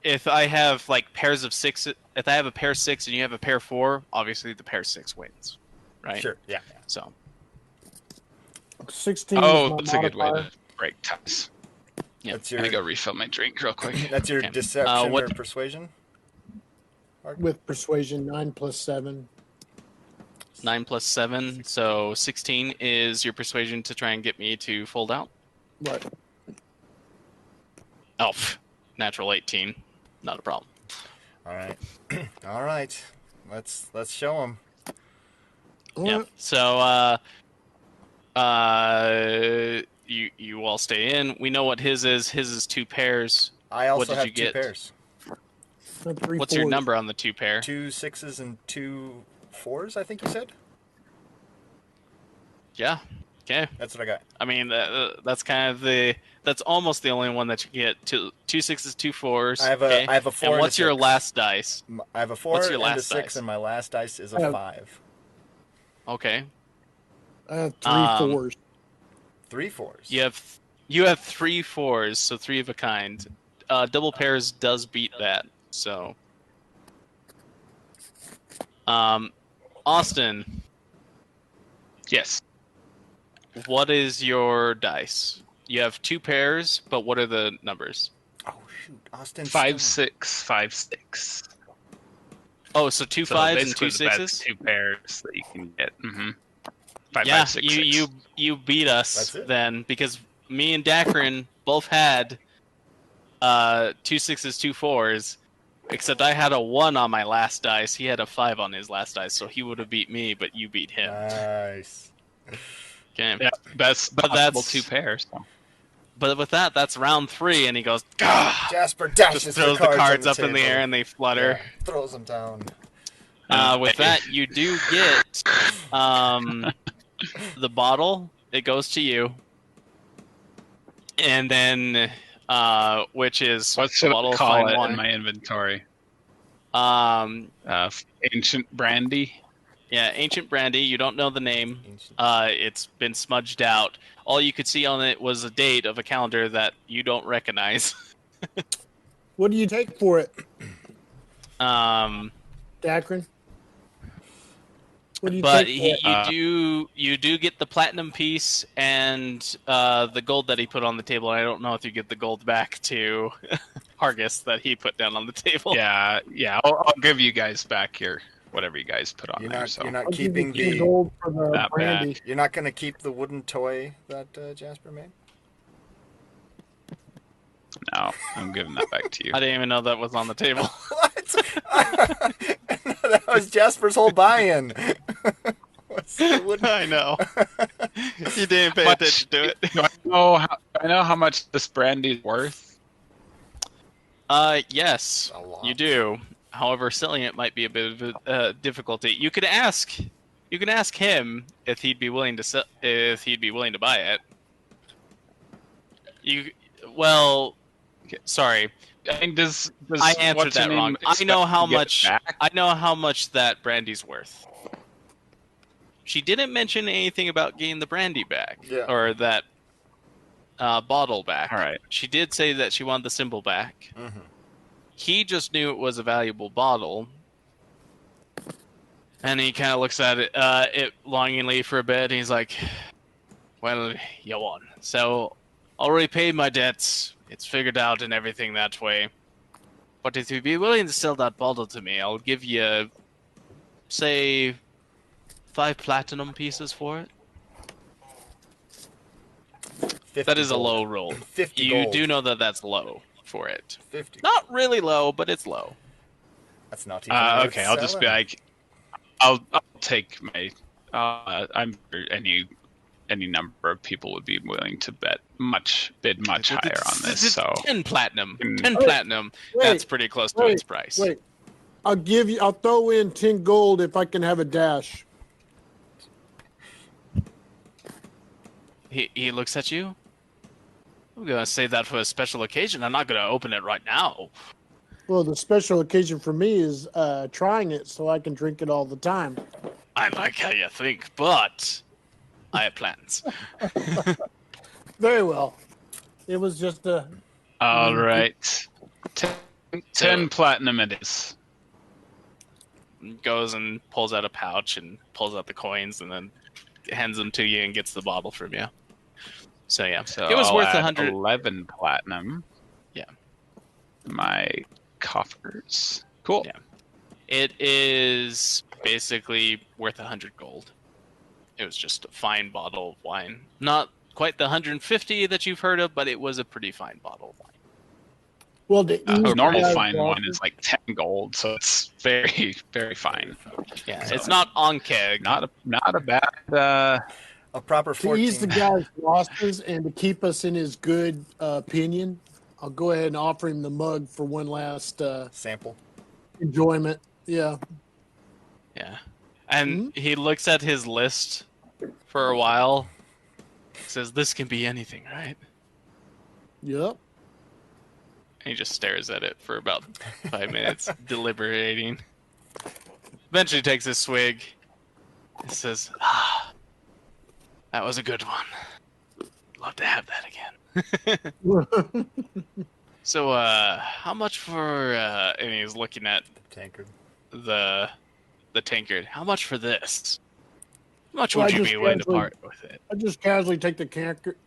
if I have like pairs of 6, if I have a pair 6 and you have a pair 4, obviously the pair 6 wins, right? Sure. Yeah. So 16. Oh, is that's my a good way modifier. to break ties. yeah. That's Let me your. go refill my drink real quick. That's your Okay. deception what- or persuasion. With persuasion, 9 + 7. 9 + 7, so 16 is your persuasion to try and get me to fold out. Right. Oh, natural 18, not a problem. All right. All right. Let's show him. Yeah. So you all stay in. We know what his is. His is 2 pairs. I also did have you 2 get? pairs. What's your number on the 2 pair? 2 6s and 2 4s. I think you said. Yeah. Okay. That's what I got. I mean, that's kind of that's almost the only one that you get. 2 6s, 2 4s. I have a 4. And and what's a your 6. last dice? I have a 4 What's your and a last 6, dice? and my last dice is I a have- 5. Okay. I have 3 4s. 3 4s. You have 3 4s, so 3 of a kind. Double pairs does beat that. So, Austin, Yes. what is your dice? You have 2 pairs, but what are the numbers? Oh shoot, Austin. 5 6 5 6. Oh, so 2 So 5s and 2 basically the best 6s. 2 pairs that you can get. Mm-hmm. 5 Yeah, 5 6 6. you beat us That's it. then, because me and Dakren both had 2 6s, 2 4s. Except I had a 1 on my last dice. He had a 5 on his last dice, so he would have beat me, but you beat him. Nice. Okay. Yeah, best But possible that's- 2 pairs. So. But with that, that's round 3, and he goes, "Gah!" Jasper dashes Just throws the cards up in the air and they flutter. Yeah, throws them down. With that, you do get the bottle. It goes to you. And then, which is What should bottle I of call fine it wine. in my inventory? Um, Ancient brandy. Yeah, ancient brandy. You don't know the name. It's been smudged out. All you could see on it was a date of a calendar that you don't recognize. What do you take for it, Um, Dakren? What do you but take for it? you do get the platinum piece and the gold that he put on the table. I don't know if you get the gold back to Hargis that he put down on the table. Yeah. I'll give you guys back your whatever you guys put on You're there. not, So you're not I'll give keeping you 10 the. gold for the Not brandy. bad. You're not going to keep the wooden toy that Jasper made. no, I'm giving that back to you. I didn't even know that was on the table. What? That was Jasper's whole buy-in. I know. You didn't pay attention to it. Do I know how much this brandy's worth? Yes, A lot. you do. However, selling it might be a bit of a difficulty. You could ask him if he'd be willing to buy it. Sorry. I mean, does I answered that wrong. I know how much. Back? I know how much that brandy's worth. She didn't mention anything about getting the brandy back, or that bottle back. All right. She did say that she wanted the symbol back. Mm-hmm. He just knew it was a valuable bottle, and he kind of looks at it longingly for a bit. And he's like, "Well, you won, so I'll repay my debts. It's figured out and everything that way. But if you'd be willing to sell that bottle to me, I'll give you, say, 5 platinum pieces for it." 50 That is a gold. low roll. 50 You gold. do know that that's low for it. 50. Not really low, but it's low. That's not even worth Okay, I'll just be selling. like, I'll take my. I'm sure any number of people would be willing to bid much higher on this. So 10 platinum. Mm. 10 platinum. That's pretty close to its price. Wait, I'll throw in 10 gold if I can have a dash. He looks at you. I'm going to save that for a special occasion. I'm not going to open it right now. Well, the special occasion for me is trying it so I can drink it all the time. I like how you think, but I have plans. Very well. It was just a... all right, 10 platinum it is. Goes and pulls out a pouch and pulls out the coins and then hands them to you and gets the bottle from you. So yeah, So it was I'll worth add 100. 11 platinum. Yeah. My coffers. Cool. Yeah. It is basically worth 100 gold. It was just a fine bottle of wine. Not quite the 150 that you've heard of, but it was a pretty fine bottle of wine. Well, the Normal ease fine of- one is like 10 gold, so it's very, very fine. Yeah, So- it's not on keg. Not a bad. A proper To 14. ease the guy's losses and to keep us in his good opinion, I'll go ahead and offer him the mug for one last sample. enjoyment. Yeah. Yeah. And he looks at his list for a while. Says, "This can be anything, right?" Yep. And he just stares at it for about 5 minutes, deliberating. Eventually takes a swig. And says, "That was a good one. Love to have that again." So, how much for, and he's looking at Tankard. the tankard. How much for this? How much Well, would I you just be willing to casually- part with it? I just casually take the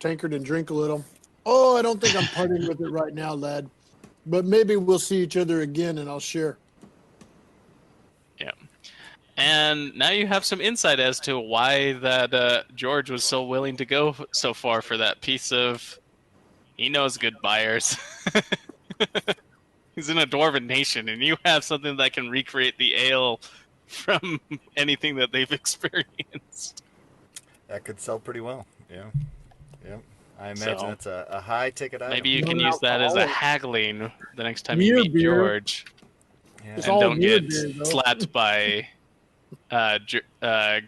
tankard and drink a little. Oh, I don't think I'm parting with it right now, lad. But maybe we'll see each other again and I'll share. Yeah. And now you have some insight as to why that George was so willing to go so far for that piece of... He knows good buyers. He's in a dwarven nation, and you have something that can recreate the ale from anything that they've experienced. That could sell pretty well. Yeah. Yep. I So, imagine it's a high ticket item. Maybe you can No use that as a alcoholic. haggling the next time you Beer meet beer. George. Yeah. It's And all don't beer get beer, though. slapped by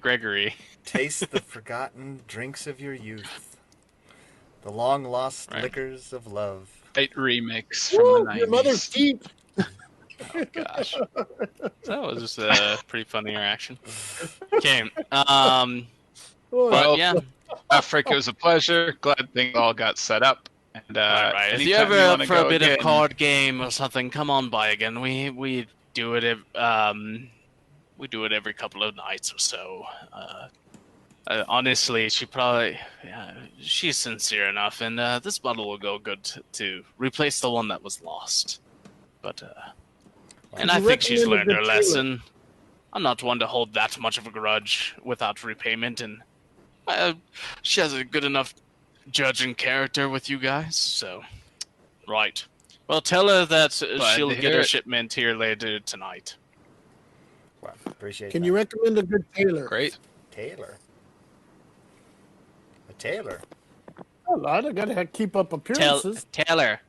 Gregory. Taste the forgotten drinks of your youth. The long lost Right. liquors of love. Great remix Woo, from the 90s. your mother's teeth. Oh gosh, that was just a pretty fun interaction. Okay, but yeah, Bafrek, it was a pleasure. Glad things all got set up. And right. If you're anytime ever you up want to for a go bit again, of card game or something, come on by again. We do it. We do it every couple of nights or so. Honestly, she's sincere enough, and this bottle will go good to replace the one that was lost. But and I think she's learned her lesson. I'm not one to hold that much of a grudge without repayment, and she has a good enough judge and character with you guys, so... Right. Well, tell her that she'll get her shipment here later tonight. Well, appreciate Can that. you recommend a good tailor? Great. Tailor? A tailor? Oh, I gotta keep up appearances. Tell her.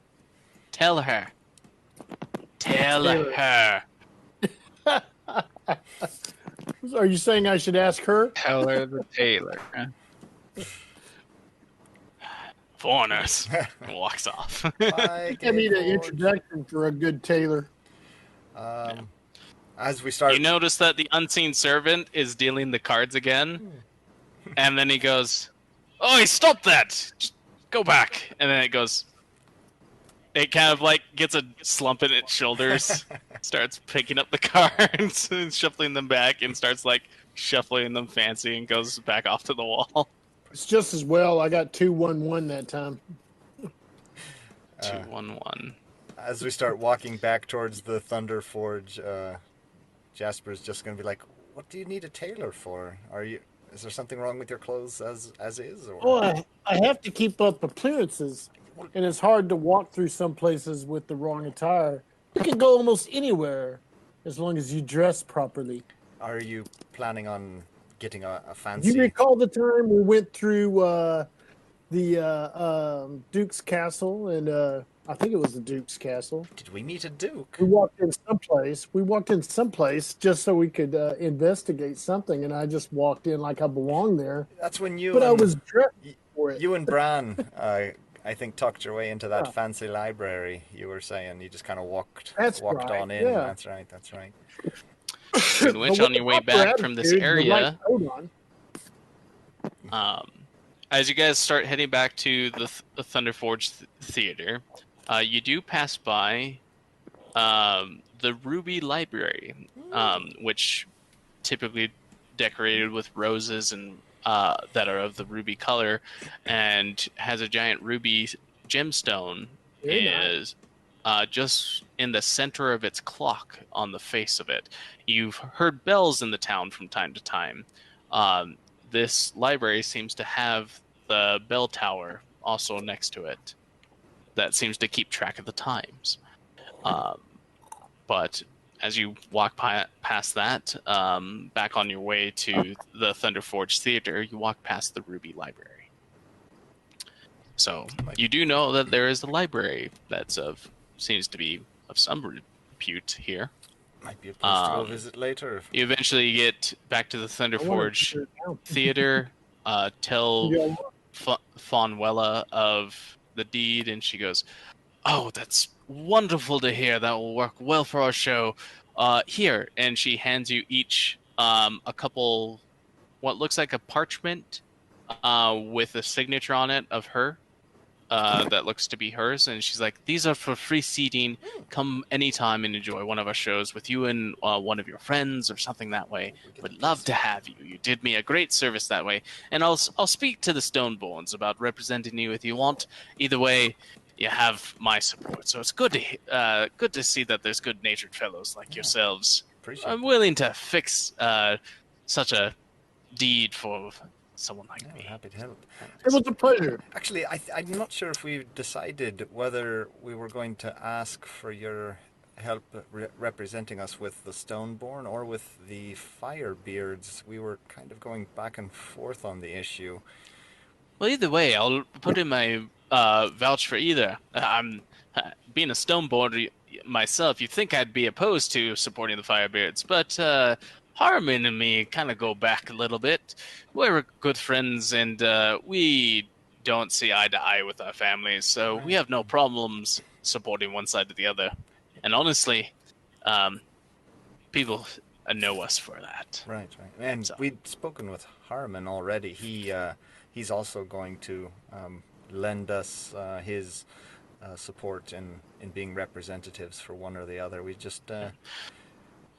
Are you saying I should ask her? Tell her the tailor. Huh? Foreigners. Walks off. I need an introduction for a good tailor. As we start... You notice that the unseen servant is dealing the cards again, and then he goes, "Oh, stop that! Just go back." And then it goes... It kind of like gets a slump in its shoulders, starts picking up the cards and shuffling them back, and starts like shuffling them fancy and goes back off to the wall. It's just as well. I got 2-1-1 that time. 2-1-1. As we start walking back towards the Thunderforge, Jasper's just going to be like, "What do you need a tailor for? Is there something wrong with your clothes as is?" Or... Oh, I have to keep up appearances, and it's hard to walk through some places with the wrong attire. You can go almost anywhere as long as you dress properly. Are you planning on getting a fancy... Do you recall the time we went through the Duke's Castle, and I think it was the Duke's Castle. Did we meet a Duke? We walked in someplace just so we could investigate something, and I just walked in like I belonged there. That's when you... But I was dressed for it. You and Bran, I think, tucked your way into that fancy library. You were saying you just kind of walked on in. Yeah. That's right. Which on your way back from this area, as you guys start heading back to the Thunderforge Theater, you do pass by the Ruby Library, which typically decorated with roses and that are of the ruby color, and has a giant ruby gemstone. Just in the center of its clock on the face of it. You've heard bells in the town from time to time. This library seems to have the bell tower also next to it that seems to keep track of the times. But as you walk past that, back on your way to the Thunderforge Theater, you walk past the Ruby Library. So you do know that there is a library that's seems to be of some repute here. Might be a place to go visit later. You eventually get back to the Thunderforge Theater, tell Fonwela of the deed, and she goes, "Oh, that's wonderful to hear. That will work well for our show. Here," and she hands you each a couple, what looks like a parchment with a signature on it of her. That looks to be hers, and she's like, "These are for free seating. Come anytime and enjoy one of our shows with you and one of your friends or something that way. Would love to have you. You did me a great service that way, and I'll speak to the Stoneborns about representing you if you want. Either way, you have my support. So it's good to see that there's good-natured fellows like yourselves. I'm willing to fix such a deed for someone like me." Happy to help. It was a pleasure. Actually, I'm not sure if we decided whether we were going to ask for your help representing us with the Stoneborn or with the Firebeards. We were kind of going back and forth on the issue. Well, either way, I'll put in my vouch for either. I'm being a Stoneborn myself. You'd think I'd be opposed to supporting the Firebeards, but Harmon and me kind of go back a little bit. We're good friends, and we don't see eye to eye with our families, so we have no problems supporting one side or the other. And honestly, People know us for that. Right. And So. we'd spoken with Harmon already. He's also going to lend us his support in being representatives for one or the other. We just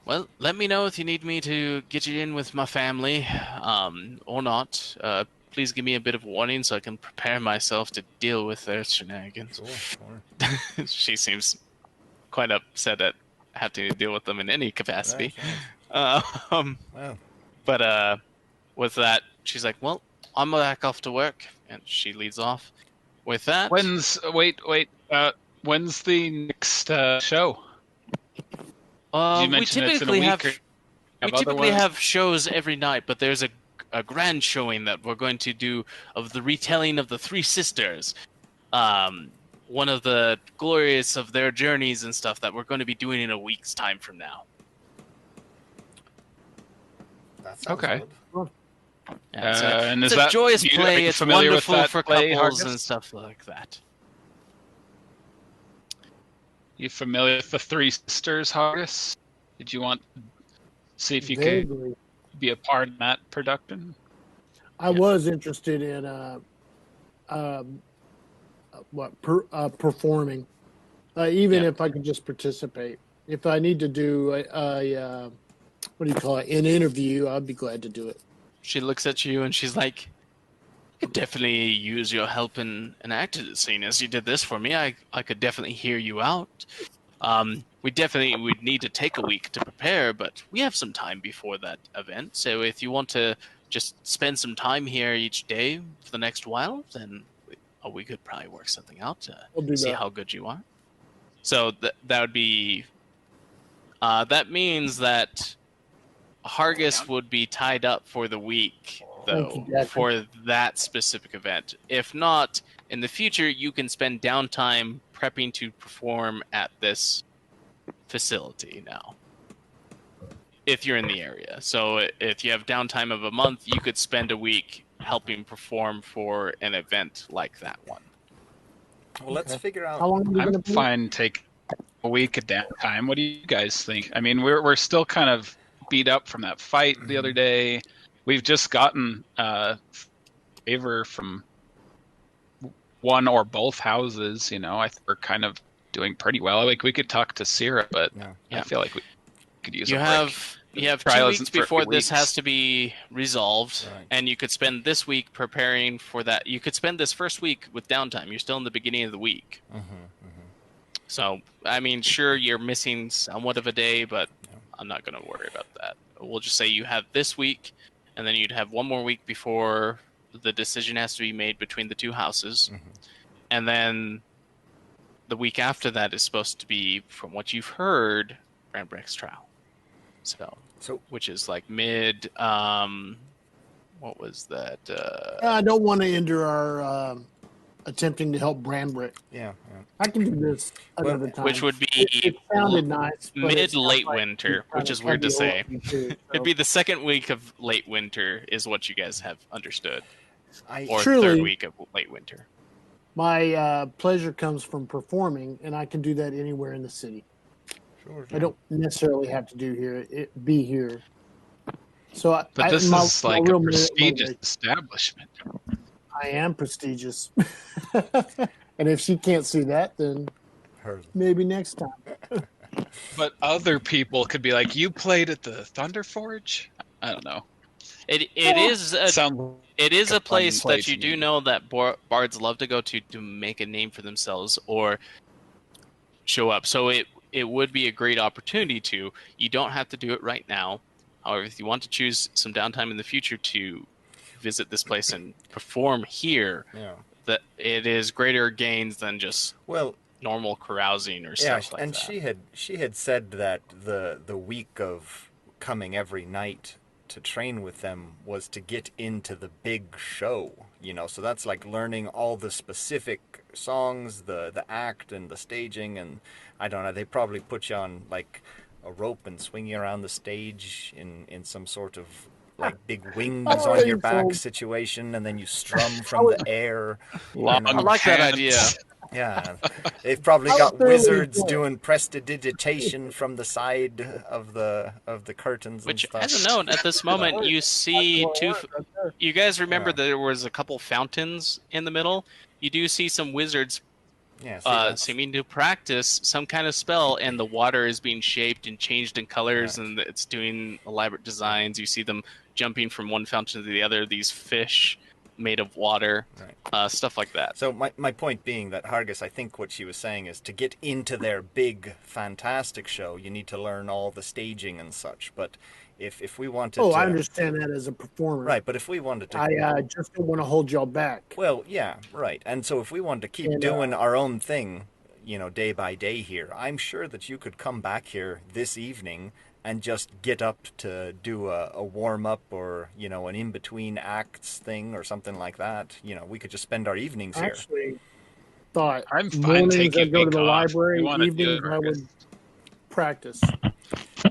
Well, let me know if you need me to get you in with my family, or not. Please give me a bit of warning so I can prepare myself to deal with their shenanigans. Sure. She seems quite upset at having to deal with them in any capacity. Right. Well, But with that, she's like, "Well, I'm back off to work," and she leads off. With that, When's the next show? Did you mention it's in a week? We typically have shows every night, but there's a grand showing that we're going to do of the retelling of the Three Sisters. One of the glorious of their journeys and stuff that we're going to be doing in a week's time from now. that sounds Okay. good. Yeah, and it's is a that joyous you- play. are you It's familiar with wonderful that for play, couples Hargus? and stuff like that. You familiar with the Three Sisters, Hargus? Did you want to see if you could Vaguely. be a part of that production? I was interested in performing, even if I could just participate. If I need to do a what do you call it, an interview, I'd be glad to do it. She looks at you and she's like, "Could definitely use your help in an acting scene. As you did this for me, I could definitely hear you out. We definitely would need to take a week to prepare, but we have some time before that event. So if you want to just spend some time here each day for the next while, then we could probably work something out to see how good you are." So that would be. That means that Hargus would be tied up for the week, though, for that specific event. If not, in the future, you can spend downtime prepping to perform at this facility now, if you're in the area. So if you have downtime of a month, you could spend a week helping perform for an event like that one. Well, let's figure out. How long are you going to I'm be? fine taking a week of downtime. What do you guys think? I mean, we're still kind of beat up from that fight the other day. We've just gotten favor from one or both houses. You know, I think we're kind of doing pretty well. Like, we could talk to Seere, but I feel like we could use a break. You have 2 Trial weeks isn't for a few before this weeks. has to be resolved, Right. and you could spend this week preparing for that. You could spend this first week with downtime. You're still in the beginning of the week. So, I mean, sure, you're missing somewhat of a day, but I'm not going to worry about that. We'll just say you have this week, and then you'd have one more week before the decision has to be made between the two houses. And then the week after that is supposed to be, from what you've heard, Brandbrecht's trial. So which is like mid, what was that? I don't want to hinder our attempting to help Brandbrecht. Yeah. I can do this another time. Which would be it sounded nice, but it sounds mid-late like winter, you're which is trying weird to cut me say. off too, so. It'd be the second week of late winter is what you guys have understood. Or Truly, third week of late winter. My pleasure comes from performing, and I can do that anywhere in the city. Sure. I don't necessarily have to be here. So, But this is like a prestigious motivation. establishment. I am prestigious, and if she can't see that, then maybe next time. But other people could be like, "You played at the Thunderforge?" I don't know. It is a place that you do know that bards love to go to make a name for themselves or show up. So it would be a great opportunity to. You don't have to do it right now. However, if you want to choose some downtime in the future to visit this place and perform here, that it is greater gains than just normal carousing or stuff like and that. And she had said that the week of coming every night to train with them was to get into the big show, you know. So that's like learning all the specific songs, the act and the staging, and I don't know, they probably put you on like a rope and swing you around the stage in some sort of like big wings on your back situation, and then you strum from the air. I like that idea. Yeah, they've probably got wizards doing prestidigitation from the side of the curtains and Which, stuff. as a note, at this moment, you see two. You guys remember that there was a couple fountains in the middle? You do see some wizards seeming to practice some kind of spell, and the water is being shaped and changed in colors, and it's doing elaborate designs. You see them jumping from one fountain to the other, these fish made of water, stuff like that. So my point being that Hargis, I think what she was saying is to get into their big, fantastic show, you need to learn all the staging and such. But if we wanted to... I understand that as a performer. Right, but if we wanted to... I just don't want to hold y'all back. Well, yeah, right. And so if we wanted to keep doing our own thing, day by day here, I'm sure that you could come back here this evening and just get up to do a warm-up or, an in-between acts thing or something like that. We could just spend our evenings here. Actually, thought I'm fine taking I'd go to the off. library, evenings I would practice.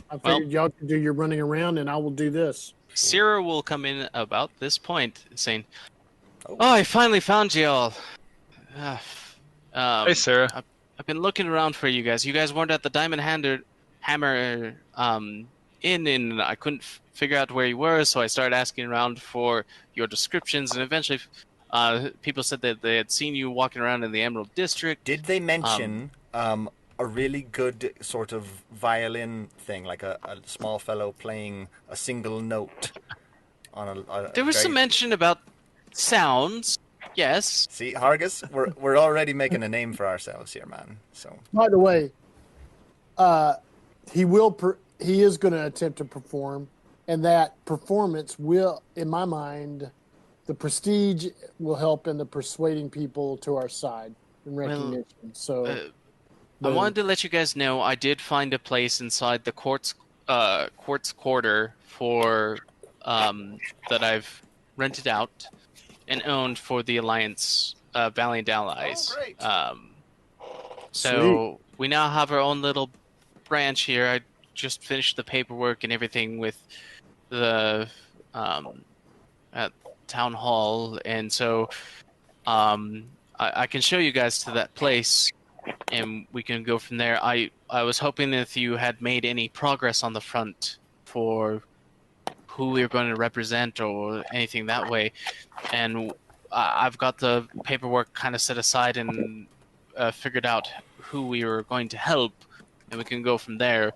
I figured y'all could do your running around and I will do this. Seere will come in about this point saying, I finally found you all. Hey, Seere. I've been looking around for you guys. You guys weren't at the Diamond Hammer Inn, and I couldn't figure out where you were, so I started asking around for your descriptions, and eventually people said that they had seen you walking around in the Emerald District. Did they mention a really good sort of violin thing, like a small fellow playing a single note on There was some mention about sounds. Yes. See, Hargis, we're already making a name for ourselves here, man. So. By the way, he is going to attempt to perform, and that performance will, in my mind, the prestige will help in the persuading people to our side in recognition. I wanted to let you guys know I did find a place inside the quartz quarter for that I've rented out and owned for the Alliance Valiant Allies. Oh, great. So we now have our own little branch here. I just finished the paperwork and everything with the at town hall, and so I can show you guys to that place, and we can go from there. I was hoping if you had made any progress on the front for who we were going to represent or anything that way, and I've got the paperwork kind of set aside and figured out who we were going to help, and we can go from there.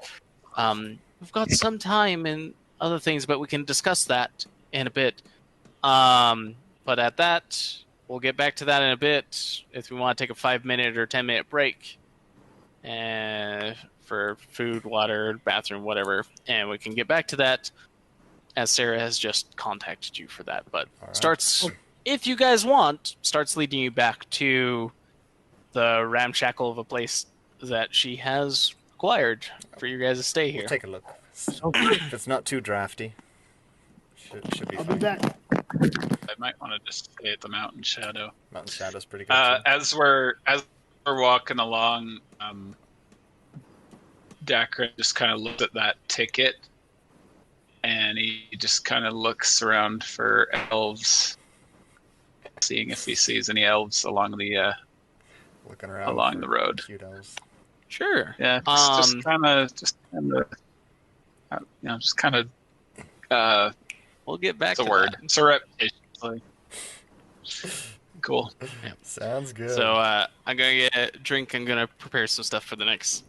We've got some time and other things, but we can discuss that in a bit. But at that, we'll get back to that in a bit if we want to take a 5-minute or 10-minute break for food, water, bathroom, whatever, and we can get back to that as Seere has just contacted you for that. But starts, if you guys want, starts leading you back to the ramshackle of a place that she has acquired for you guys to stay here. We'll take a look. If it's not too drafty, should be fine. I'll be back. I might want to just stay at the Mountain Shadow. Mountain Shadow's pretty good. As we're walking along, Dakren just kind of looked at that ticket, and he just kind of looks around for elves, seeing if he sees any elves along the looking around along the road. Cute elves. Sure. Yeah, just kind of. We'll get back to to word. that. It's a reputation. Cool. Yeah. Sounds good. So I'm going to get a drink. I'm going to prepare some stuff for the next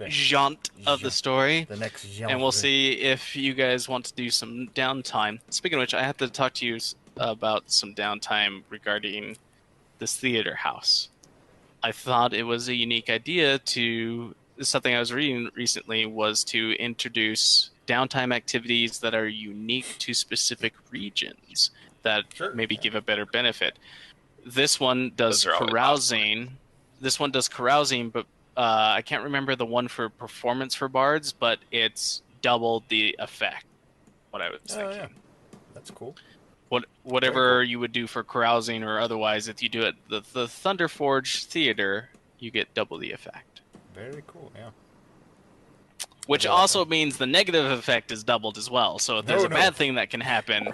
jaunt of the story. The next jaunt. And we'll see if you guys want to do some downtime. Speaking of which, I have to talk to you about some downtime regarding this theater house. I thought it was a unique idea to... Something I was reading recently was to introduce downtime activities that are unique to specific regions that maybe give a better benefit. This one does carousing. This one does carousing, but I can't remember the one for performance for bards, but it's doubled the effect. What I was thinking. Yeah. That's cool. Whatever you would do for carousing or otherwise, if you do it the Thunderforge theater, you get double the effect. Very cool, yeah. Which also means the negative effect is doubled as well. So if there's a bad thing that can happen,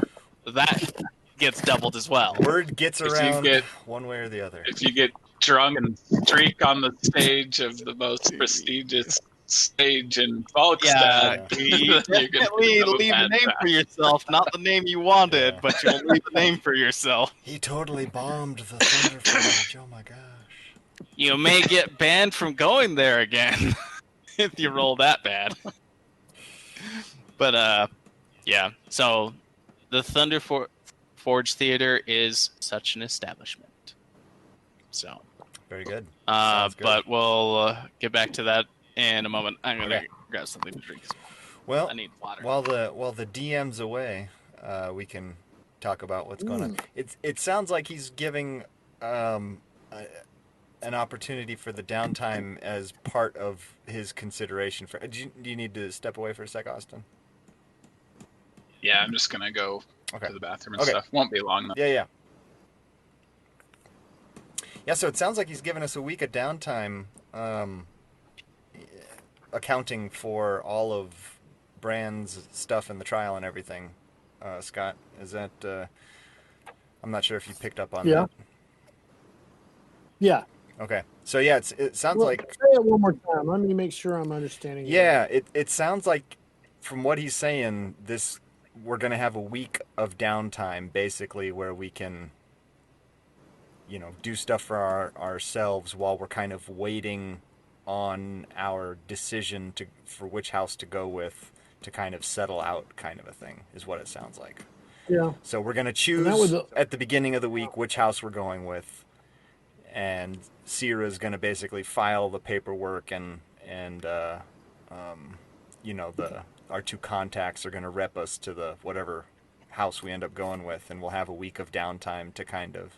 that gets doubled as well. Word gets around one way or the other. If you get drunk and streak on the stage of the most prestigious stage in Falkstad. You definitely leave a name for yourself, not the name you wanted, but you'll leave a name for yourself. He totally bombed the Thunderforge. Oh my gosh. You may get banned from going there again if you roll that bad. But yeah. So the Thunderforge Theater is such an establishment. So very good. Good. But we'll get back to that in a moment. I'm gonna grab something to drink. Well, I need water. While the DM's away, we can talk about what's going on. It sounds like he's giving an opportunity for the downtime as part of his consideration. For do you need to step away for a sec, Austin? Yeah, I'm just gonna go to the bathroom and stuff. Won't be long though. Yeah. So it sounds like he's giving us a week of downtime, accounting for all of Brand's stuff in the trial and everything. Scott, is that? I'm not sure if you picked up on that. Yeah. Okay. So yeah, it sounds like. Say it one more time. Let me make sure I'm understanding. Yeah, it sounds like from what he's saying, we're going to have a week of downtime, basically, where we can, do stuff for ourselves while we're kind of waiting on our decision for which house to go with to kind of settle out, kind of a thing, is what it sounds like. Yeah. So we're going to choose at the beginning of the week which house we're going with, and Seere is going to basically file the paperwork and our two contacts are going to rep us to the whatever house we end up going with, and we'll have a week of downtime to kind of,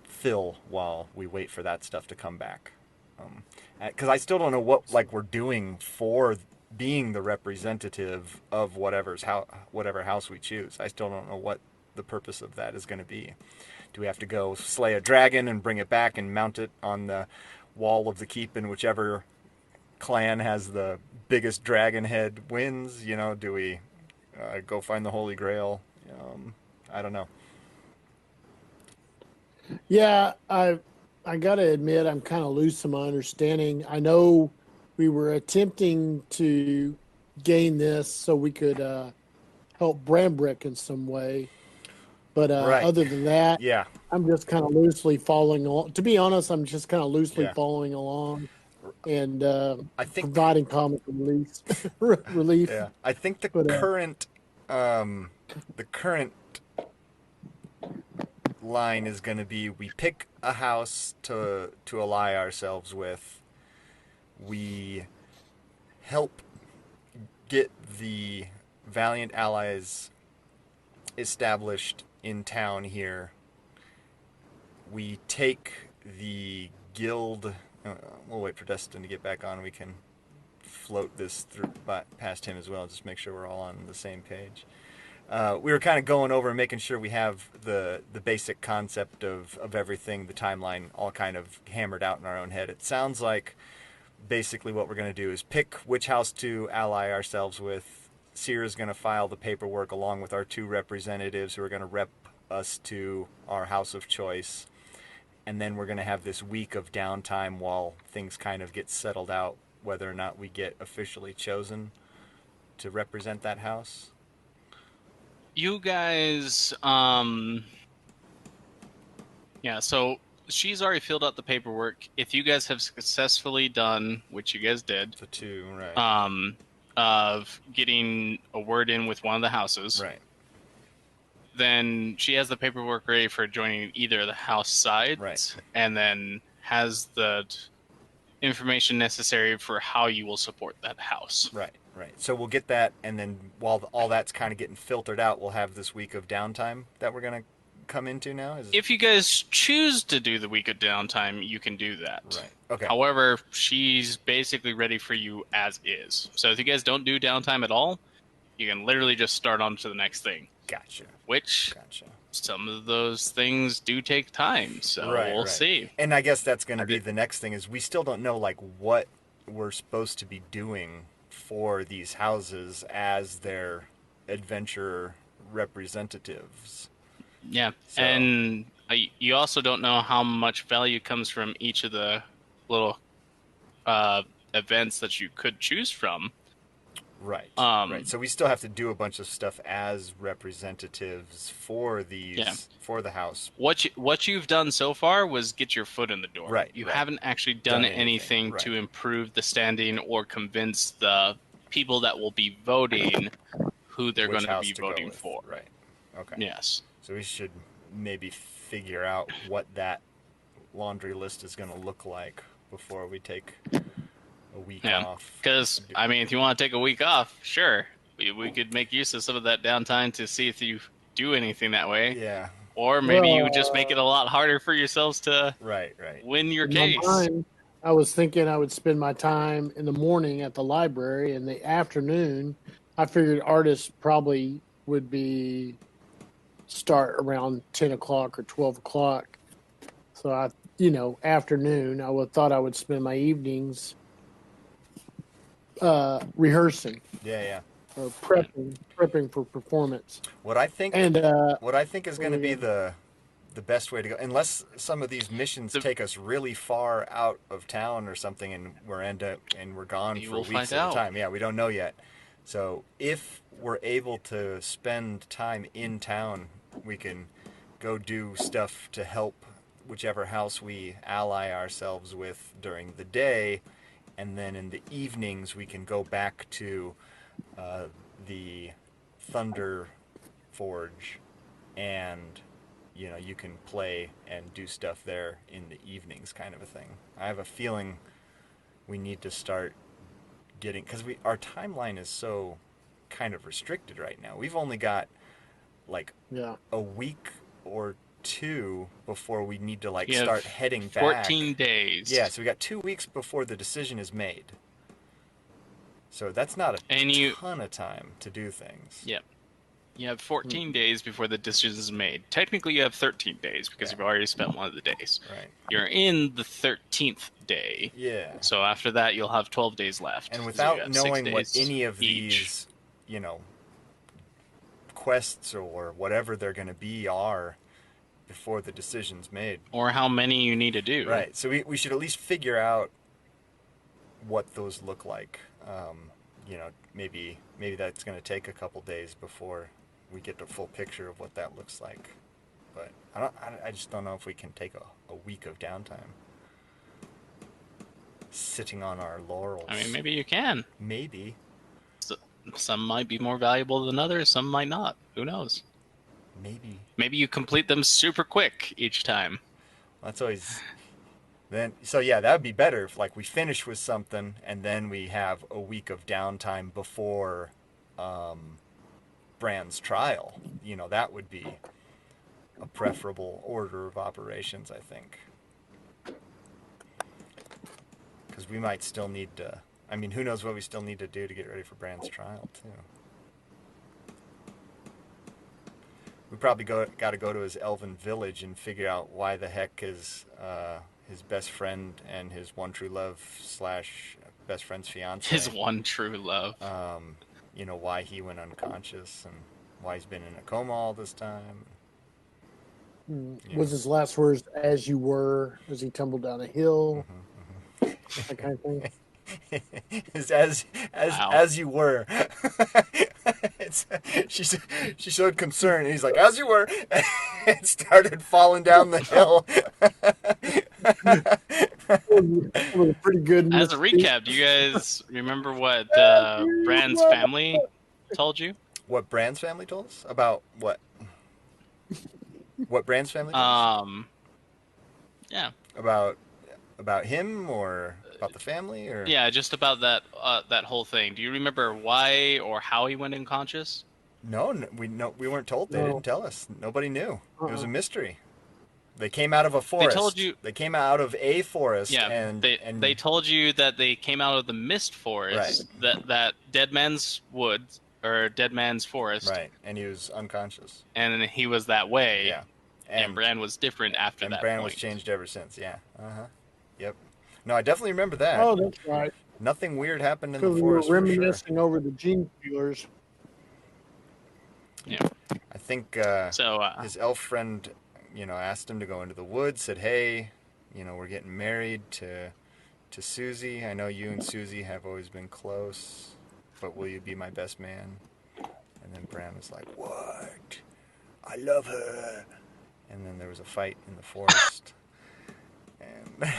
fill while we wait for that stuff to come back. Because I still don't know what we're doing for being the representative of whatever house we choose. I still don't know what the purpose of that is going to be. Do we have to go slay a dragon and bring it back and mount it on the wall of the keep, and whichever clan has the biggest dragon head wins? Do we go find the Holy Grail? I don't know. Yeah, I gotta admit I'm kind of loose in my understanding. I know we were attempting to gain this so we could help Brambrick in some way. But other than that, I'm just kind of loosely following along. To be honest, I'm just kind of loosely following along and I think providing comic relief. Yeah, I think the current line is going to be: we pick a house to ally ourselves with. We help get the valiant allies established in town here. We take the guild. We'll wait for Destin to get back on. We can float this through past him as well. Just make sure we're all on the same page. We were kind of going over and making sure we have the basic concept of everything, the timeline, all kind of hammered out in our own head. It sounds like basically what we're going to do is pick which house to ally ourselves with. Seere is going to file the paperwork along with our two representatives who are going to rep us to our house of choice. And then we're going to have this week of downtime while things kind of get settled out, whether or not we get officially chosen to represent that house. You guys, so she's already filled out the paperwork. If you guys have successfully done, which you guys did, the two, right, of getting a word in with one of the houses, right, then she has the paperwork ready for joining either of the house sides, right, and then has the information necessary for how you will support that house. Right. So we'll get that, and then while all that's kind of getting filtered out, we'll have this week of downtime that we're going to come into now. If you guys choose to do the week of downtime, you can do that. Right. Okay. However, she's basically ready for you as is. So if you guys don't do downtime at all, you can literally just start on to the next thing. Gotcha. Some of those things do take time, so we'll see. And I guess that's going to be the next thing, is we still don't know what we're supposed to be doing for these houses as their adventure representatives. Yeah, So, and you also don't know how much value comes from each of the little events that you could choose from. right. So we still have to do a bunch of stuff as representatives for these for the house. What you've done so far was get your foot in the door. Right. You haven't actually done anything right. to improve the standing or convince the people that will be voting who they're going to be voting for. Right. Okay. Yes. So we should maybe figure out what that laundry list is going to look like before we take a week off. Because, I mean, if you want to take a week off, sure. We could make use of some of that downtime to see if you do anything that way. Yeah. Or maybe you would just make it a lot harder for yourselves to win your case. Mind, I was thinking I would spend my time in the morning at the library. In the afternoon, I figured artists probably would start around 10 o'clock or 12 o'clock. So afternoon, thought I would spend my evenings rehearsing. Yeah. Or prepping for performance. What I think is going to be the best way to go, unless some of these missions take us really far out of town or something, and we're gone for weeks at a time. Yeah, we don't know yet. So if we're able to spend time in town, we can go do stuff to help whichever house we ally ourselves with during the day, and then in the evenings we can go back to the Thunderforge, and you can play and do stuff there in the evenings, kind of a thing. I have a feeling we need to start getting, because our timeline is so kind of restricted right now. We've only got a week or two before we need to start heading back. 14 days. Yeah, so we got 2 weeks before the decision is made. So that's not a ton of time to do things. Yep. You have 14 days before the decision is made. Technically, you have 13 days because you've already spent one of the days. Right. You're in the 13th day. Yeah. So after that, you'll have 12 days left. And without knowing what any of these, quests or whatever they're going to be are before the decision's made. Or how many you need to do. Right. So we should at least figure out what those look like. Maybe that's going to take a couple days before we get the full picture of what that looks like. But I just don't know if we can take a week of downtime sitting on our laurels. I mean, maybe you can. Maybe. Some might be more valuable than others. Some might not. Who knows? Maybe you complete them super quick each time. That's always... that would be better if we finish with something and then we have a week of downtime before Brand's trial. That would be a preferable order of operations, I think. Because we might still need to... I mean, who knows what we still need to do to get ready for Brand's trial, too. We probably got to go to his elven village and figure out why the heck his best friend and his one true love / best friend's fiance. His one true love. Why he went unconscious and why he's been in a coma all this time. Was his last words "as you were" as he tumbled down a hill? That kind of thing. As you were. She showed concern, and he's like, "As you were," and started falling down the hill. Pretty good. As a recap, do you guys remember what Brand's family told you? What Brand's family told us? About what? What Brand's family told us? Yeah. About him or about the family or? Yeah, just about that whole thing. Do you remember why or how he went unconscious? No, we weren't told. They didn't tell us. Nobody knew. It was a mystery. They came out of a forest. They told you. They came out of a forest. Yeah, and they told you that they came out of the mist forest. Right. That Dead Man's Woods or Dead Man's Forest. Right, and he was unconscious. And he was that way. Yeah. And Brand was different after that. And Brand was changed ever since. Yeah. Yep. No, I definitely remember that. Oh, that's right. Nothing weird happened in the forest. We were reminiscing over the gene stealers. Yeah. I think So his elf friend, asked him to go into the woods. Said, "Hey, we're getting married to Susie. I know you and Susie have always been close, but will you be my best man?" And then Bran was like, "What? I love her." And then there was a fight in the forest. And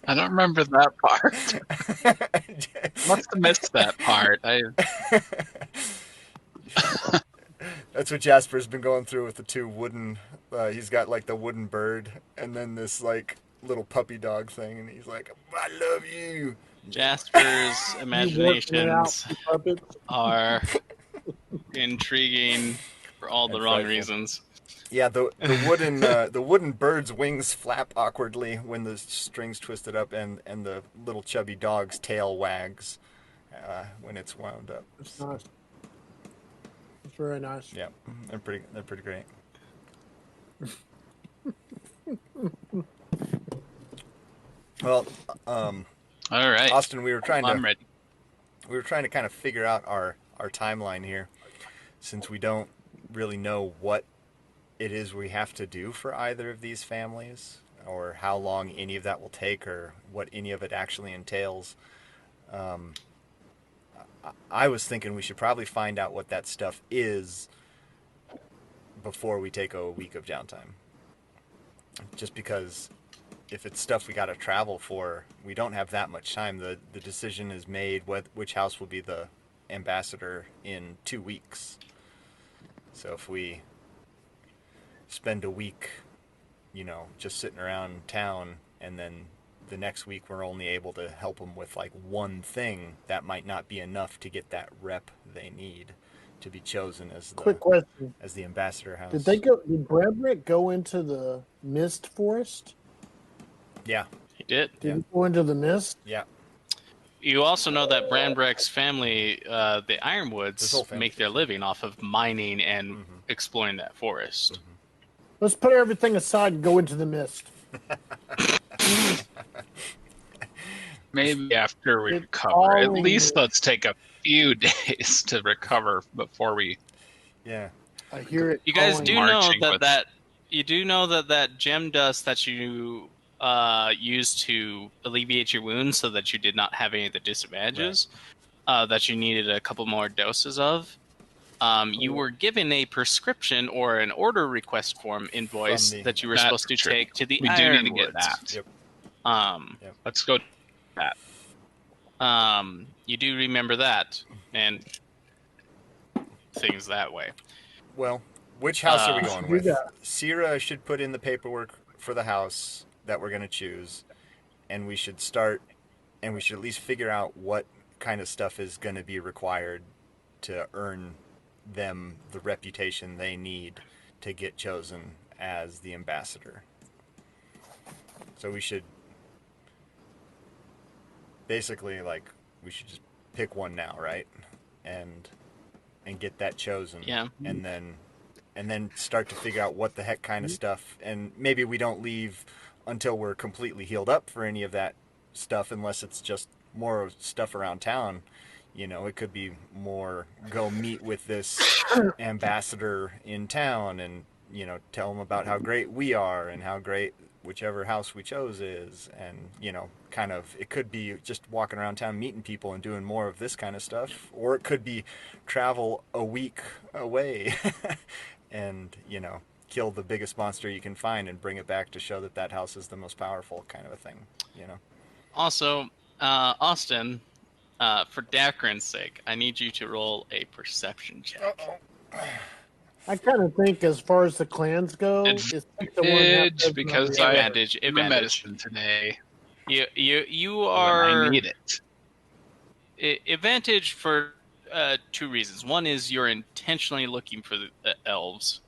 I don't remember that part. Must have missed that part. That's what Jasper's been going through with the two wooden. He's got like the wooden bird, and then this like little puppy dog thing, and he's like, "I love you." Jasper's imaginations You puppets. are intriguing for all the And wrong frightful. reasons. Yeah, the wooden bird's wings flap awkwardly when the string's twisted up, and the little chubby dog's tail wags when it's wound up. It's nice. It's very nice. Yeah, they're pretty great. Well, All right, Austin, I'm ready. we were trying to kind of figure out our timeline here, since we don't really know what it is we have to do for either of these families, or how long any of that will take, or what any of it actually entails. I was thinking we should probably find out what that stuff is before we take a week of downtime. Just because if it's stuff we got to travel for, we don't have that much time. The decision is made which house will be the ambassador in 2 weeks. So if we spend a week, just sitting around town, and then the next week we're only able to help them with like one thing, that might not be enough to get that rep they need to be chosen as Quick question. as the ambassador house. Did Bradrick go into the mist forest? Yeah. He did. Did he go into the mist? Yeah. You also know that Branbreck's family, the Ironwoods, family. make their living off of mining and exploring that forest. Let's put everything aside and go into the mist. Maybe after we It's recover. At all in least the- let's take a few days to recover before we. Yeah. I hear it. You guys calling. do know Marching with- that you do know that gem dust that you used to alleviate your wounds, so that you did not have any of the disadvantages, that you needed a couple more doses of. You were given a prescription or an order request form invoice that you were That's supposed to true. take to the We do need to get Ironwoods. that. Yep. Let's go. You do remember that, and things that way. Well, which house are we going do with? that. Seere should put in the paperwork for the house that we're going to choose, and we should at least figure out what kind of stuff is going to be required to earn them the reputation they need to get chosen as the ambassador. So we should basically, we should just pick one now, right? And get that chosen. Yeah. And then start to figure out what the heck kind of stuff, and maybe we don't leave until we're completely healed up for any of that stuff, unless it's just more stuff around town. It could be more go meet with this ambassador in town and, tell them about how great we are and how great whichever house we chose is. And, kind of, it could be just walking around town meeting people and doing more of this kind of stuff. Or it could be travel a week away and, kill the biggest monster you can find and bring it back to show that house is the most powerful, kind of a thing, Also, Austin, for Dakren's sake, I need you to roll a perception check. I kind of think, as far as the clans go, it's the one that Advantage, does because not I really- Advantage. have my medicine today. You When are I need it. Advantage for two reasons. One is you're intentionally looking for the elves.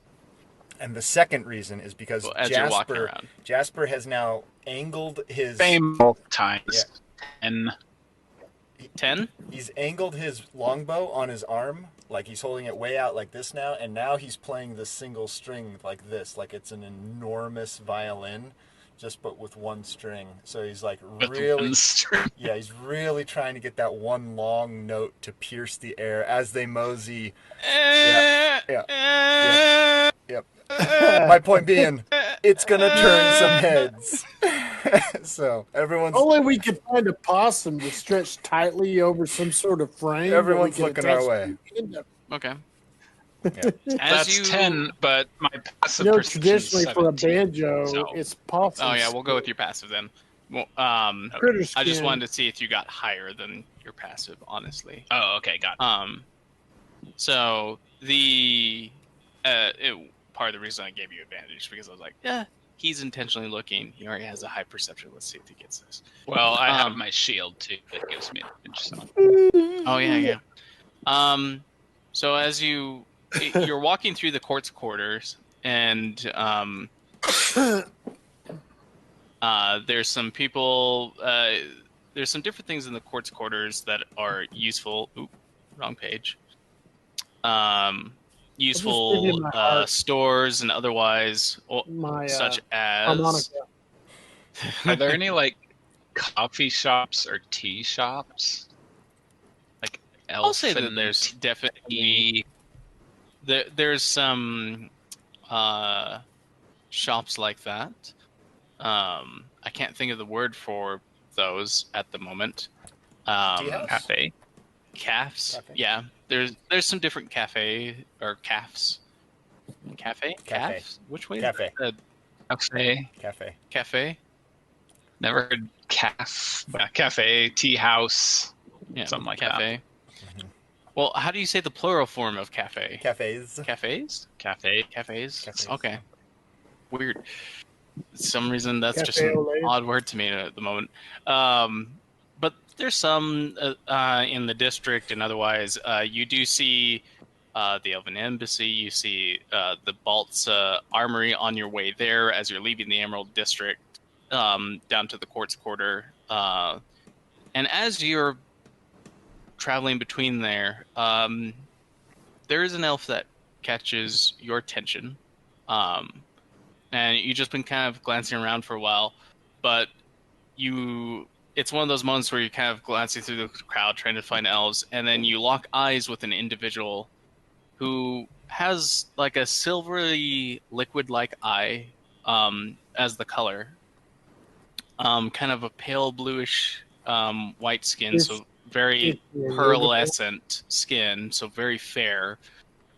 And the second reason is because As you're walking around. Jasper has now angled his... Same both times. And 10? He's angled his longbow on his arm, like he's holding it way out like this now, and now he's playing the single string like this, like it's an enormous violin, just but with one string. So he's like With really, one string. yeah, he's really trying to get that one long note to pierce the air as they mosey. Yep. My point being, it's gonna turn some heads. So everyone's Only we could find a possum to stretch tightly over some sort of frame. Everyone's looking our way. Okay. Yeah. That's 10, but my passive perception traditionally is for a 17, banjo, so. it's possum. Oh yeah, we'll go with your passive then. Well, Critter I just skin. wanted to see if you got higher than your passive, honestly. Oh, okay, got it. So part of the reason I gave you advantage because I was like, yeah, he's intentionally looking. He already has a high perception. Let's see if he gets this. Well, I have my shield too. That gives me advantage. So. Oh yeah. So as you're walking through the court's quarters, and there's some people. There's some different things in the court's quarters that are useful. Oop, wrong page. Useful stores and otherwise, such as. Harmonica. Are there any like coffee shops or tea shops? Like elf. I'll say that there's definitely there's some shops like that. I can't think of the word for those at the moment. Cafe. Cafes. Yeah, there's some different cafe or cafes. Cafe. Which way? Cafe. Cafe. Never heard cafe, tea house, something like cafe. that. Mm-hmm. Well, how do you say the plural form of cafe? Cafes. Okay. Weird. For some reason, that's just an odd word to me at the moment. But there's some in the district and otherwise. You do see the Elven Embassy. You see the Balt's Armory on your way there as you're leaving the Emerald District down to the Quartz Quarter. And as you're traveling between there, there is an elf that catches your attention. And you've just been kind of glancing around for a while, but it's one of those moments where you're kind of glancing through the crowd trying to find elves, and then you lock eyes with an individual who has like a silvery liquid-like eye as the color. Kind of a pale bluish white skin, so very pearlescent skin, so very fair,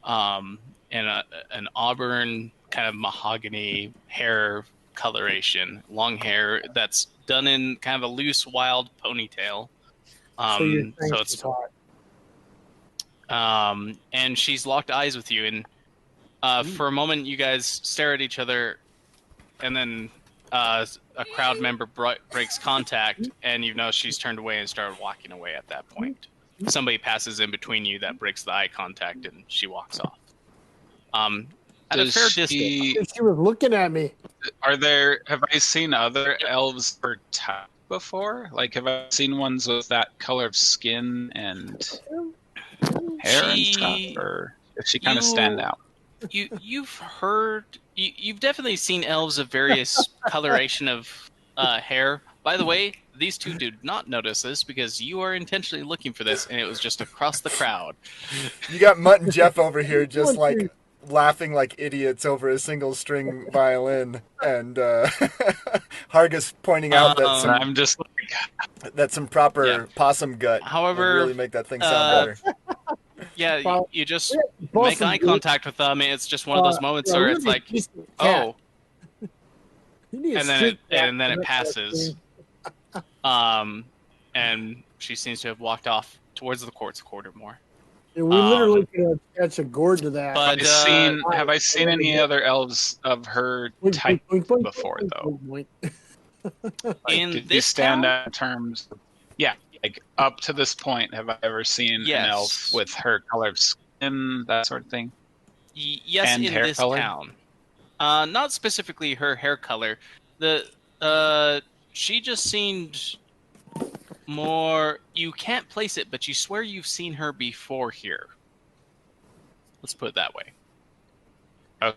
and an auburn kind of mahogany hair coloration, long hair that's done in kind of a loose, wild ponytail. So it's hot. And she's locked eyes with you, and for a moment you guys stare at each other, and then a crowd member breaks contact, and you know she's turned away and started walking away at that point. Somebody passes in between you that breaks the eye contact, and she walks off. At a fair distance. She was looking at me. Have I seen other elves per type before? Like, have I seen ones with that color of skin and hair and stuff? Or does she kind of stand out? You've definitely seen elves of various coloration of hair. By the way, these two did not notice this because you are intentionally looking for this, and it was just across the crowd. You got Mutt and Jeff over here just like laughing like idiots over a single string violin, and Hargus pointing out that some proper possum gut would really make that thing sound better. Yeah, you just make eye contact with them, and it's just one of those moments where it's like, oh, and then it passes. And she seems to have walked off towards the Quartz Quarter more. Yeah, we literally could catch a gourd to that. But have I seen any other elves of her type before, though? In this stand out in terms of, like up to this point, have I ever seen an elf with her color of skin, that sort of thing? Yes, and in hair this color? town. Not specifically her hair color. She just seemed more. You can't place it, but you swear you've seen her before here. Let's put it that way.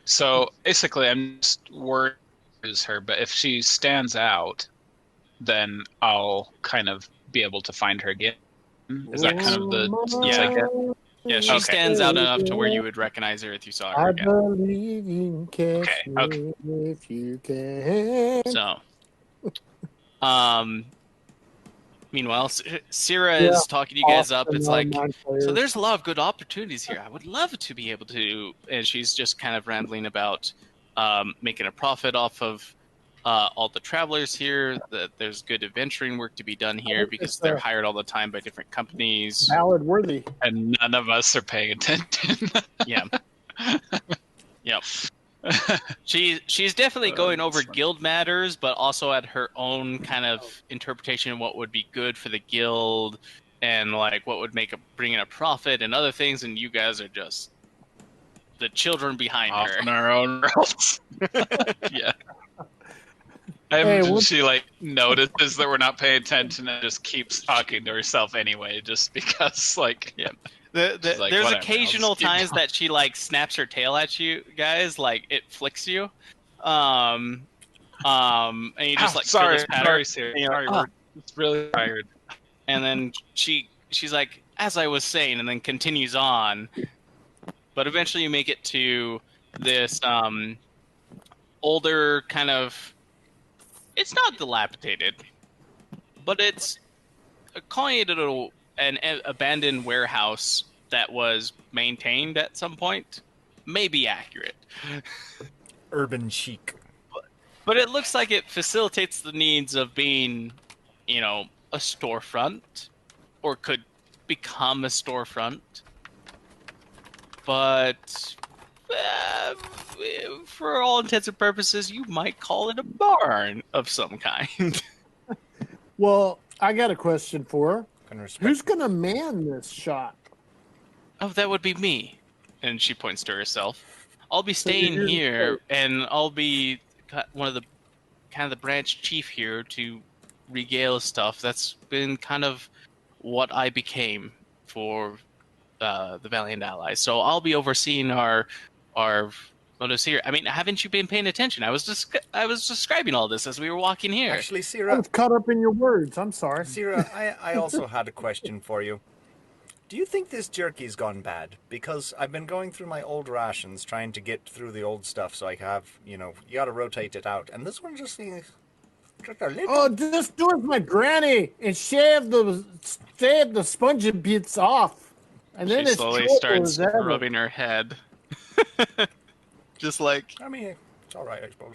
So basically, I'm just worried lose her, but if she stands out, then I'll kind of be able to find her again. Is that kind of the sense I get? Yeah, she stands out enough to where you would recognize her if you saw her again. I believe you can catch me if you can. So, meanwhile, Seere is talking to you guys up. It's like, so there's a lot of good opportunities here. I would love to be able to, and she's just kind of rambling about making a profit off of all the travelers here, that there's good adventuring work to be done here because they're hired all the time by different companies. Ballad worthy. And none of us are paying attention. Yeah. Yep. She's definitely going over guild matters, but also at her own kind of interpretation of what would be good for the guild and like what would bring in a profit and other things, and you guys are just the children behind off her. On our own roles. Yeah. She like notices that we're not paying attention and just keeps talking to herself anyway, just because like there's whatever, occasional times that she like snaps her tail at you guys, like it flicks you, and you just like sorry, Seere. Sorry, we're it's really tired. And then she's like, as I was saying, and then continues on, but eventually you make it to this older kind of. It's not dilapidated, but it's calling it an abandoned warehouse that was maintained at some point may be accurate. Urban chic. But it looks like it facilitates the needs of being, a storefront, or could become a storefront. But for all intents and purposes, you might call it a barn of some kind. Well, I got a question for her. Who's going to man this shop? Oh, that would be me. And she points to herself. I'll be staying here, and I'll be one of the kind of the branch chief here to regale stuff. That's been kind of what I became for the Valiant Allies. So I'll be overseeing our motives here. I mean, haven't you been paying attention? I was describing all this as we were walking here. Actually, Seere, I was caught up in your words. I'm sorry. Seere, I also had a question for you. Do you think this jerky's gone bad? Because I've been going through my old rations trying to get through the old stuff so I have, you gotta rotate it out. And this one just seems just a little... Oh, just do it, my granny, and shave the spongy bits off. And then she slowly starts rubbing her head. Just like... I mean, it's all right, I suppose.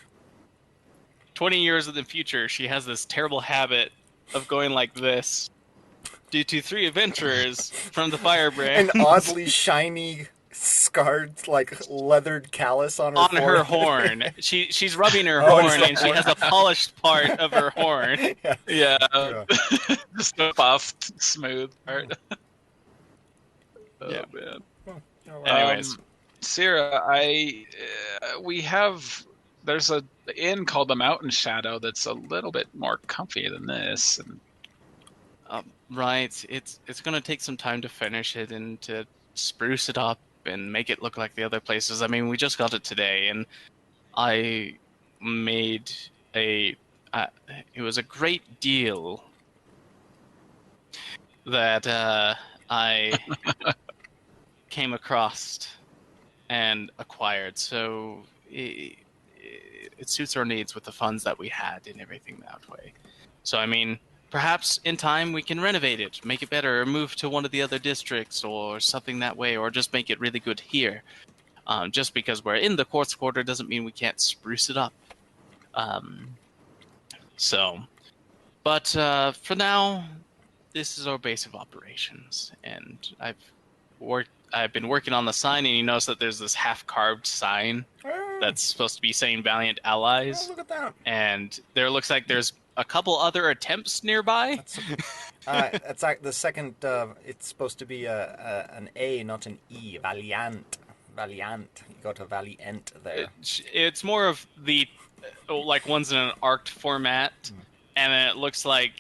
20 years in the future, she has this terrible habit of going like this due to 3 adventurers from the Firebrands. An oddly shiny, scarred, leathered callus on her horn. She's rubbing her horn, and she has a polished part of her horn. Yeah. Just a buffed, smooth part. Yeah, man. Anyways. Seere, there's an inn called the Mountain Shadow that's a little bit more comfy than this. And... right, it's going to take some time to finish it and to spruce it up and make it look like the other places. I mean, we just got it today, and I made it was a great deal that I came across and acquired, so it suits our needs with the funds that we had and everything that way. So, I mean, perhaps in time we can renovate it, make it better, or move to one of the other districts or something that way, or just make it really good here. Just because we're in the Quartz Quarter doesn't mean we can't spruce it up. But for now, this is our base of operations, and I've been working on the sign, and you notice that there's this half-carved sign that's supposed to be saying Valiant Allies. Oh, look at that. And there looks like there's a couple other attempts nearby. That's like the second, it's supposed to be an A, not an E. Valiant. You got a Valiant there. It's more of the, one's in an arced format, and then it looks like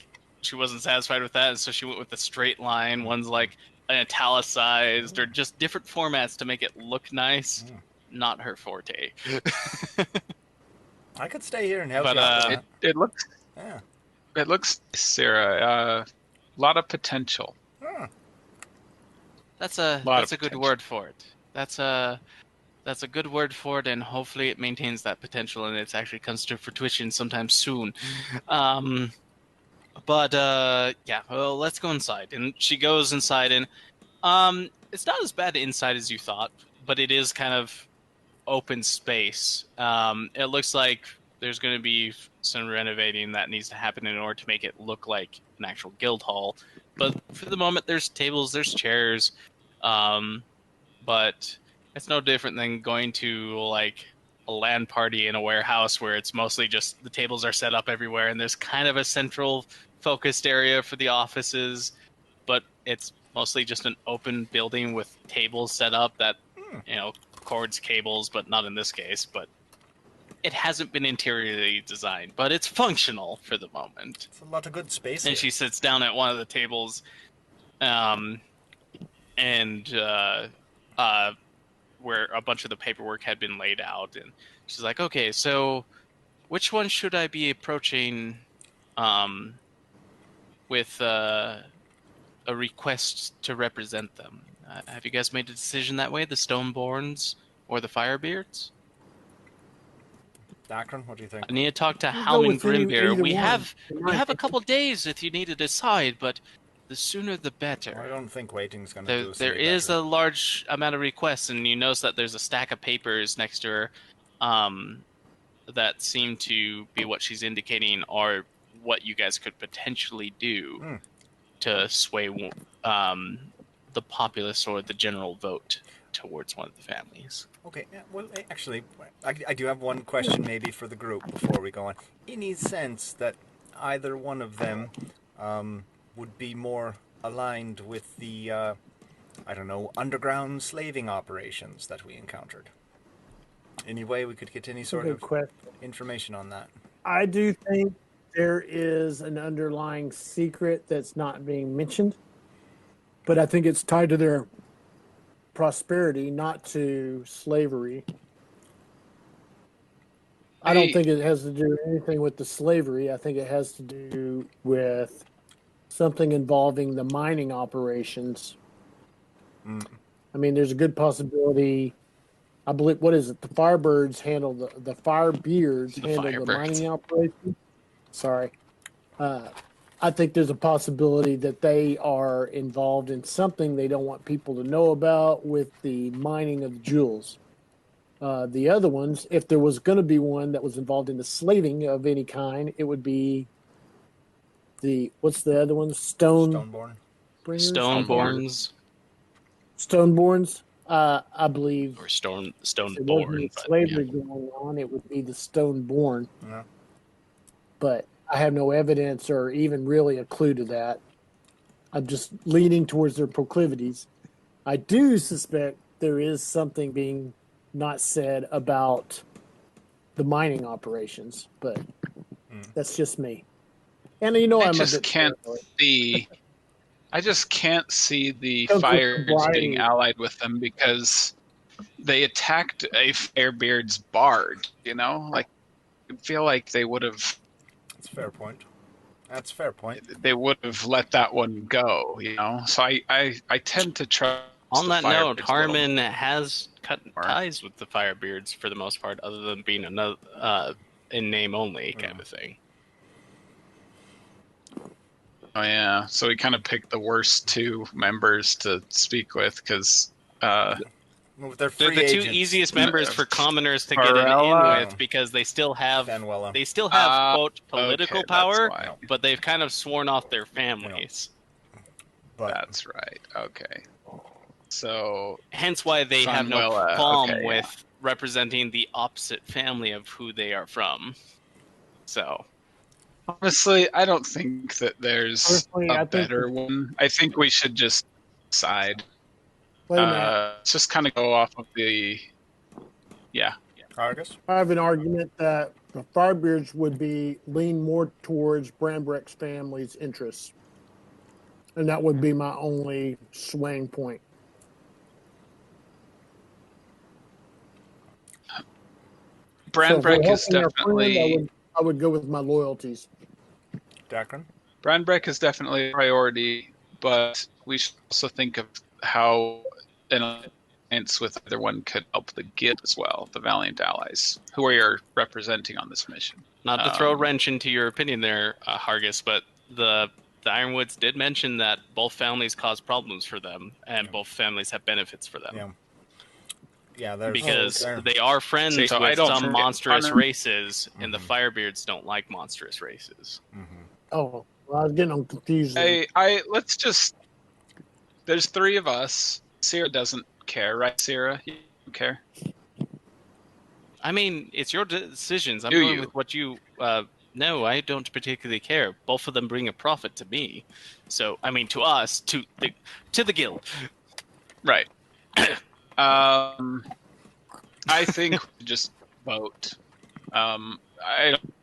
she wasn't satisfied with that, so she went with the straight line. One's like an italicized, or just different formats to make it look nice. Not her forte. I could stay here and help But you out with that. it looks Yeah. it looks Seere, a lot of potential. That's a good word for it. That's a good word for it, and hopefully it maintains that potential and it actually comes to fruition sometime soon. But yeah, well, let's go inside. And she goes inside, and it's not as bad inside as you thought, but it is kind of open space. It looks like there's going to be some renovating that needs to happen in order to make it look like an actual guild hall. But for the moment, there's tables, there's chairs, but it's no different than going to like a LAN party in a warehouse where it's mostly just the tables are set up everywhere and there's kind of a central focused area for the offices, but it's mostly just an open building with tables set up that, cords, cables, but not in this case. But it hasn't been interiorly designed, but it's functional for the moment. It's a lot of good space. And she sits down at one of the tables, and where a bunch of the paperwork had been laid out, and she's like, "Okay, so which one should I be approaching, with a request to represent them? Have you guys made a decision that way? The Stoneborns or the Firebeards?" Dakren, what do you think? I need to talk to Halman Grimbear. We have a couple days if you need to decide, but the sooner the better. Well, I don't think waiting's going to do us There is a large amount of requests, and you notice that there's a stack of papers next to her that seem to be what she's indicating are what you guys could potentially do to sway the populace or the general vote towards one of the families. Okay, yeah, well, actually, I do have one question maybe for the group before we go on. Any sense that either one of them would be more aligned with the, underground slaving operations that we encountered? Any way we could get any sort of information on that? I do think there is an underlying secret that's not being mentioned, but I think it's tied to their prosperity, not to slavery. I don't think it has to do anything with the slavery. I think it has to do with something involving the mining operations. I mean, there's a good possibility. I believe, what is it? The Firebirds handle the Firebeards handle the mining operation. Sorry. I think there's a possibility that they are involved in something they don't want people to know about with the mining of jewels. The other ones, if there was going to be one that was involved in the slaving of any kind, it would be what's the other one? Stoneborn. Stoneborns. Stoneborns, I believe. Or Stoneborn. Slavery going on, it would be the Stoneborn. Yeah. But I have no evidence or even really a clue to that. I'm just leaning towards their proclivities. I do suspect there is something being not said about the mining operations, but that's just me. And I just can't see the Firebeards being allied with them because they attacked a Firebeards bard. Like I feel like they would have. That's a fair point. They would have let that one go, So I tend to trust. On that note, Harmon has cut ties with the Firebeards for the most part, other than being another in name only kind of thing. Oh yeah, so we kind of picked the worst two members to speak with because they're the two easiest members for commoners to get in with because they still have quote political power, but they've kind of sworn off their families. That's right. Okay. So hence why they have no qualm with representing the opposite family of who they are from. So honestly, I don't think that there's a better one. I think we should just decide. Let's just kind of go off of the Argus? I have an argument that the Firebeards would lean more towards Bafrek's family's interests. And that would be my only swaying point. Brandbreck is helping our friend, definitely I would go with my loyalties. Dakren? Brandbreck is definitely a priority, but we should also think of how an alliance with either one could help the guild as well, the Valiant Allies, who are you representing on this mission. Not to throw a wrench into your opinion there, Hargis, but the Ironwoods did mention that both families cause problems for them, and both families have benefits for them. Yeah, because they are friends with some monstrous races, and the Firebeards don't like monstrous races. Oh, well, I was getting confused. Let's just. There's 3 of us. Seere doesn't care, right, Seere? You don't care? I mean, it's your decisions. I'm going with what you... no, I don't particularly care. Both of them bring a profit to me. So, I mean, to us, to the guild. Right. I think we just vote. I don't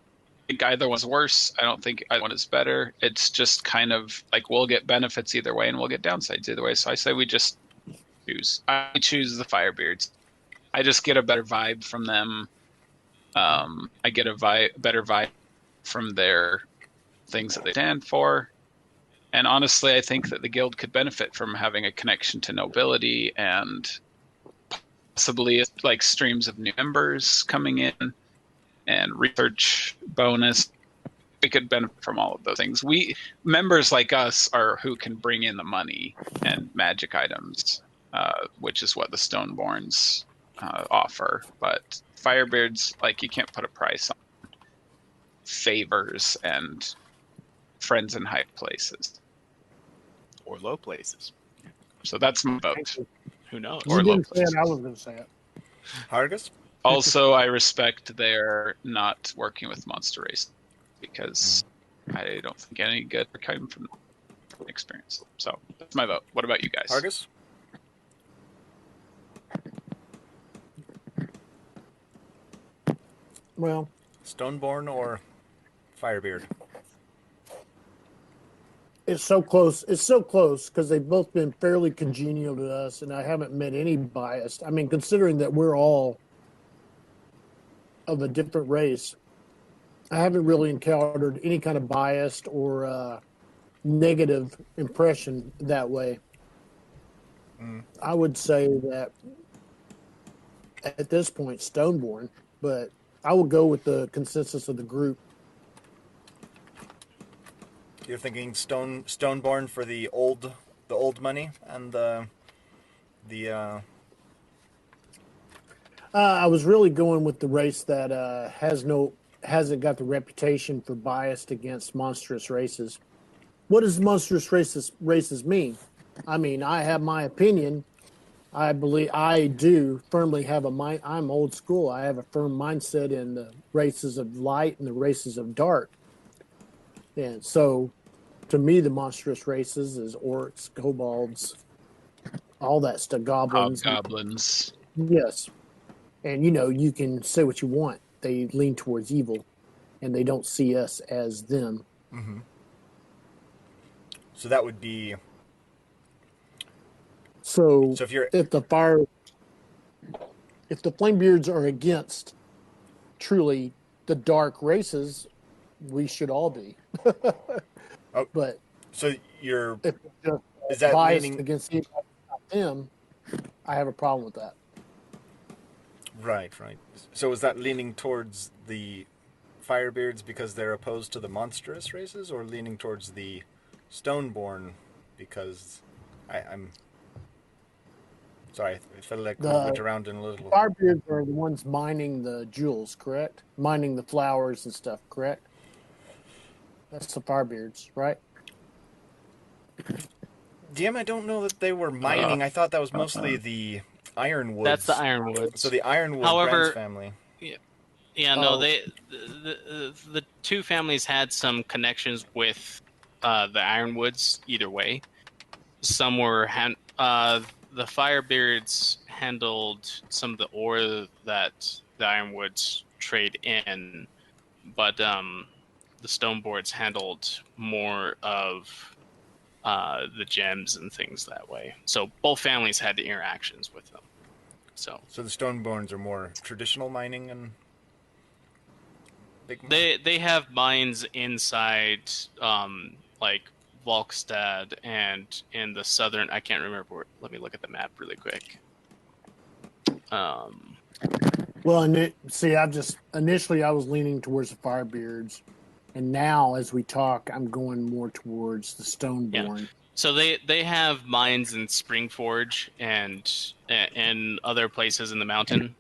think either one's worse. I don't think either one is better. It's just kind of like we'll get benefits either way and we'll get downsides either way. So I say we just choose. I choose the Firebeards. I just get a better vibe from them. I get a better vibe from their things that they stand for. And honestly, I think that the guild could benefit from having a connection to nobility and possibly like streams of new members coming in and research bonus. We could benefit from all of those things. Members like us are who can bring in the money and magic items, which is what the Stoneborns offer. But Firebeards, like, you can't put a price on favors and friends in high places. Or low places. So that's my vote. Who knows? You didn't say it, I was going to say it. Hargis? Also, I respect their not working with monster race because I don't think any good are coming from experience. So that's my vote. What about you guys? Hargis? Well, Stoneborn or Firebeard? it's so close. It's so close because they've both been fairly congenial to us, and I haven't met any bias. I mean, considering that we're all of a different race, I haven't really encountered any kind of biased or negative impression that way. I would say that at this point, Stoneborn, but I will go with the consensus of the group. You're thinking Stoneborn for the old money and the I was really going with the race that hasn't got the reputation for biased against monstrous races. What does monstrous races mean? I mean, I have my opinion. I believe I do firmly have a mind. I'm old school. I have a firm mindset in the races of light and the races of dark. And so, to me, the monstrous races is orcs, kobolds, all that stuff, goblins. Goblins. Yes. And, you can say what you want. They lean towards evil, and they don't see us as them. Mm-hmm. So that would be... So if the Flamebeards are against truly the dark races, we should all be. But so you're if is that biased leaning against them? I have a problem with that. Right. So is that leaning towards the Firebeards because they're opposed to the monstrous races, or leaning towards the Stoneborn because I'm sorry, I felt like we went around in a little... Firebeards are the ones mining the jewels, correct? Mining the flowers and stuff, correct? That's the Firebeards, right? DM, I don't know that they were mining. I thought that was mostly the Ironwoods. That's the Ironwoods. So the Ironwood Brands family. No, the two families had some connections with the Ironwoods either way. Some were... the Firebeards handled some of the ore that the Ironwoods trade in, but the Stoneborns handled more of the gems and things that way. So both families had interactions with them. So the Stoneborns are more traditional mining and big mine? They have mines inside, like Volkstad and in the southern. I can't remember where. Let me look at the map really quick. Well, initially I was leaning towards the Firebeards, and now as we talk, I'm going more towards the Stoneborn. Yeah. So they have mines in Springforge and other places in the mountain.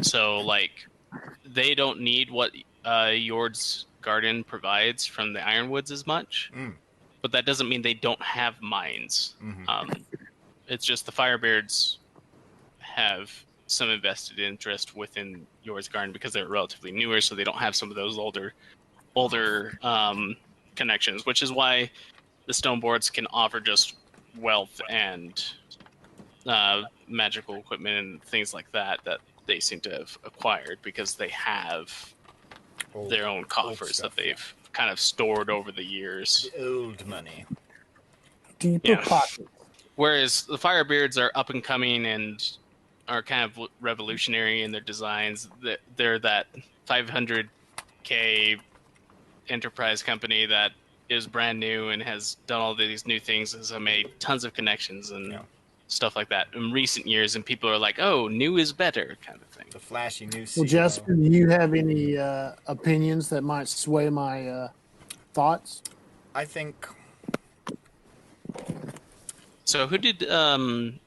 So like they don't need what Yord's Garden provides from the Ironwoods as much, but that doesn't mean they don't have mines. It's just the Firebeards have some invested interest within Yord's Garden because they're relatively newer, so they don't have some of those older connections, which is why the Stoneborns can offer just wealth and magical equipment and things like that they seem to have acquired because they have their own coffers that they've kind of stored over the years. The old money. Deeper pockets. Whereas the Firebeards are up and coming and are kind of revolutionary in their designs. They're that 500k enterprise company that is brand new and has done all these new things and has made tons of connections and stuff like that in recent years, and people are like, oh, new is better kind of thing. The flashy new CEO. Well, Jasper, do you have any opinions that might sway my thoughts? I think... So who did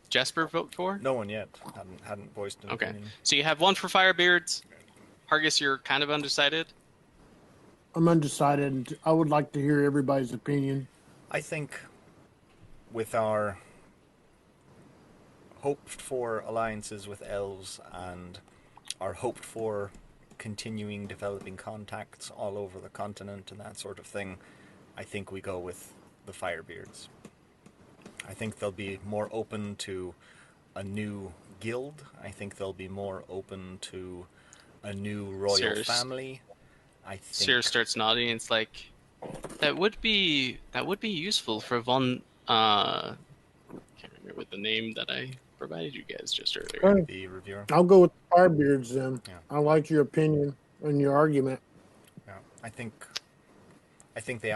Jasper vote for? No one yet. Hadn't voiced an opinion. So you have one for Firebeards. Hargis, you're kind of undecided? I'm undecided. I would like to hear everybody's opinion. I think with our hoped-for alliances with elves and our hoped-for continuing developing contacts all over the continent and that sort of thing, I think we go with the Firebeards. I think they'll be more open to a new guild. I think they'll be more open to a new royal family. I think Seere starts nodding. It's like that would be useful for Von. Can't remember the name that I provided you guys just earlier. The reviewer. I'll go with the Firebeards then. Yeah. I like your opinion and your argument. Yeah, I think they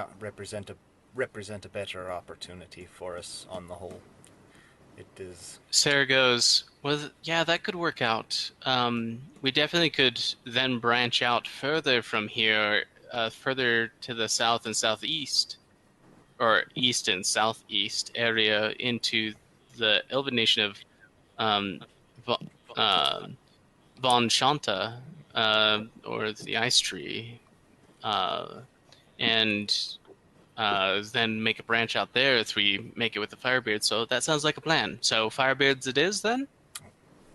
represent a better opportunity for us on the whole. It is. Seere goes, well, yeah, that could work out. We definitely could then branch out further from here, further to the south and southeast, or east and southeast area into the elven nation of Von Shanta, or the Ice Tree, and then make a branch out there if we make it with the Firebeards. So that sounds like a plan. So Firebeards it is then?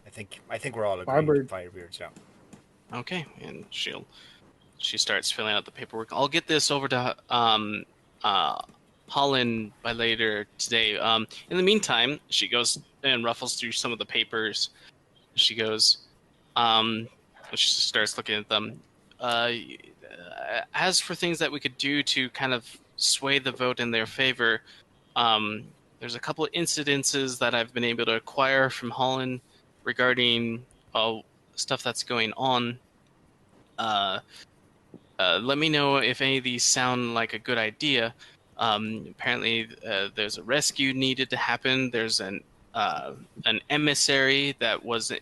I think we're all agreeing Firebeards, yeah. Okay, and she starts filling out the paperwork. I'll get this over to Holland by later today. In the meantime, she goes and ruffles through some of the papers. She goes, she starts looking at them. As for things that we could do to kind of sway the vote in their favor, there's a couple of incidences that I've been able to acquire from Holland regarding stuff that's going on. Let me know if any of these sound like a good idea. Apparently, there's a rescue needed to happen. There's an emissary that was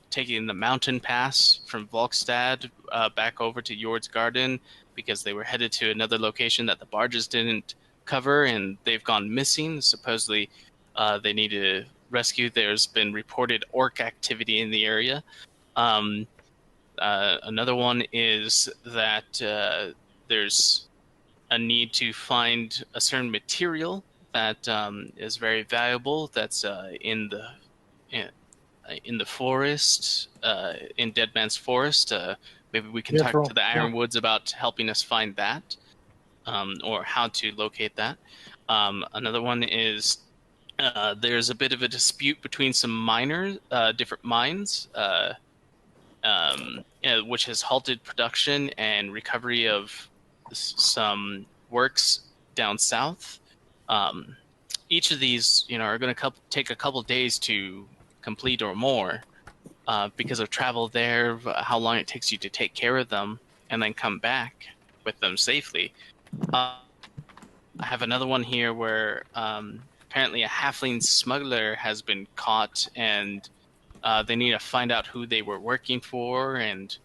taking the mountain pass from Volkstad back over to Yord's Garden because they were headed to another location that the barges didn't cover, and they've gone missing. Supposedly, they need to rescue. There's been reported orc activity in the area. Another one is that there's a need to find a certain material that is very valuable that's in the forest, in Dead Man's Forest. Maybe we can talk to the Ironwoods about helping us find that, or how to locate that. Another one is there's a bit of a dispute between some miners, different mines, which has halted production and recovery of some works down south. Each of these, are going to take a couple days to complete or more. because of travel there, how long it takes you to take care of them, and then come back with them safely. I have another one here where apparently a halfling smuggler has been caught, and they need to find out who they were working for and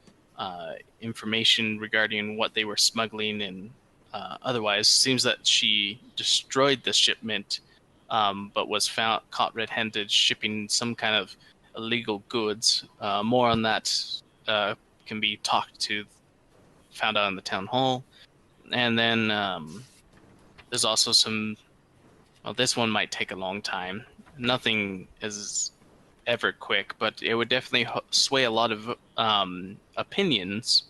information regarding what they were smuggling, and otherwise seems that she destroyed the shipment, but was caught red-handed shipping some kind of illegal goods. More on that can be found out in the town hall. And then there's also some. Well, this one might take a long time. Nothing is ever quick, but it would definitely sway a lot of opinions.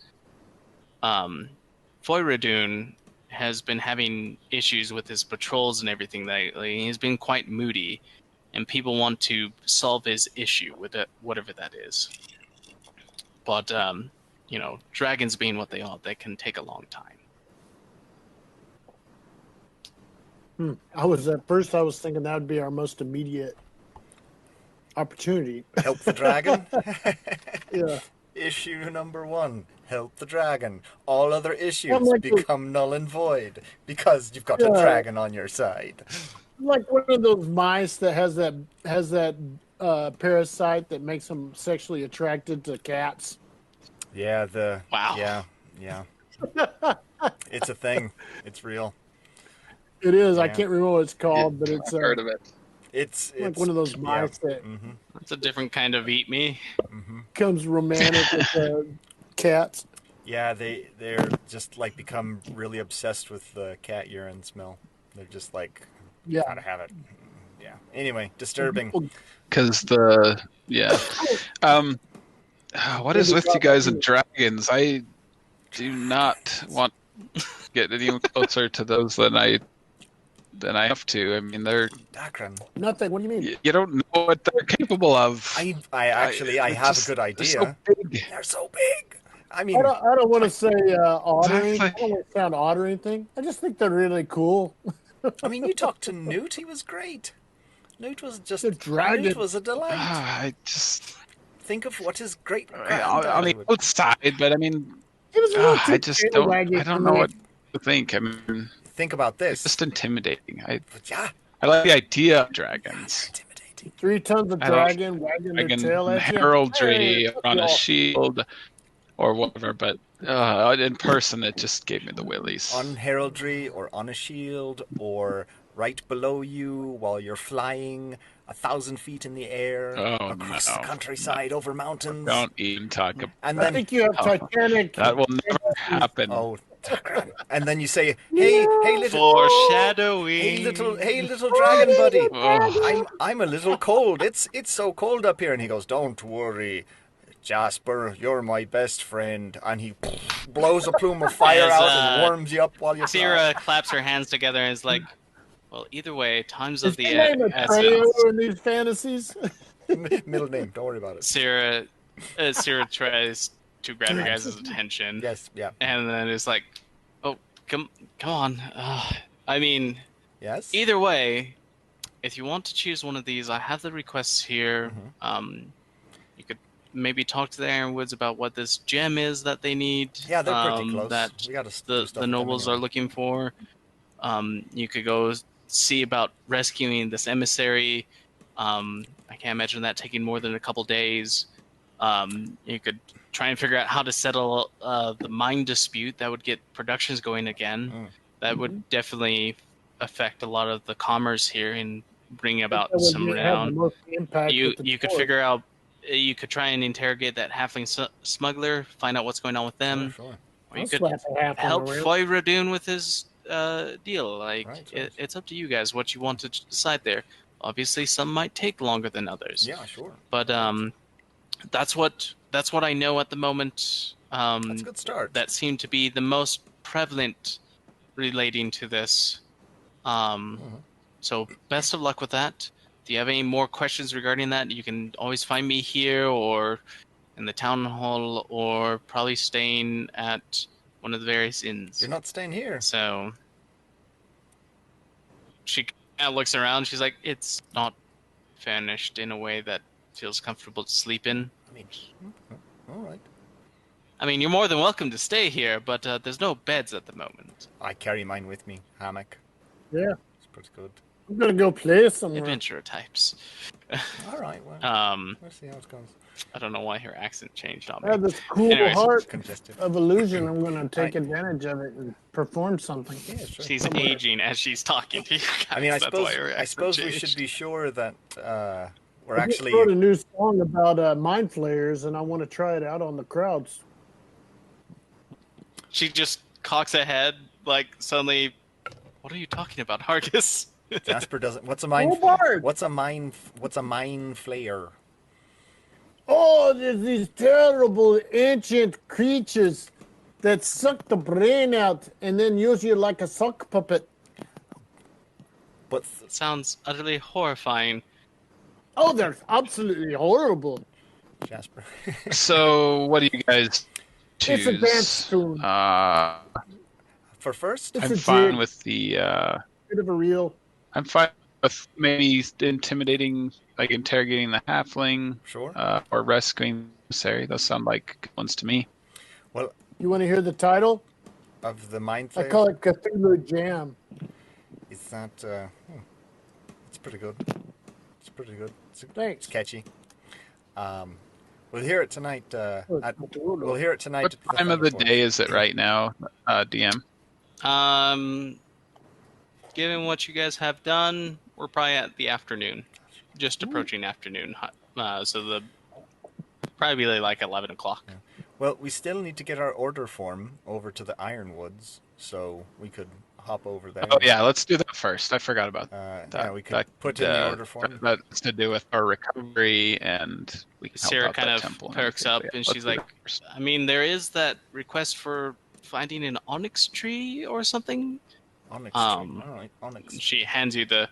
Foyradun has been having issues with his patrols and everything lately. He's been quite moody, and people want to solve his issue with it, whatever that is. But, dragons being what they are, they can take a long time. I was thinking that would be our most immediate opportunity. Help the dragon? Yeah. Issue number 1. Help the dragon. All other issues become null and void because you've got a dragon on your side. Like one of those mice that has that parasite that makes them sexually attracted to cats. Yeah, Wow. Yeah. It's a thing. It's real. It is. Yeah. I can't remember what it's called, but it's heard of it. It's like one of those mice that It's a different kind of eat me. Comes romantic with cats. Yeah, they're just like become really obsessed with the cat urine smell. They're just like gotta have it. Yeah. Anyway, disturbing. Because what is with you guys and dragons? I do not want to get any closer to those than I have to. I mean, they're Dakren. Nothing. What do you mean? You don't know what they're capable of. I have a good idea. They're so big. I mean, I don't want to say ottering. Exactly. I don't want to sound odd or anything. I just think they're really cool. I mean, you talked to Newt. He was great. Newt was just a dragon. Newt was a delight. I just think of what his great. I mean, outside, but I mean, I just don't. I don't know what to think. I mean, think about this. It's just intimidating. I like the idea of dragons. Intimidating. 3 tons of dragon wagging their tail at you. Heraldry on a shield or whatever, but in person it just gave me the willies. On heraldry or on a shield or right below you while you're flying 1,000 feet in the air across the countryside over mountains. Don't even talk about. And then I think you have Titanic. That will never happen. Oh. And then you say, "Hey, little foreshadowing. Hey, little dragon buddy. I'm a little cold. It's so cold up here." And he goes, "Don't worry, Jasper. You're my best friend." And he blows a plume of fire out and warms you up while you're Seere claps her hands together and is like, "Well, either way, times of the essence." In these fantasies. Middle name. Don't worry about it. Seere tries to grab your guys' attention. Yes, yeah. And then it's like, "Oh, come on." I mean, yes. Either way, if you want to choose one of these, I have the requests here. You could maybe talk to the Ironwoods about what this gem is that they need. Yeah, they're pretty close. That the nobles are looking for. You could go see about rescuing this emissary. I can't imagine that taking more than a couple days. You could try and figure out how to settle the mine dispute that would get productions going again. That would definitely affect a lot of the commerce here and bring about some renown. You could figure out. You could try and interrogate that halfling smuggler, find out what's going on with them. Sure. Or you could help Foyradun with his deal. It's up to you guys what you want to decide there. Obviously, some might take longer than others. Yeah, sure. But that's what I know at the moment. That's a good start. That seemed to be the most prevalent relating to this. So best of luck with that. If you have any more questions regarding that, you can always find me here or in the town hall or probably staying at one of the various inns. You're not staying here. So she kind of looks around. She's like, "It's not furnished in a way that feels comfortable to sleep in." I mean, all right. I mean, you're more than welcome to stay here, but there's no beds at the moment. I carry mine with me. Hammock. Yeah. It's pretty good. I'm gonna go play somewhere. Adventurer types. All right, well, we'll see how it goes. I don't know why her accent changed on I me. have this cool Anyways, heart congested. of illusion. I'm gonna take advantage of it and perform something. Yeah, sure. She's aging as she's talking to you guys. I mean, I That's why her suppose accent we should changed. be sure that we're I actually. just wrote a new song about mind flayers, and I want to try it out on the crowds. She just cocks her head, like suddenly. What are you talking about, Hargus? Jasper doesn't. What's a mind? Bard! What's a mind flayer? Oh, there's these terrible ancient creatures that suck the brain out and then use you like a sock puppet. But Sounds utterly horrifying. Oh, they're absolutely horrible. Jasper. So, what do you guys choose? It's a dance tune. For first, It's I'm a fine jig. with the. Bit of a reel. I'm fine with maybe intimidating, like interrogating the halfling, sure. or rescuing the emissary. Those sound like good ones to me. Well, You want to hear the title? of the mind I flayer, call it Cthulhu Jam. is that? It's pretty good. It's pretty good. Thanks. It's catchy. We'll hear it tonight. We'll hear it tonight. What at time of the Thunderforge. day is it right now, DM? Given what you guys have done, we're probably at the afternoon, just approaching afternoon. So the probably like 11 o'clock. Yeah. Well, we still need to get our order form over to the Ironwoods, so we could hop over there. Oh yeah, let's do that first. I forgot about that. Yeah, we could put in the order form. That's to do with our recovery, and we can help Seere out kind that of temple and perks everything. up, Yeah, and let's she's do like, that first. I mean, there is that request for finding an onyx tree or something. Onyx tree. All right, onyx. She hands you the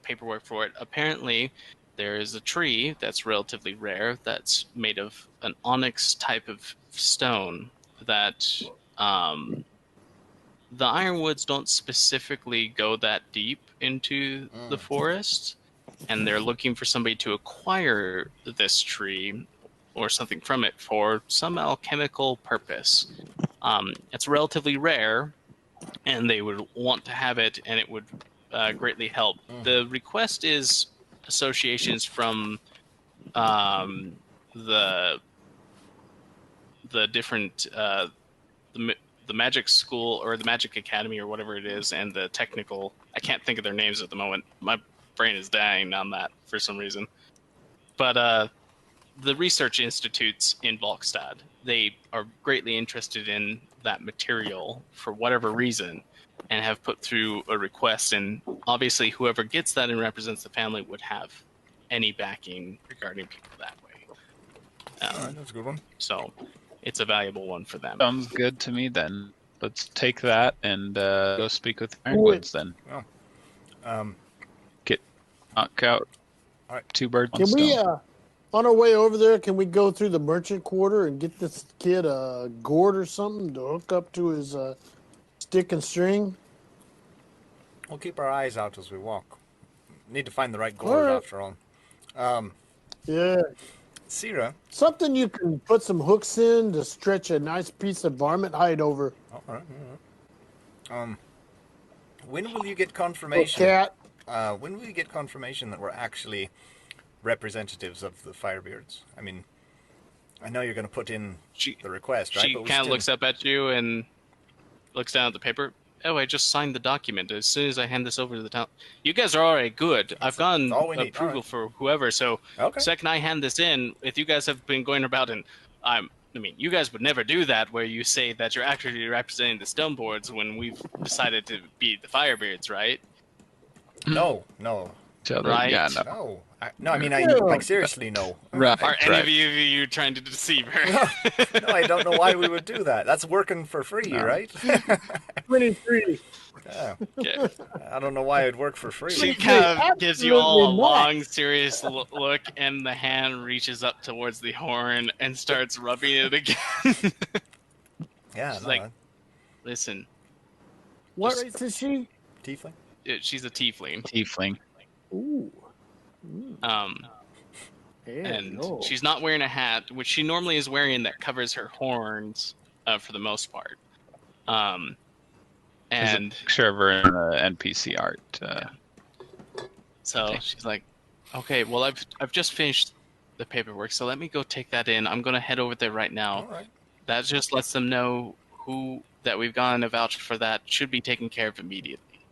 paperwork for it. Apparently, there is a tree that's relatively rare that's made of an onyx type of stone that the Ironwoods don't specifically go that deep into the forest, and they're looking for somebody to acquire this tree or something from it for some alchemical purpose. It's relatively rare, and they would want to have it, and it would greatly help. The request is associations from the different the magic school or the magic academy or whatever it is, and the technical. I can't think of their names at the moment. My brain is dying on that for some reason. But the research institutes in Volkstad, they are greatly interested in that material for whatever reason, and have put through a request. And obviously, whoever gets that and represents the family would have any backing regarding people that way. All right, that's a good one. So it's a valuable one for them. Sounds good to me. Then let's take that and go speak with Ironwoods. Then get knock out All right. two birds. Can one we, stone. on our way over there, can we go through the merchant quarter and get this kid a gourd or something to hook up to his stick and string? We'll keep our eyes out as we walk. Need to find the right gourd right. after all. Yeah. Seere. Something you can put some hooks in to stretch a nice piece of varmint hide over. All right. When will you get confirmation? Cat. When will you get confirmation that we're actually representatives of the Firebeards? I mean, I know you're going to put in the request, right? She kind of looks up at you and looks down at the paper. Oh, I just signed the document. As soon as I hand this over to the town, you guys are already good. I've gotten approval for whoever. So, second I hand this in, if you guys have been going about and I mean, you guys would never do that where you say that you're actually representing the Stoneborns when we've decided to be the Firebeards, right? No. Right? Yeah, no. I mean, like seriously, no. Right. Are any of you trying to deceive her? No, I don't know why we would do that. That's working for free, right? 23. Yeah. Okay. I don't know why it'd work for free. She kind of gives you all a Absolutely not. long, serious look, and the hand reaches up towards the horn and starts rubbing it again. Yeah, She's like, listen, What Just- race is she? tiefling. she's a tiefling. Tiefling. Ooh. And she's not wearing a hat, which she normally is wearing that covers her horns for the most part. And there's a picture of her in the NPC art. So she's like, okay, well, I've just finished the paperwork, so let me go take that in. I'm going to head over there right now. All right. That just lets them know that we've gone to vouch for that should be taken care of immediately.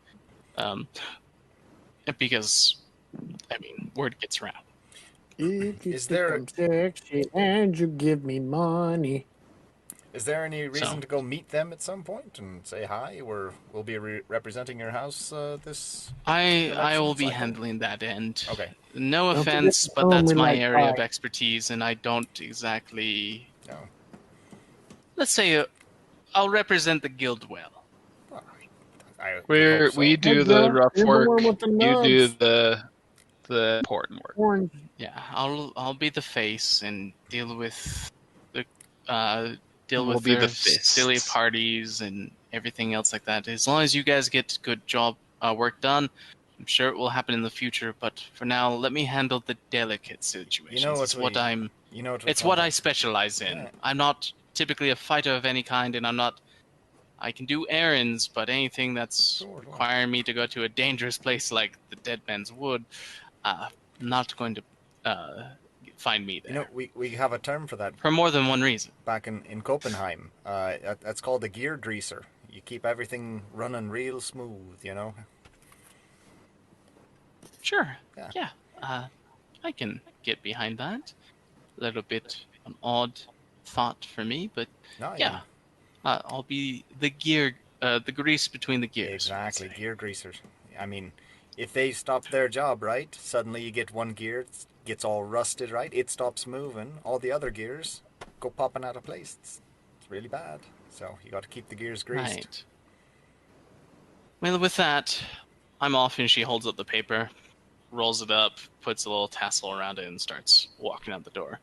Because, I mean, word gets around. If you think I'm sexy and you give me money. Is there any reason to go meet them at some point and say hi? We'll be representing your house this. I will be handling that end. Okay. No offense, but that's my area of expertise, and I don't exactly. No. Let's say I'll represent the guild well. We do the rough work. You do the important work. Yeah, I'll be the face and deal with the silly parties and everything else like that. As long as you guys get good work done, I'm sure it will happen in the future. But for now, let me handle the delicate situations. It's what I specialize in. Yeah. I'm not typically a fighter of any kind, and I can do errands, but anything that's requiring me to go to a dangerous place like the Dead Man's Wood, not going to find me there. You know, we have a term for that. For more than one reason. Back in Copenhagen, that's called a gear greaser. You keep everything running real smooth, you know? Sure. Yeah. I can get behind that. A little bit an odd thought for me, but yeah. I'll be the grease between the gears. Exactly, gear greasers. I mean, if they stop their job, right, suddenly you get one gear, gets all rusted, right, it stops moving, all the other gears go popping out of place. It's really bad. So you got to keep the gears greased. Right. Well, with that, I'm off, and she holds up the paper, rolls it up, puts a little tassel around it, and starts walking out the door.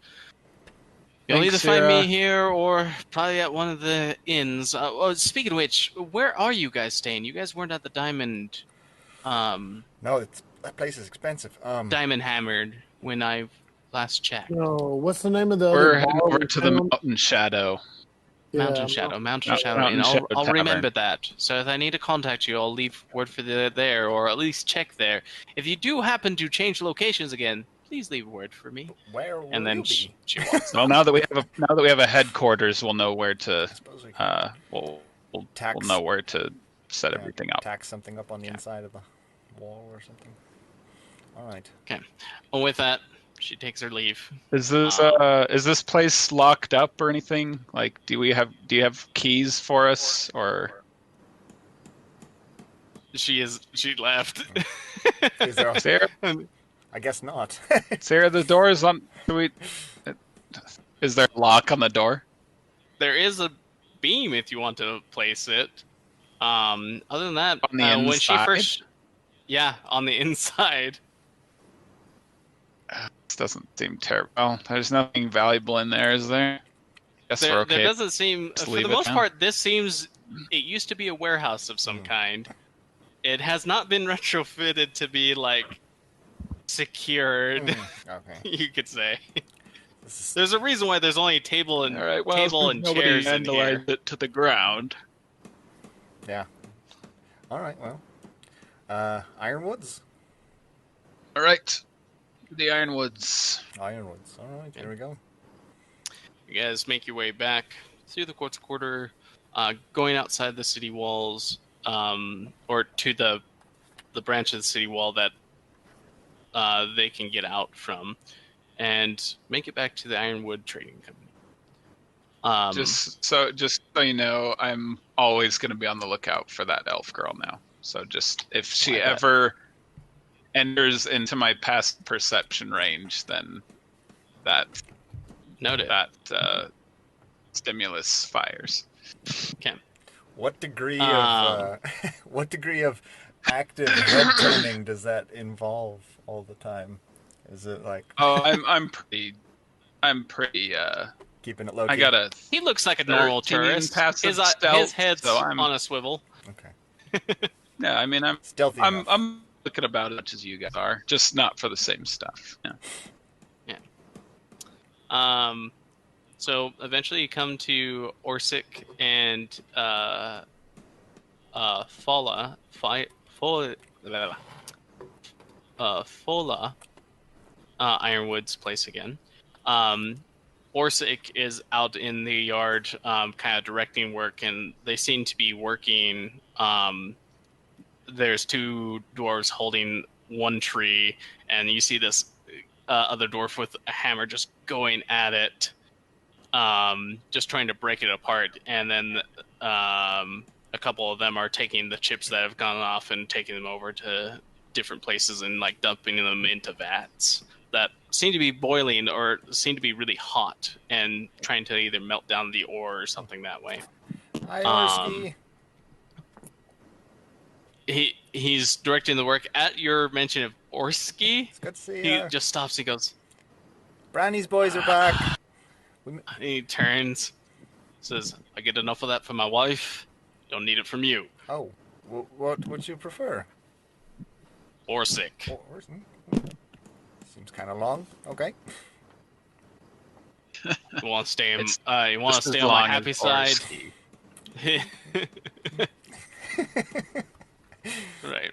You'll either find me here or probably at one of the inns. Speaking of which, where are you guys staying? You guys weren't at the Diamond... No, that place is expensive. Diamond Hammered when I last checked. No, what's the name of the We're heading over to the Mountain Shadow. Mountain Shadow. And I'll remember that. So if I need to contact you, I'll leave word for there, or at least check there. If you do happen to change locations again, please leave word for me. Where will and then you be? She walks well, now that we have a headquarters, we'll know where to. We'll know where to set everything up. Tack something up on the inside of the wall or something. All right. Okay. Well, with that, she takes her leave. Is this place locked up or anything? Like, do you have keys for us or? She left. Is there Seere? I guess not. Seere, the door is on. Is there a lock on the door? There is a beam if you want to place it. Other than that, on the inside? when she first, on the inside. This doesn't seem terrible. Oh, there's nothing valuable in there, is there? Guess we're okay. There doesn't seem. For the most part, this seems. It used to be a warehouse of some kind. It has not been retrofitted to be like secured. Okay. You could say. There's a reason why there's only table and chairs in here. It to the ground. Yeah. All right. Well, Ironwoods. All right. The Ironwoods. Ironwoods. All right. Here we go. You guys make your way back through the Quartz Quarter, going outside the city walls, or to the branch of the city wall that they can get out from, and make it back to the Ironwood Trading Company. Just so you know, I'm always going to be on the lookout for that elf girl now. So just if she ever enters into my past perception range, then that stimulus fires. Okay. What degree of active head turning does that involve all the time? Is it like? Oh, I'm pretty. Keeping it low. He looks like a normal tourist. His head's on a swivel. Okay. Yeah, I mean I'm stealthy. I'm looking about as much as you guys are, just not for the same stuff. Yeah. So eventually you come to Orsrik and Fola, Ironwood's place again. Orsrik is out in the yard, kind of directing work, and they seem to be working. There's two dwarves holding one tree, and you see this other dwarf with a hammer just going at it, just trying to break it apart. And then a couple of them are taking the chips that have gone off and taking them over to different places and like dumping them into vats that seem to be boiling or seem to be really hot and trying to either melt down the ore or something that way. Hi, Orsky. He's directing the work at your mention of Orsky. It's good to see He you. just stops. He goes, Branny's boys are back. He turns, says, "I get enough of that from my wife. Don't need it from you." Oh, what would you prefer? Orsik. Seems kind of long. Okay. You want to stay? You want to stay on my happy side? Right.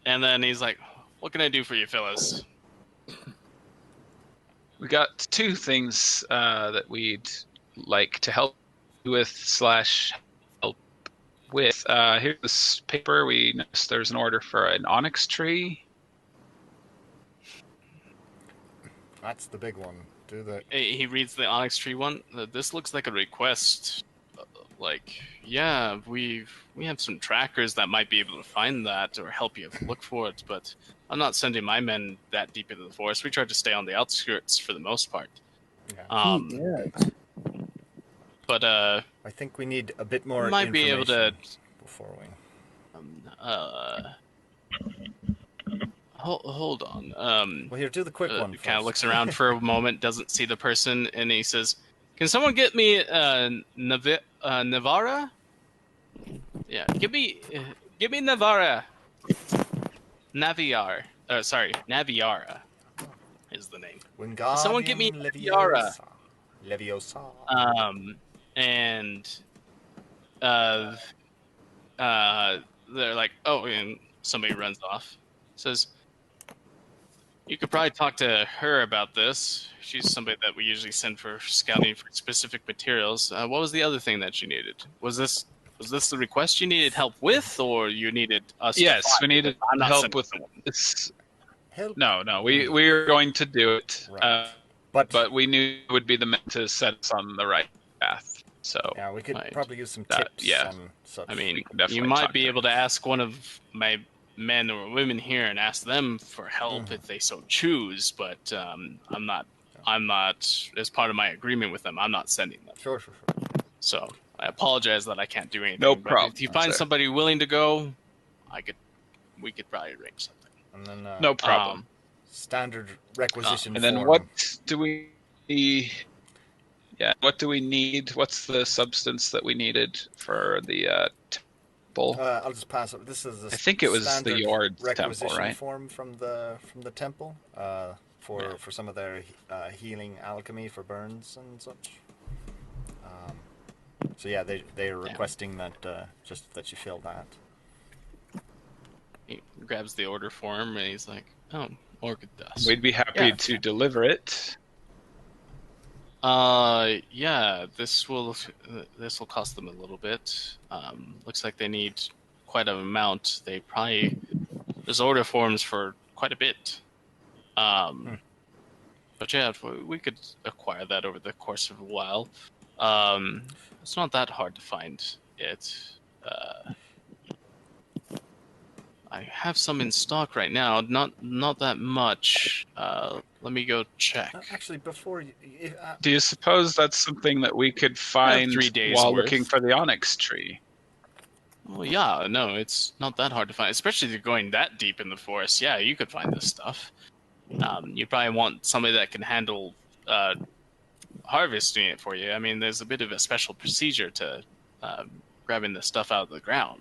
And then he's like, "What can I do for you, fellas?" We got two things that we'd like to help with / help with. Here's this paper. We noticed there's an order for an onyx tree. That's the big one. Do that. He reads the onyx tree one. This looks like a request. Yeah, we have some trackers that might be able to find that or help you look for it, but I'm not sending my men that deep into the forest. We try to stay on the outskirts for the most part. Yeah. But I think we need a bit more might be able to before we. Hold on. Well, here, do the quick one. Kind of looks around for a moment, doesn't see the person, and he says, "Can someone get me Naviarra? Yeah, give me Naviarra. Naviarra is the name. Someone get me Naviarra. Leviosa. And they're like, oh, and somebody runs off. Says, you could probably talk to her about this. She's somebody that we usually send for scouting for specific materials. What was the other thing that you needed? Was this the request you needed help with, or you needed us? Yes, we needed help with this. No, we were going to do it, right. But we knew it would be the men to set us on the right path. So yeah, we could probably use some tips. On such. I mean, you might be able to ask one of my men or women here and ask them for help if they so choose. But I'm not. As part of my agreement with them, I'm not sending them. Sure. So I apologize that I can't do anything. No problem. If you find somebody willing to go, we could probably arrange something. And then, no problem. Standard requisition. And then form. What do we need? What's the substance that we needed for the temple? I'll just pass it. This is I think it was the Yard temple, right? Form from the temple for some of their healing alchemy for burns and such. So yeah, they are requesting that just that you fill that. He grabs the order form and he's like, "Oh, orchid dust. We'd be happy to deliver it." This will cost them a little bit. Looks like they need quite an amount. There's order forms for quite a bit. But yeah, we could acquire that over the course of a while. It's not that hard to find it. I have some in stock right now. Not that much. Let me go check. Actually, before you... Do you suppose that's something that we could find 3 days while worth. Looking for the onyx tree? Well, yeah, no, it's not that hard to find, especially if you're going that deep in the forest. Yeah, you could find this stuff. You probably want somebody that can handle harvesting it for you. I mean, there's a bit of a special procedure to grabbing the stuff out of the ground.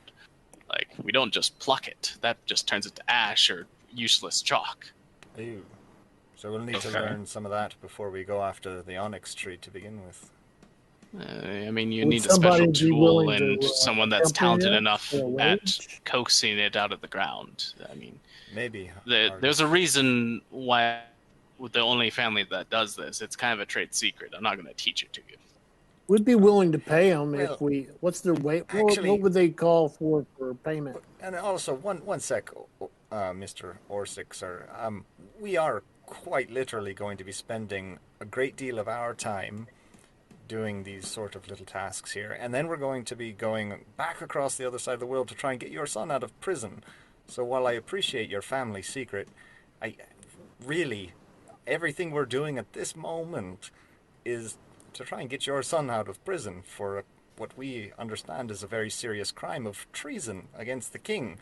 Like, we don't just pluck it. That just turns it to ash or useless chalk. Ew. So we'll need to learn some of that before we go after the onyx tree to begin with. I mean, you Would need a special somebody be tool willing and to someone that's accompany talented us enough for a at wage? coaxing it out of the ground. I mean, Maybe. there's a reason why with the only family that does this. It's kind of a trade secret. I'm not going to teach it to you. We'd be willing to pay them Well, if we. What's their weight? actually- What would they call for payment? And also, one sec, Mr. Orsrik, sir. We are quite literally going to be spending a great deal of our time doing these sort of little tasks here, and then we're going to be going back across the other side of the world to try and get your son out of prison. So while I appreciate your family secret, I really, everything we're doing at this moment is to try and get your son out of prison for what we understand is a very serious crime of treason against the king.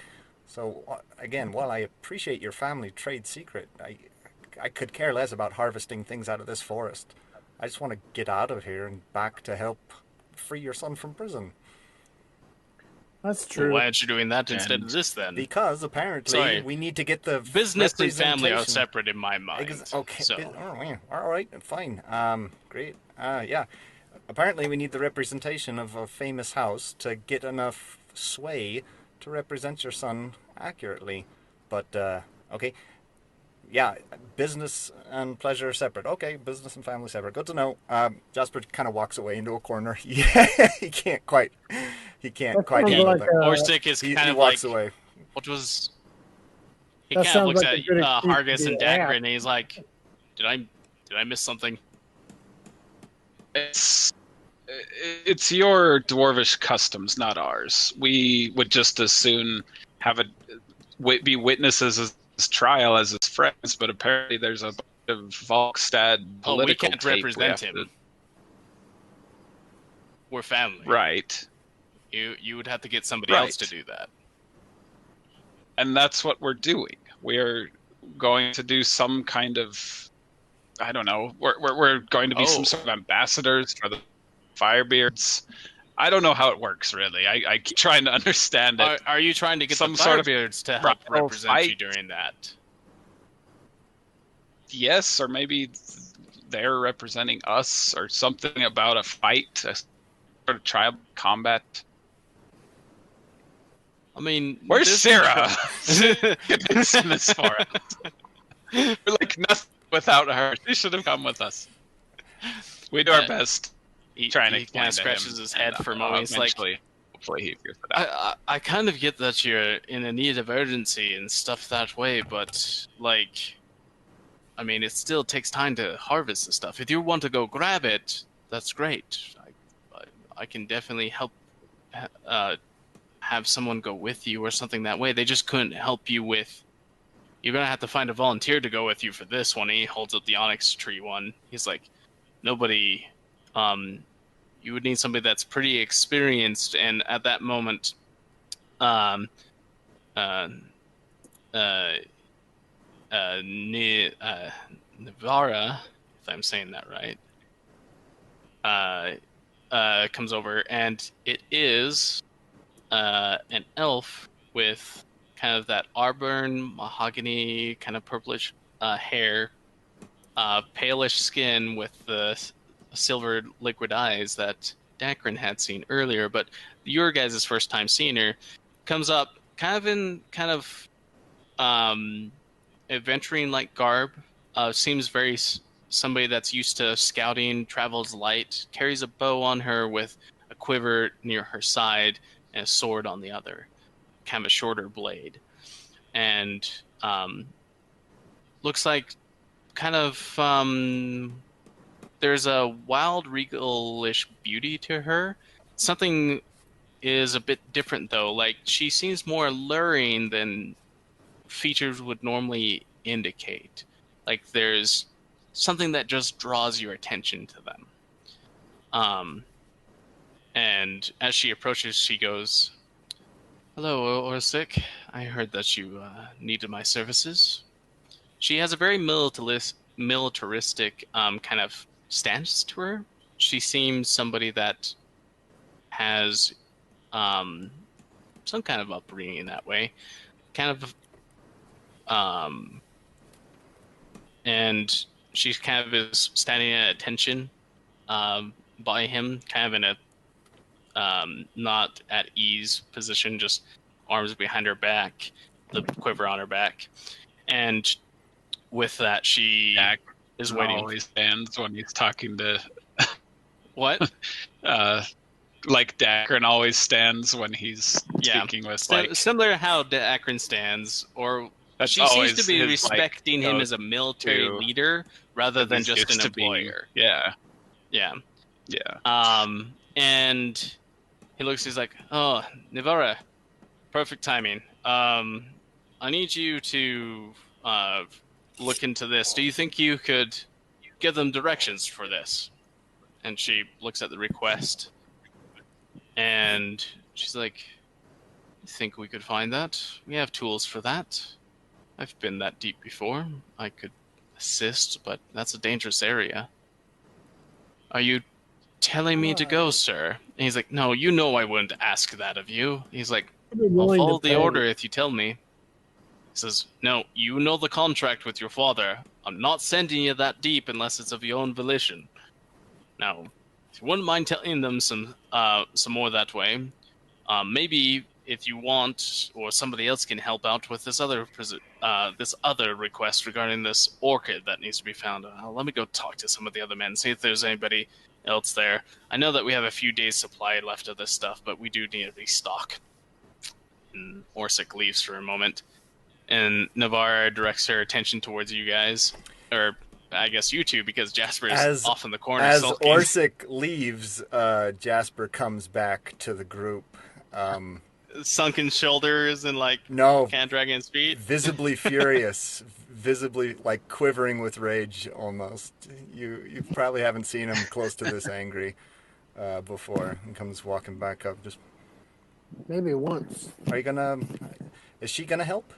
So again, while I appreciate your family trade secret, I could care less about harvesting things out of this forest. I just want to get out of here and back to help free your son from prison. That's true. Well, why aren't you doing that instead of this then? Because apparently we need to get the business and family are separate in my mind. Okay. So. All right. Fine. Great. Yeah. Apparently we need the representation of a famous house to get enough sway to represent your son accurately. But okay. Yeah, business and pleasure are separate. Okay, business and family separate. Good to know. Jasper kind of walks away into a corner. Yeah, he can't quite handle that. Orsrik is kind of walks like, away. What was? He That kind of looks sounds at like Hargis and Dakren, and he's like, "Did I miss something?" It's your dwarvish customs, not ours. We would just as soon have be witnesses of his trial as his friends, but apparently there's a bunch of Volkstad political we can't tape represent him. We're family. Right. You would have to get somebody else to do that. And that's what we're doing. We're going to do some kind of, I don't know, we're going to be some sort of ambassadors for the Firebeards. I don't know how it works, really. I keep trying to understand it. Are you trying to get some the sort of Firebeards to help represent you during that? Yes, or maybe they're representing us, or something about a fight, a sort of tribal combat. I mean, where's Seere? This for us. We're like nothing without her. She should have come with us. We do our best. He kind of scratches his head for a moment. He's like, hopefully he figures it out. I kind of get that you're in a need of urgency and stuff that way, but like, I mean, it still takes time to harvest the stuff. If you want to go grab it, that's great. I can definitely help have someone go with you or something that way. They just couldn't help you with. You're gonna have to find a volunteer to go with you for this one. He holds up the onyx tree one. He's like, nobody. You would need somebody that's pretty experienced, and at that moment, Naviarra, if I'm saying that right, comes over, and it is an elf with kind of that auburn, mahogany, kind of purplish hair, palish skin with the silver liquid eyes that Dakren had seen earlier, but your guys' first time seeing her, comes up kind of adventuring like garb, seems very somebody that's used to scouting, travels light, carries a bow on her with a quiver near her side and a sword on the other, kind of a shorter blade, and looks like kind of there's a wild, regalish beauty to her. Something is a bit different, though. Like, she seems more alluring than features would normally indicate. Like, there's something that just draws your attention to them. And as she approaches, she goes, "Hello, Orsrik. I heard that you needed my services." She has a very militaristic kind of stance to her. She seems somebody that has some kind of upbringing in that way. Kind of and she kind of is standing at attention by him, kind of in a not at ease position, just arms behind her back, the quiver on her back, and with that, she is waiting. Always stands when he's talking to what? Like Dakren always stands when he's speaking with similar to how Dakren stands, or she seems to be respecting him as a military leader rather than just an employer. Yeah. And he looks. He's like, "Oh, Naviarra, perfect timing. I need you to look into this. Do you think you could give them directions for this?" And she looks at the request, and she's like, "I think we could find that. We have tools for that. I've been that deep before. I could assist, but that's a dangerous area. Are you telling me to go, sir?" And he's like, "No, you know I wouldn't ask that of you." He's like, "I'll follow the order if you tell me." He says, "No, you know the contract with your father. I'm not sending you that deep unless it's of your own volition. Now, if you wouldn't mind telling them some more that way, maybe if you want, or somebody else can help out with this other request regarding this orchid that needs to be found. Let me go talk to some of the other men, see if there's anybody else there. I know that we have a few days' supply left of this stuff, but we do need a restock." And Orsrik leaves for a moment, and Naviarra directs her attention towards you guys, or I guess you two, because Jasper is off in the corner. As sulking. Orsrik leaves, Jasper comes back to the group. Sunken shoulders and can't drag his feet. Visibly furious, visibly quivering with rage almost. You probably haven't seen him close to this angry before. And comes walking back up. Just maybe once. Is she gonna help?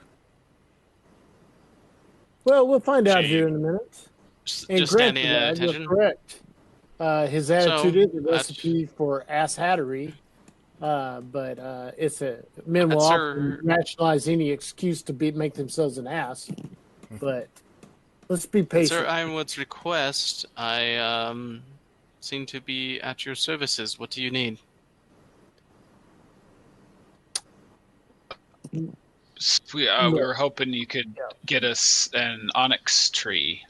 Well, we'll find out here in a minute. Just standing at attention. You're correct. His attitude is a recipe for ass hattery. But it's men will often rationalize any excuse to make themselves an ass. But let's be patient. Sir Ironwood's request, I seem to be at your services. What do you need? We were hoping you could get us an onyx tree.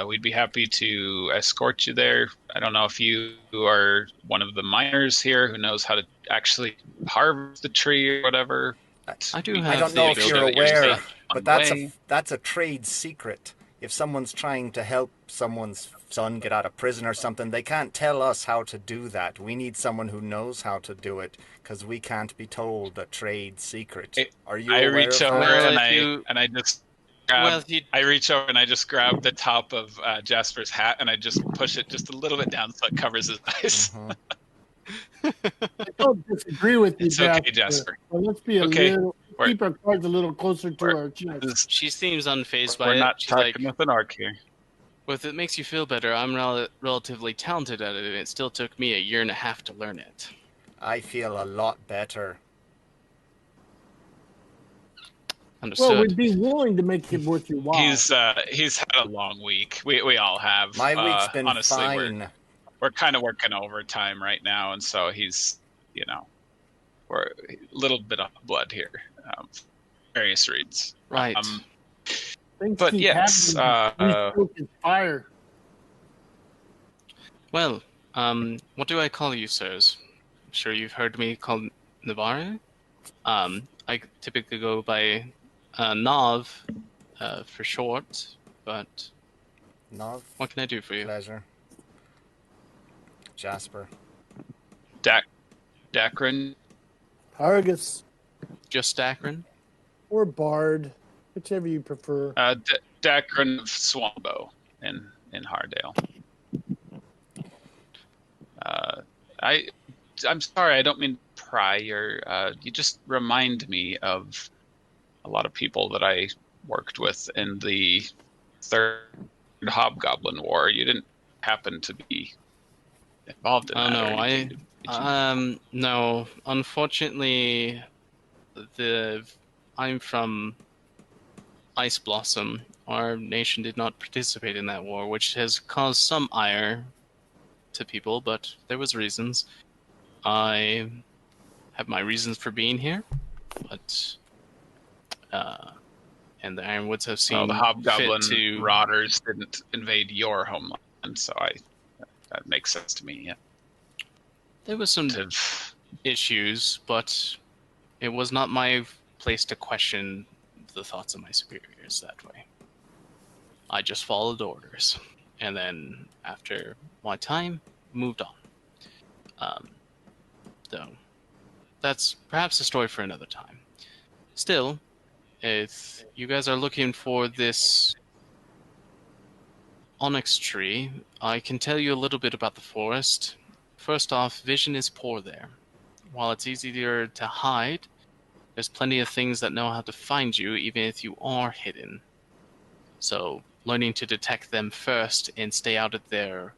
We'd be happy to escort you there. I don't know if you are one of the miners here who knows how to actually harvest the tree or whatever. I don't know if you're aware, but that's a trade secret. If someone's trying to help someone's son get out of prison or something, they can't tell us how to do that. We need someone who knows how to do it, because we can't be told a trade secret. Are you aware reach of over that? and I just I reach over and I just grab the top of Jasper's hat and I just push it just a little bit down so it covers his eyes. I don't disagree with you, it's okay, Jasper. Well, let's be keep our cards a little closer to our chest. She seems unfazed by it. We're not talking with an arc here. Well, if it makes you feel better, I'm relatively talented at it, and it still took me 1.5 years to learn it. I feel a lot better. Understood. Well, we'd be willing to make it worth your while. He's had a long week. We all have. My week's been honestly, fine. We're kind of working overtime right now, and so he's, we're a little bit of blood here. Various reads. Right. But yes. Fire. Well, what do I call you, sirs? I'm sure you've heard me called Naviarra. I typically go by Nav for short, but Nav. What can I do for you? Pleasure. Jasper. Dakren. Argus. Just Dakren? Or Bard, whichever you prefer. Dakren of Swanbow in Hardale. I'm sorry, I don't mean to pry. You just remind me of a lot of people that I worked with in the Third Hobgoblin War. You didn't happen to be involved in that? No, no. Unfortunately, I'm from Ice Blossom, our nation did not participate in that war, which has caused some ire to people, but there was reasons. I have my reasons for being here, but and the Ironwoods have seen the hobgoblin fit to rotters didn't invade your homeland, so that makes sense to me. Yeah. There was some issues, but it was not my place to question the thoughts of my superiors that way. I just followed orders, and then after my time, moved on. Though that's perhaps a story for another time. Still, if you guys are looking for this onyx tree, I can tell you a little bit about the forest. First off, vision is poor there. While it's easier to hide, there's plenty of things that know how to find you, even if you are hidden. So, learning to detect them first and stay out of their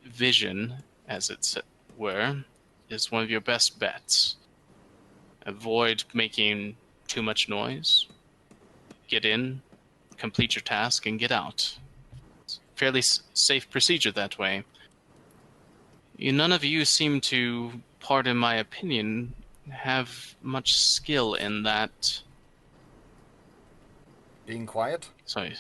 vision, as it were, is one of your best bets. Avoid making too much noise. Get in, complete your task, and get out. It's a fairly safe procedure that way. None of you seem to, pardon my opinion, have much skill in that. Being quiet? Sorry.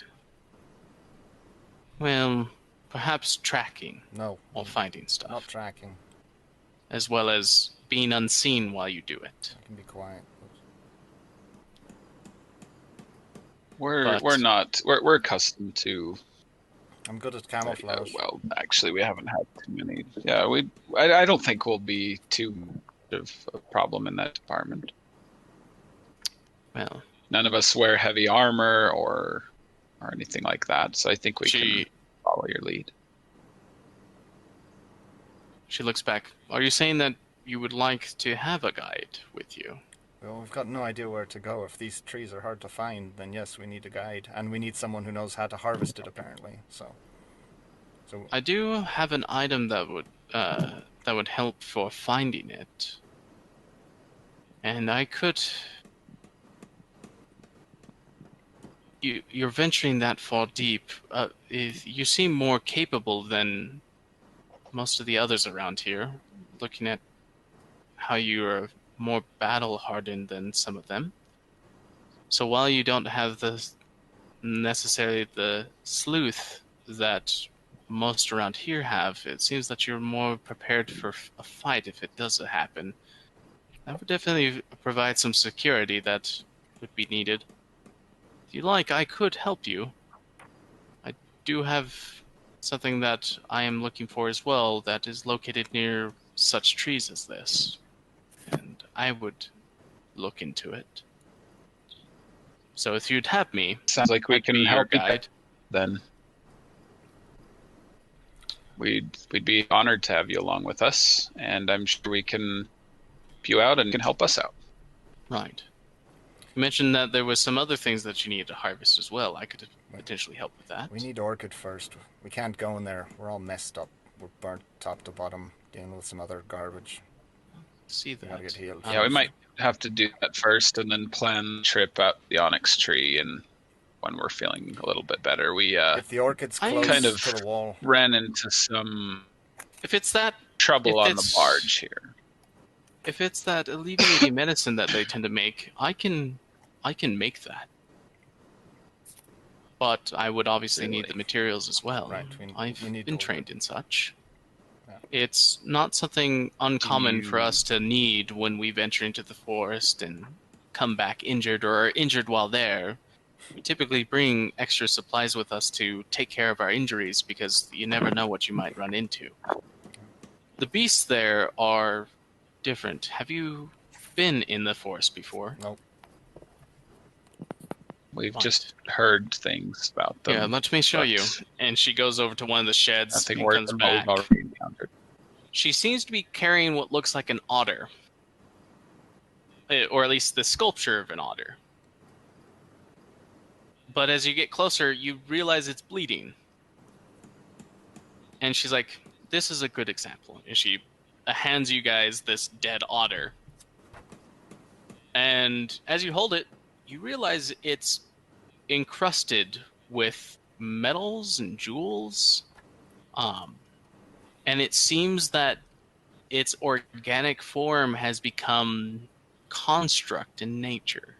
Well, perhaps tracking. No. Or finding stuff. Not tracking. As well as being unseen while you do it. I can be quiet. We're accustomed to. I'm good at camouflage. Well, actually, we haven't had too many. Yeah, I don't think we'll be too much of a problem in that department. Well, none of us wear heavy armor or anything like that, so I think we can follow your lead. She looks back. Are you saying that you would like to have a guide with you? Well, we've got no idea where to go. If these trees are hard to find, then yes, we need a guide. And we need someone who knows how to harvest it, apparently. So I do have an item that would help for finding it. And I could... You're venturing that far deep. You seem more capable than most of the others around here, looking at how you're more battle-hardened than some of them. So while you don't have necessarily the sleuth that most around here have, it seems that you're more prepared for a fight if it does happen. That would definitely provide some security that would be needed. If you like, I could help you. I do have something that I am looking for as well that is located near such trees as this. And I would look into it. So if you'd have me... Sounds like we can help you guide. Then. We'd be honored to have you along with us, and I'm sure we can help you out and can help us out. Right. You mentioned that there was some other things that you needed to harvest as well. I could potentially help with that. We need orchid first. We can't go in there. We're all messed up. We're burnt top to bottom, dealing with some other garbage. See that. We gotta get healed. Yeah, we might have to do that first and then plan the trip out the onyx tree, and when we're feeling a little bit better. If the orchid's close kind of to the wall, ran into some trouble on the barge here. If it's that alleviating medicine that they tend to make, I can make that. But I would obviously need the materials as well. Right. I've been trained in such. Yeah. It's not something uncommon for us to need when we venture into the forest and come back injured or are injured while there. We typically bring extra supplies with us to take care of our injuries because you never know what you might run into. The beasts there are different. Have you been in the forest before? Nope. We've just heard things about them. Yeah, let me show you. And she goes over to one of the sheds and worse comes than back. what we've already encountered. She seems to be carrying what looks like an otter. Or at least the sculpture of an otter. But as you get closer, you realize it's bleeding. And she's like, this is a good example. And she hands you guys this dead otter. And as you hold it, you realize it's encrusted with metals and jewels. And it seems that its organic form has become construct in nature.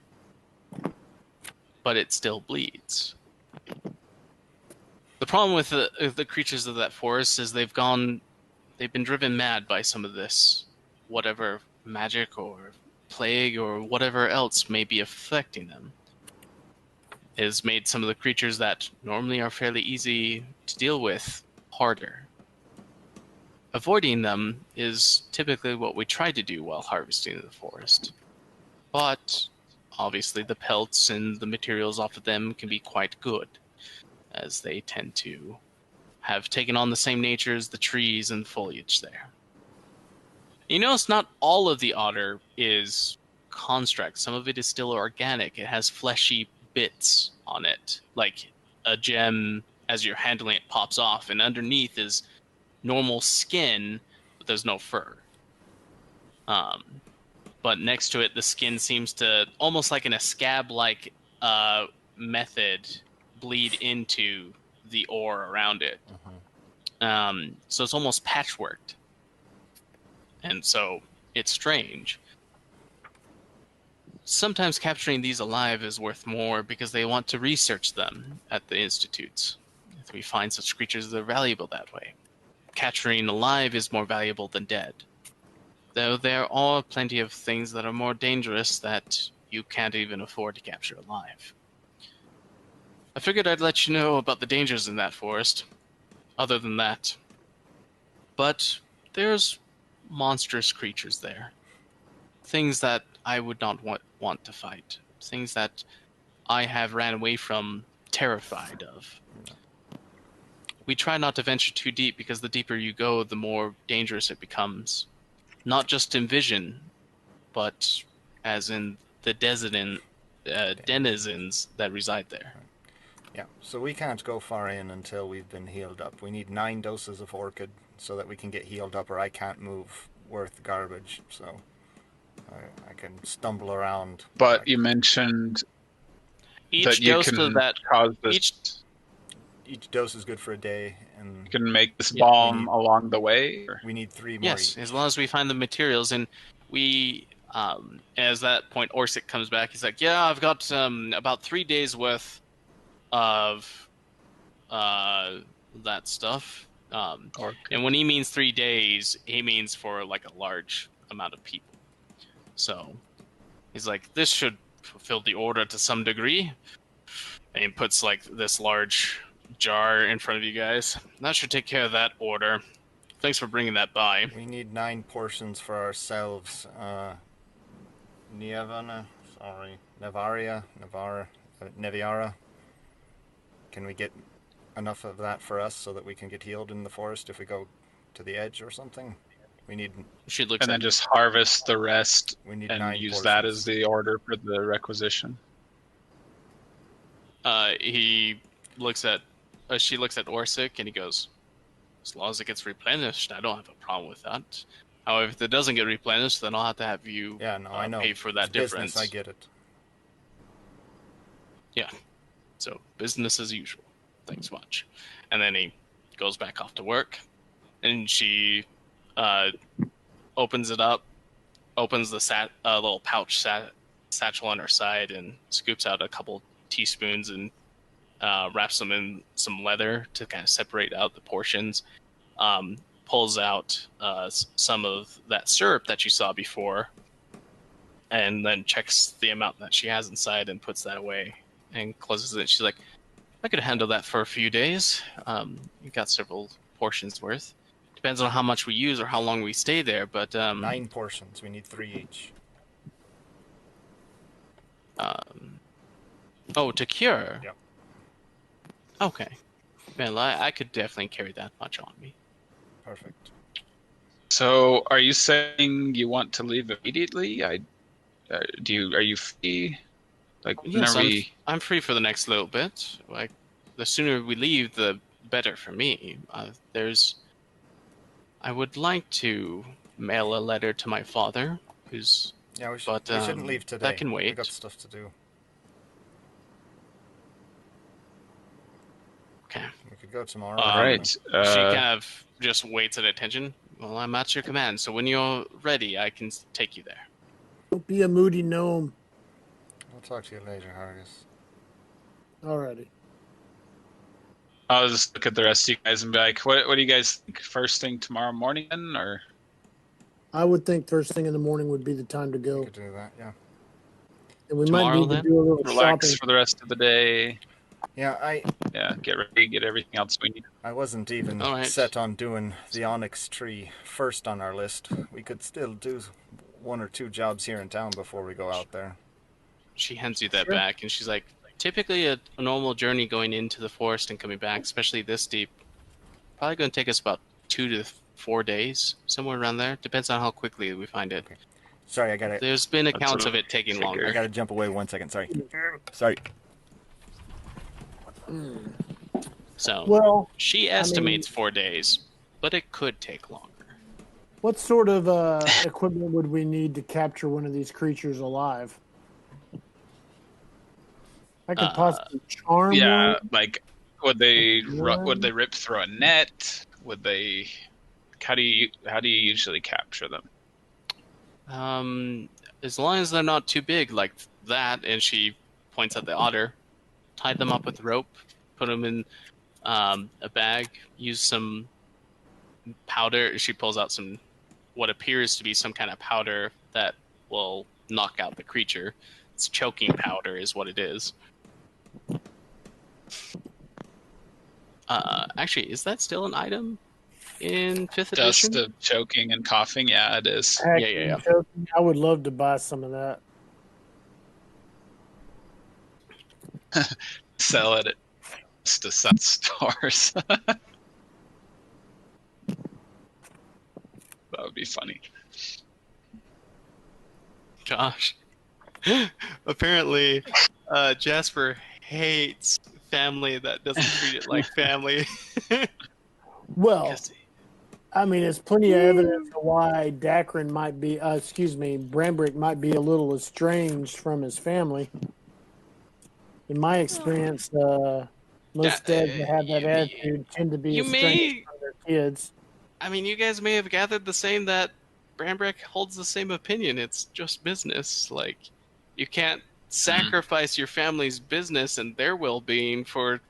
But it still bleeds. The problem with the creatures of that forest is they've been driven mad by some of this, whatever magic or plague or whatever else may be affecting them. It has made some of the creatures that normally are fairly easy to deal with harder. Avoiding them is typically what we try to do while harvesting in the forest. But obviously the pelts and the materials off of them can be quite good, as they tend to have taken on the same nature as the trees and foliage there. You notice not all of the otter is construct. Some of it is still organic. It has fleshy bits on it, like a gem as you're handling it pops off, and underneath is normal skin, but there's no fur. But next to it, the skin seems to, almost like in a scab-like method, bleed into the ore around it. So it's almost patchworked. And so it's strange. Sometimes capturing these alive is worth more because they want to research them at the institutes. If we find such creatures, they're valuable that way. Capturing alive is more valuable than dead. Though there are plenty of things that are more dangerous that you can't even afford to capture alive. I figured I'd let you know about the dangers in that forest. Other than that. But there's monstrous creatures there. Things that I would not want to fight. Things that I have ran away from, terrified of. We try not to venture too deep because the deeper you go, the more dangerous it becomes. Not just in vision, but as in the denizens that reside there. Yeah, so we can't go far in until we've been healed up. We need 9 doses of orchid so that we can get healed up, or I can't move worth garbage, so I can stumble around. But you mentioned that you can cause this... Each dose is good for a day, and you can make this balm along the way? Or? We need 3 more. Yes, as long as we find the materials, and we, as that point, Orsrik comes back. He's like, "Yeah, I've got about 3 days worth of that stuff." And when he means 3 days, he means for like a large amount of people. So he's like, "This should fulfill the order to some degree," and he puts like this large jar in front of you guys. That should take care of that order. Thanks for bringing that by. We need 9 portions for ourselves. Naviarra. Can we get enough of that for us so that we can get healed in the forest if we go to the edge or something? We need. And then just harvest the rest and use portions. that as the order for the requisition. He looks at. She looks at Orsrik and he goes, "As long as it gets replenished, I don't have a problem with that. However, if it doesn't get replenished, then I'll have to have you I know. pay for that it's difference." Business, I get it. Yeah. So, business as usual. Thanks much. And then he goes back off to work. And she opens it up, opens the little pouch satchel on her side, and scoops out a couple teaspoons and wraps them in some leather to kind of separate out the portions. Pulls out some of that syrup that you saw before, and then checks the amount that she has inside and puts that away and closes it. She's like, "I could handle that for a few days. You got several portions worth. Depends on how much we use or how long we stay there, but 9 portions. We need 3 each. To cure. Yep. Okay. Well, I could definitely carry that much on me. Perfect. So, are you saying you want to leave immediately? Are you free? Like, yes, I'm free for the next little bit. Like, the sooner we leave, the better for me. I would like to mail a letter to my father, who's. Yeah, we shouldn't leave today. That can wait. We got stuff to do. go tomorrow. All right. She kind of just waits at attention. Well, I'm at your command, so when you're ready, I can take you there. Don't be a moody gnome. I'll talk to you later, Hargus. Alrighty. I'll just look at the rest of you guys and be like, what do you guys think? First thing tomorrow morning, then, or? I would think first thing in the morning would be the time to We go. could do that, yeah. And we Tomorrow, might need then? to do a little Relax shopping. for the rest of the day. Yeah, Get ready, get everything else we need. I wasn't even set on doing the onyx tree first on our list. We could still do 1 or 2 jobs here in town before we go out there. She hands you that back, and she's like, typically a normal journey going into the forest and coming back, especially this deep, probably going to take us about 2 to 4 days, somewhere around there. Depends on how quickly we find it. Okay. Sorry, I gotta... There's been accounts of it taking longer. I gotta jump away 1 second, sorry. Sorry. So, she estimates 4 days, but it could take longer. What sort of equipment would we need to capture one of these creatures alive? I could possibly charm one. Like, would they rip through a net? Would they? How do you usually capture them? As long as they're not too big like that, and she points at the otter, tie them up with rope, put them in a bag, use some powder. She pulls out what appears to be some kind of powder that will knock out the creature. It's choking powder is what it is. Actually, is that still an item in 5th edition? Dust of choking and coughing, yeah, it is. Yeah. Choking. I would love to buy some of that. Sell it at just a set stores. That would be funny. Josh. Apparently, Jasper hates family that doesn't treat it like family. Well, I mean, there's plenty of evidence of why Dakren might be, Brambrick might be a little estranged from his family. In my experience, most dads that have that attitude tend to be estranged from their kids. I mean, you guys may have gathered the same that Brambrick holds the same opinion. It's just business. Like, you can't sacrifice your family's business and their well-being for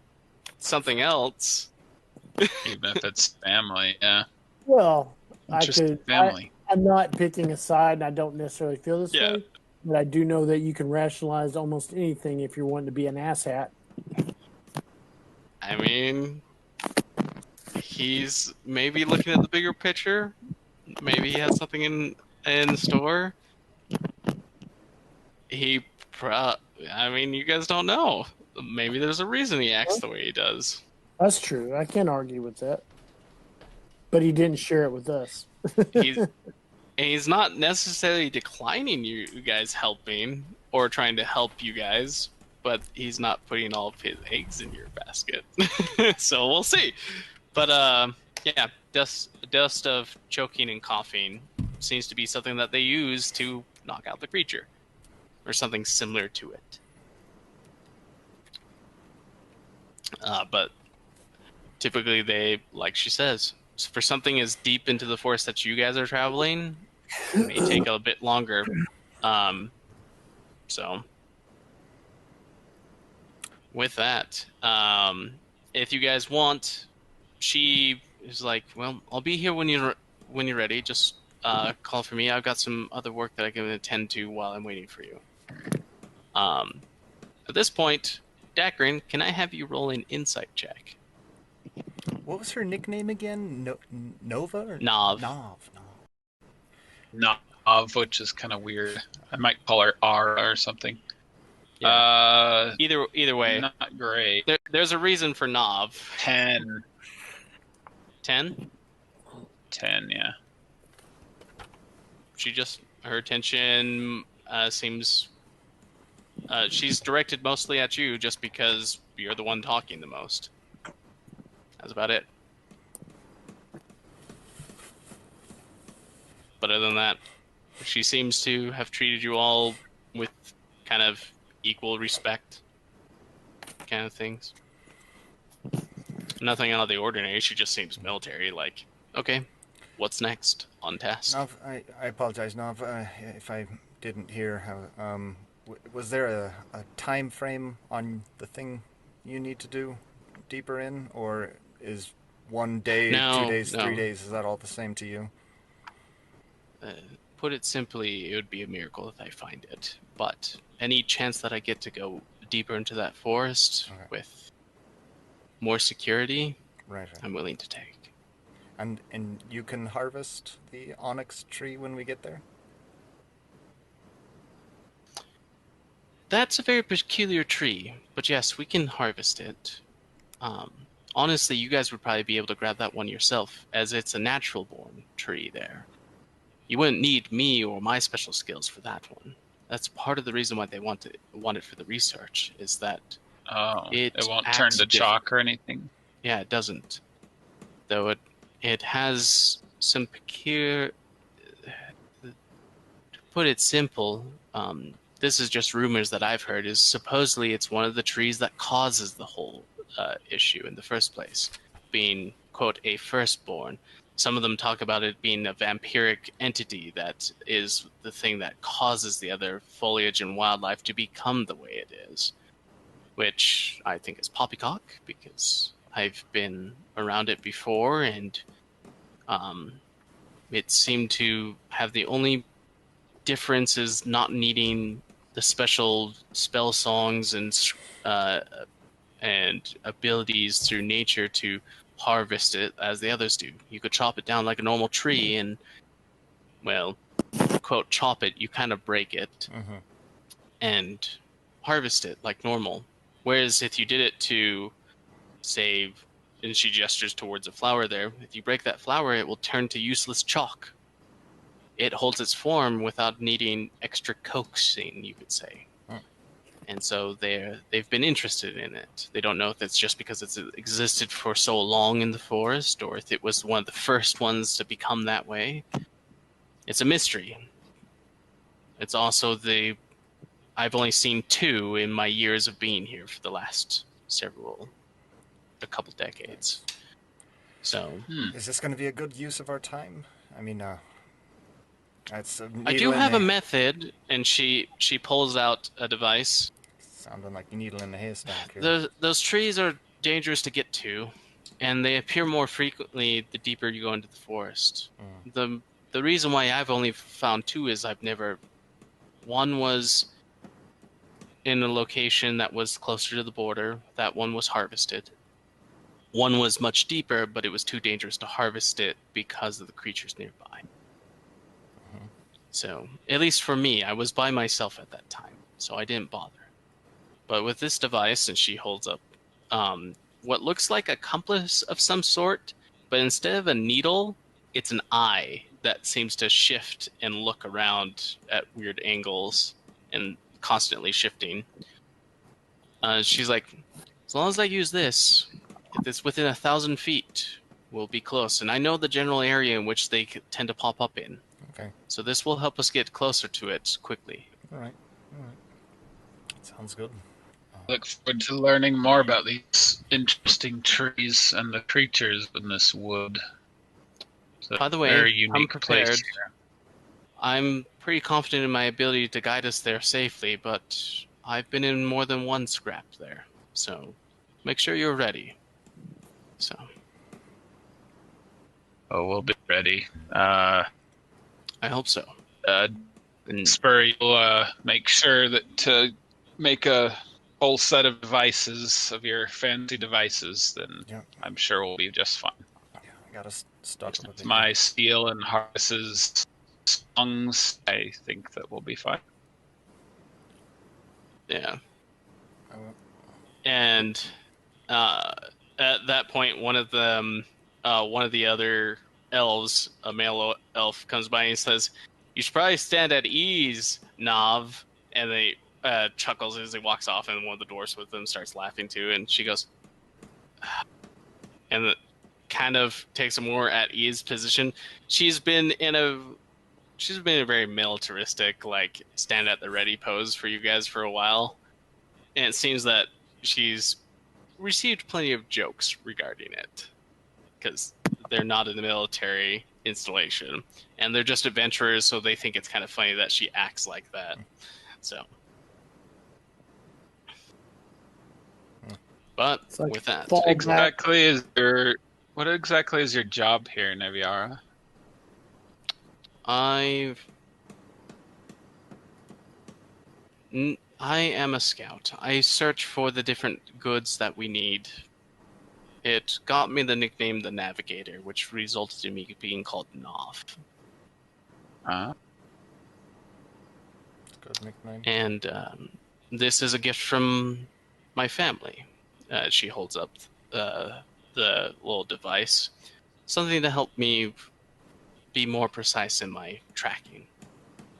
something else. Even if it's family, yeah. Well, family. I'm not picking a side, and I don't necessarily feel this way. But I do know that you can rationalize almost anything if you're wanting to be an asshat. I mean, he's maybe looking at the bigger picture. Maybe he has something in store. I mean, you guys don't know. Maybe there's a reason he acts the way he does. That's true. I can't argue with that. But he didn't share it with us. He's not necessarily declining you guys helping or trying to help you guys, but he's not putting all of his eggs in your basket. So we'll see. But yeah, dust of choking and coughing seems to be something that they use to knock out the creature, or something similar to it. But typically they, like she says, for something as deep into the forest that you guys are traveling, it may take a bit longer. So with that, if you guys want, she is like, well, I'll be here when you're ready. Just call for me. I've got some other work that I can attend to while I'm waiting for you. At this point, Dakren, can I have you roll an insight check? What was her nickname again? Nova? Or? Nav. Nav, which is kind of weird. I might call her R or something. Yeah. Either way, not great. There's a reason for Nav. 10. 10? 10, yeah. Her attention seems... she's directed mostly at you just because you're the one talking the most. That's about it. But other than that, she seems to have treated you all with kind of equal respect kind of things. Nothing out of the ordinary. She just seems military. Like, okay, what's next on task? Nav, I apologize, Nav, if I didn't hear how. Was there a time frame on the thing you need to do deeper in, or is 1 day, No, 2 days, no. 3 days? Is that all the same to you? Put it simply, it would be a miracle if I find it. But any chance that I get to go deeper into that forest with more security, right. I'm willing to take. And you can harvest the onyx tree when we get there? That's a very peculiar tree, but yes, we can harvest it. Honestly, you guys would probably be able to grab that one yourself, as it's a natural-born tree there. You wouldn't need me or my special skills for that one. That's part of the reason why they want it for the research, is that it won't turn to chalk or anything. Yeah, it doesn't. Though it has some peculiar... To put it simple, this is just rumors that I've heard, is supposedly it's one of the trees that causes the whole issue in the first place, being, quote, a firstborn. Some of them talk about it being a vampiric entity that is the thing that causes the other foliage and wildlife to become the way it is, which I think is poppycock, because I've been around it before, and it seemed to have the only difference is not needing the special spell songs and abilities through nature to harvest it as the others do. You could chop it down like a normal tree and, well, quote, chop it, you kind of break it and harvest it like normal. Whereas if you did it to, say, and she gestures towards a flower there, if you break that flower, it will turn to useless chalk. It holds its form without needing extra coaxing, you could say. And so they've been interested in it. They don't know if it's just because it's existed for so long in the forest, or if it was one of the first ones to become that way. It's a mystery. It's also I've only seen 2 in my years of being here for the last a couple decades. So, is this going to be a good use of our time? I mean, I do have a method, and she pulls out a device. Sounding like a needle in a haystack here. Those trees are dangerous to get to, and they appear more frequently the deeper you go into the forest. The reason why I've only found 2 is one was in a location that was closer to the border. That one was harvested. One was much deeper, but it was too dangerous to harvest it because of the creatures nearby. So, at least for me, I was by myself at that time, so I didn't bother. But with this device, and she holds up what looks like a compass of some sort, but instead of a needle, it's an eye that seems to shift and look around at weird angles and constantly shifting. She's like, as long as I use this, if it's within 1,000 feet, we'll be close. And I know the general area in which they tend to pop up in. Okay. So this will help us get closer to it quickly. All right. Sounds good. Look forward to learning more about these interesting trees and the creatures in this wood. By the way, I'm prepared. I'm pretty confident in my ability to guide us there safely, but I've been in more than one scrap there. So make sure you're ready. So. Oh, we'll be ready. I hope so. Spur, you'll make sure that to make a whole set of devices, of your fancy devices, then I'm sure we'll be just fine. Yeah, I gotta stock up a bit. My steel and harnesses, songs, I think that we'll be fine. Yeah. And at that point, one of the other elves, a male elf, comes by and says, "You should probably stand at ease, Nav." And they chuckles as he walks off, and one of the dwarfs with them starts laughing too. And she goes, and it kind of takes a more at ease position. She's been in a very militaristic, like, stand at the ready pose for you guys for a while. And it seems that she's received plenty of jokes regarding it, because they're not in the military installation, and they're just adventurers, so they think it's kind of funny that she acts like that. So, but like with that, what exactly is your job here, Naviarra? I am a scout. I search for the different goods that we need. It got me the nickname the Navigator, which resulted in me being called Nav. Good nickname. And this is a gift from my family. She holds up the little device. Something to help me be more precise in my tracking.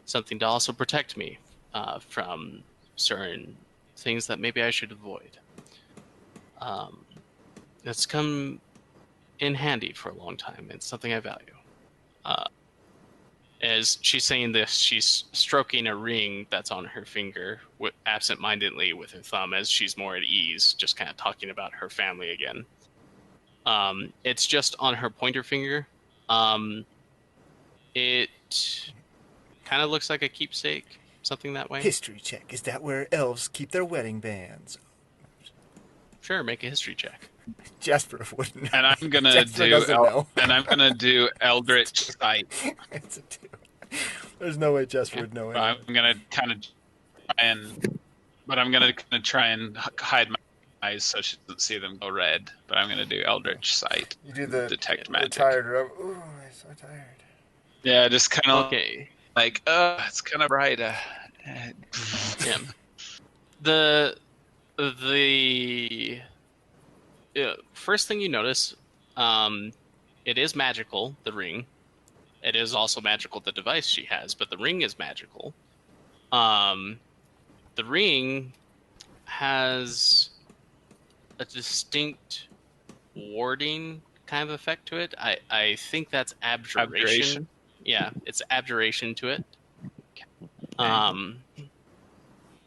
Something to also protect me from certain things that maybe I should avoid. It's come in handy for a long time. It's something I value. As she's saying this, she's stroking a ring that's on her finger absent-mindedly with her thumb, as she's more at ease, just kind of talking about her family again. It's just on her pointer finger. It kind of looks like a keepsake, something that way. History check. Is that where elves keep their wedding bands? Sure, make a history check. Jasper wouldn't know. And I'm gonna do Eldritch Sight. It's a 2. There's no way Jasper would know I'm gonna kind of try and hide my eyes so she doesn't see them go red. But I'm gonna do Eldritch Sight. You do the detect magic. Tired. Ooh, I'm so tired. Yeah, just kind of like, it's kind of bright. Yeah. The first thing you notice, it is magical, the ring. It is also magical, the device she has, but the ring is magical. The ring has a distinct warding kind of effect to it. I think that's abjuration. Yeah, it's abjuration to it.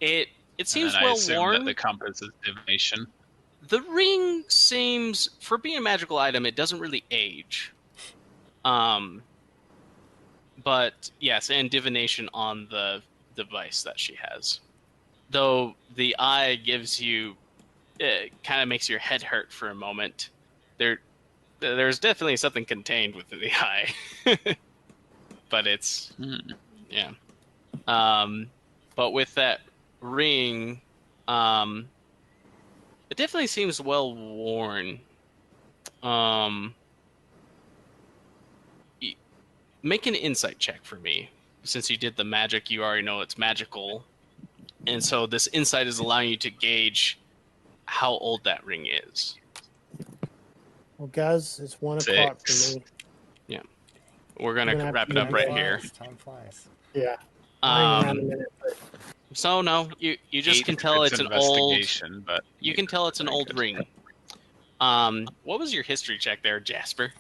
It seems well worn. That the compass is divination. The ring seems, for being a magical item, it doesn't really age. But yes, and divination on the device that she has. Though the eye gives you, it kind of makes your head hurt for a moment. There's definitely something contained within the eye. But it's, yeah. But with that ring, it definitely seems well worn. Make an insight check for me. Since you did the magic, you already know it's magical. And so this insight is allowing you to gauge how old that ring is. Well, guys, it's 1 o'clock for me. Yeah. We're going to wrap it up right here. Time flies. Yeah. So no, you just can tell it's an old. But you can tell it's an old ring. What was your history check there, Jasper?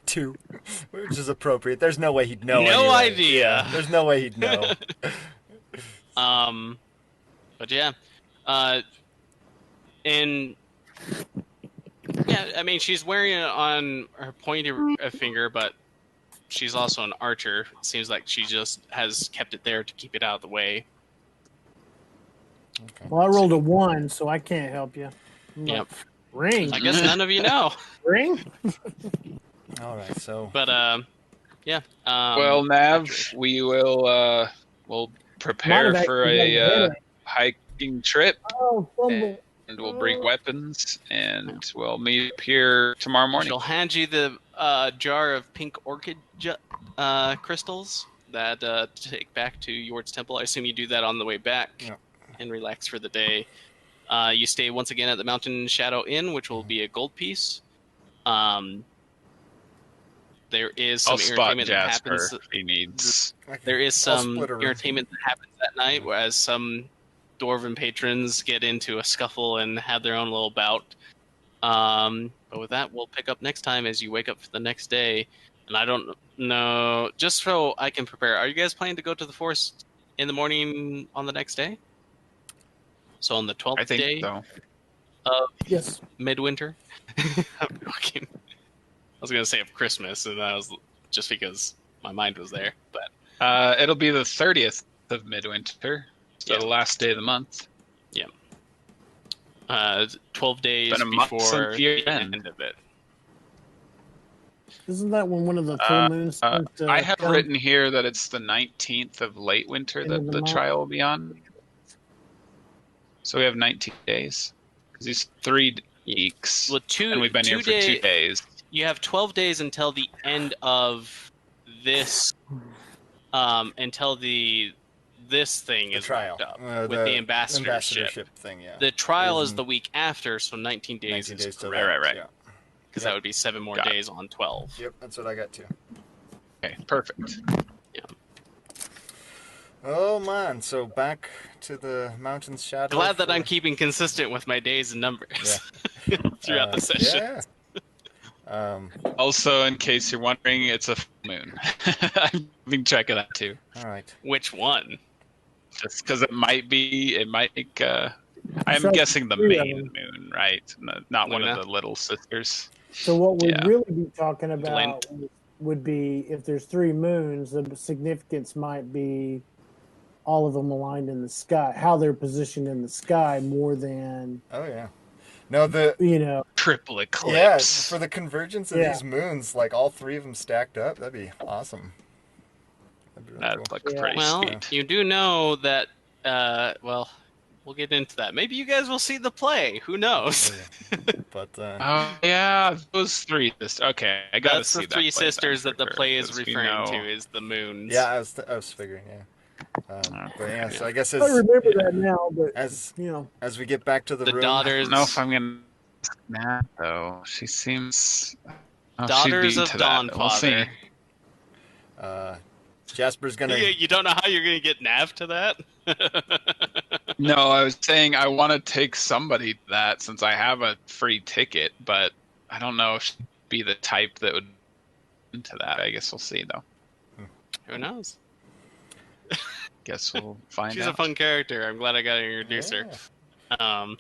2, which is appropriate. There's no way he'd know. No idea. Yeah, there's no way he'd know. But yeah, and yeah, I mean, she's wearing it on her pointer finger, but she's also an archer. It seems like she just has kept it there to keep it out of the way. Okay. Well, I rolled a 1, so I can't help you. Yep. Ring. I guess none of you know. Ring? All right, so. But, yeah. Well, Nav, we will we'll prepare for a hiking trip. Oh, fumble. And we'll bring weapons, and we'll meet up here tomorrow morning. She'll hand you the jar of pink orchid crystals that to take back to Yord's Temple. I assume you do that on the way back and relax for the day. You stay once again at the Mountain Shadow Inn, which will be a gold piece. There is some entertainment that happens. He needs. There is some entertainment that happens that night, whereas some dwarven patrons get into a scuffle and have their own little bout. But with that, we'll pick up next time as you wake up for the next day. And I don't know, just so I can prepare, are you guys planning to go to the forest in the morning on the next day? So on the 12th day? I think so. of Yes. midwinter. I was going to say of Christmas, and that was just because my mind was there. But It'll be the 30th of midwinter, so the last day of the month. Yeah. 12 days Been a month before since the year end of it. Isn't that when one of the full moons? I have written here that it's the 19th of late winter that the trial will be on. So we have 19 days. Because these 3 weeks, Well, and we've been here for 2 days. You have 12 days until the end of this, until this thing is trial. wrapped up with the ambassadorship thing. Yeah, the trial is the week after, so 19 days is correct. Right. Yeah. Because that would be 7 more days on 12. Yep, that's what I got too. Okay, perfect. Yeah. Oh man, so back to the mountain's shadow. Glad that I'm keeping consistent with my days and numbers throughout the session. Yeah. Also, in case you're wondering, it's a full moon. I'm keeping track of that too. All right. Which one? Just because it might make. I'm guessing the main moon, right? Not one of the little sisters. So what we'd really be talking about would be if there's 3 moons, the significance might be all of them aligned in the sky, how they're positioned in the sky more than. Oh yeah. No, triple eclipse. Yeah, for the convergence of these moons, like all 3 of them stacked up, that'd be awesome. That'd look pretty sweet. You do know that. We'll get into that. Maybe you guys will see the play. Who knows? But those 3 sisters. Okay, I gotta see that. That's the 3 sisters that the play is referring to. Is the moons? Yeah, I was figuring. Yeah. But yeah, so I guess I remember that now. But as we get back to the room, daughters. I don't know if I'm gonna. Nah, though she seems. Daughters of Dawnfather. Jasper's gonna. You don't know how you're gonna get Nav to that? No, I was saying I want to take somebody to that since I have a free ticket, but I don't know if she'd be the type that would into that. I guess we'll see though. Who knows? Guess we'll find out. She's a fun character. I'm glad I got to introduce her. I'm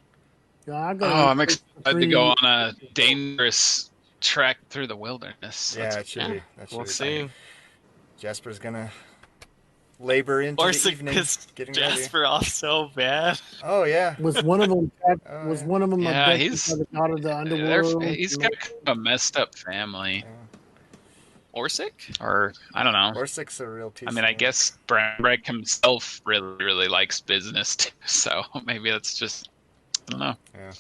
excited to go on a dangerous trek through the wilderness. Yeah, it should be. We'll see. Jasper's gonna labor into the evening, getting Jasper ready. off so bad. Oh yeah. Was one of them? One of them? Yeah, he's out of the underworld. He's got a messed up family. Orsrik? Or I don't know. Orsik's a real piece. I mean, I guess Bafrek himself really likes business too. So maybe that's just I don't know. Yeah.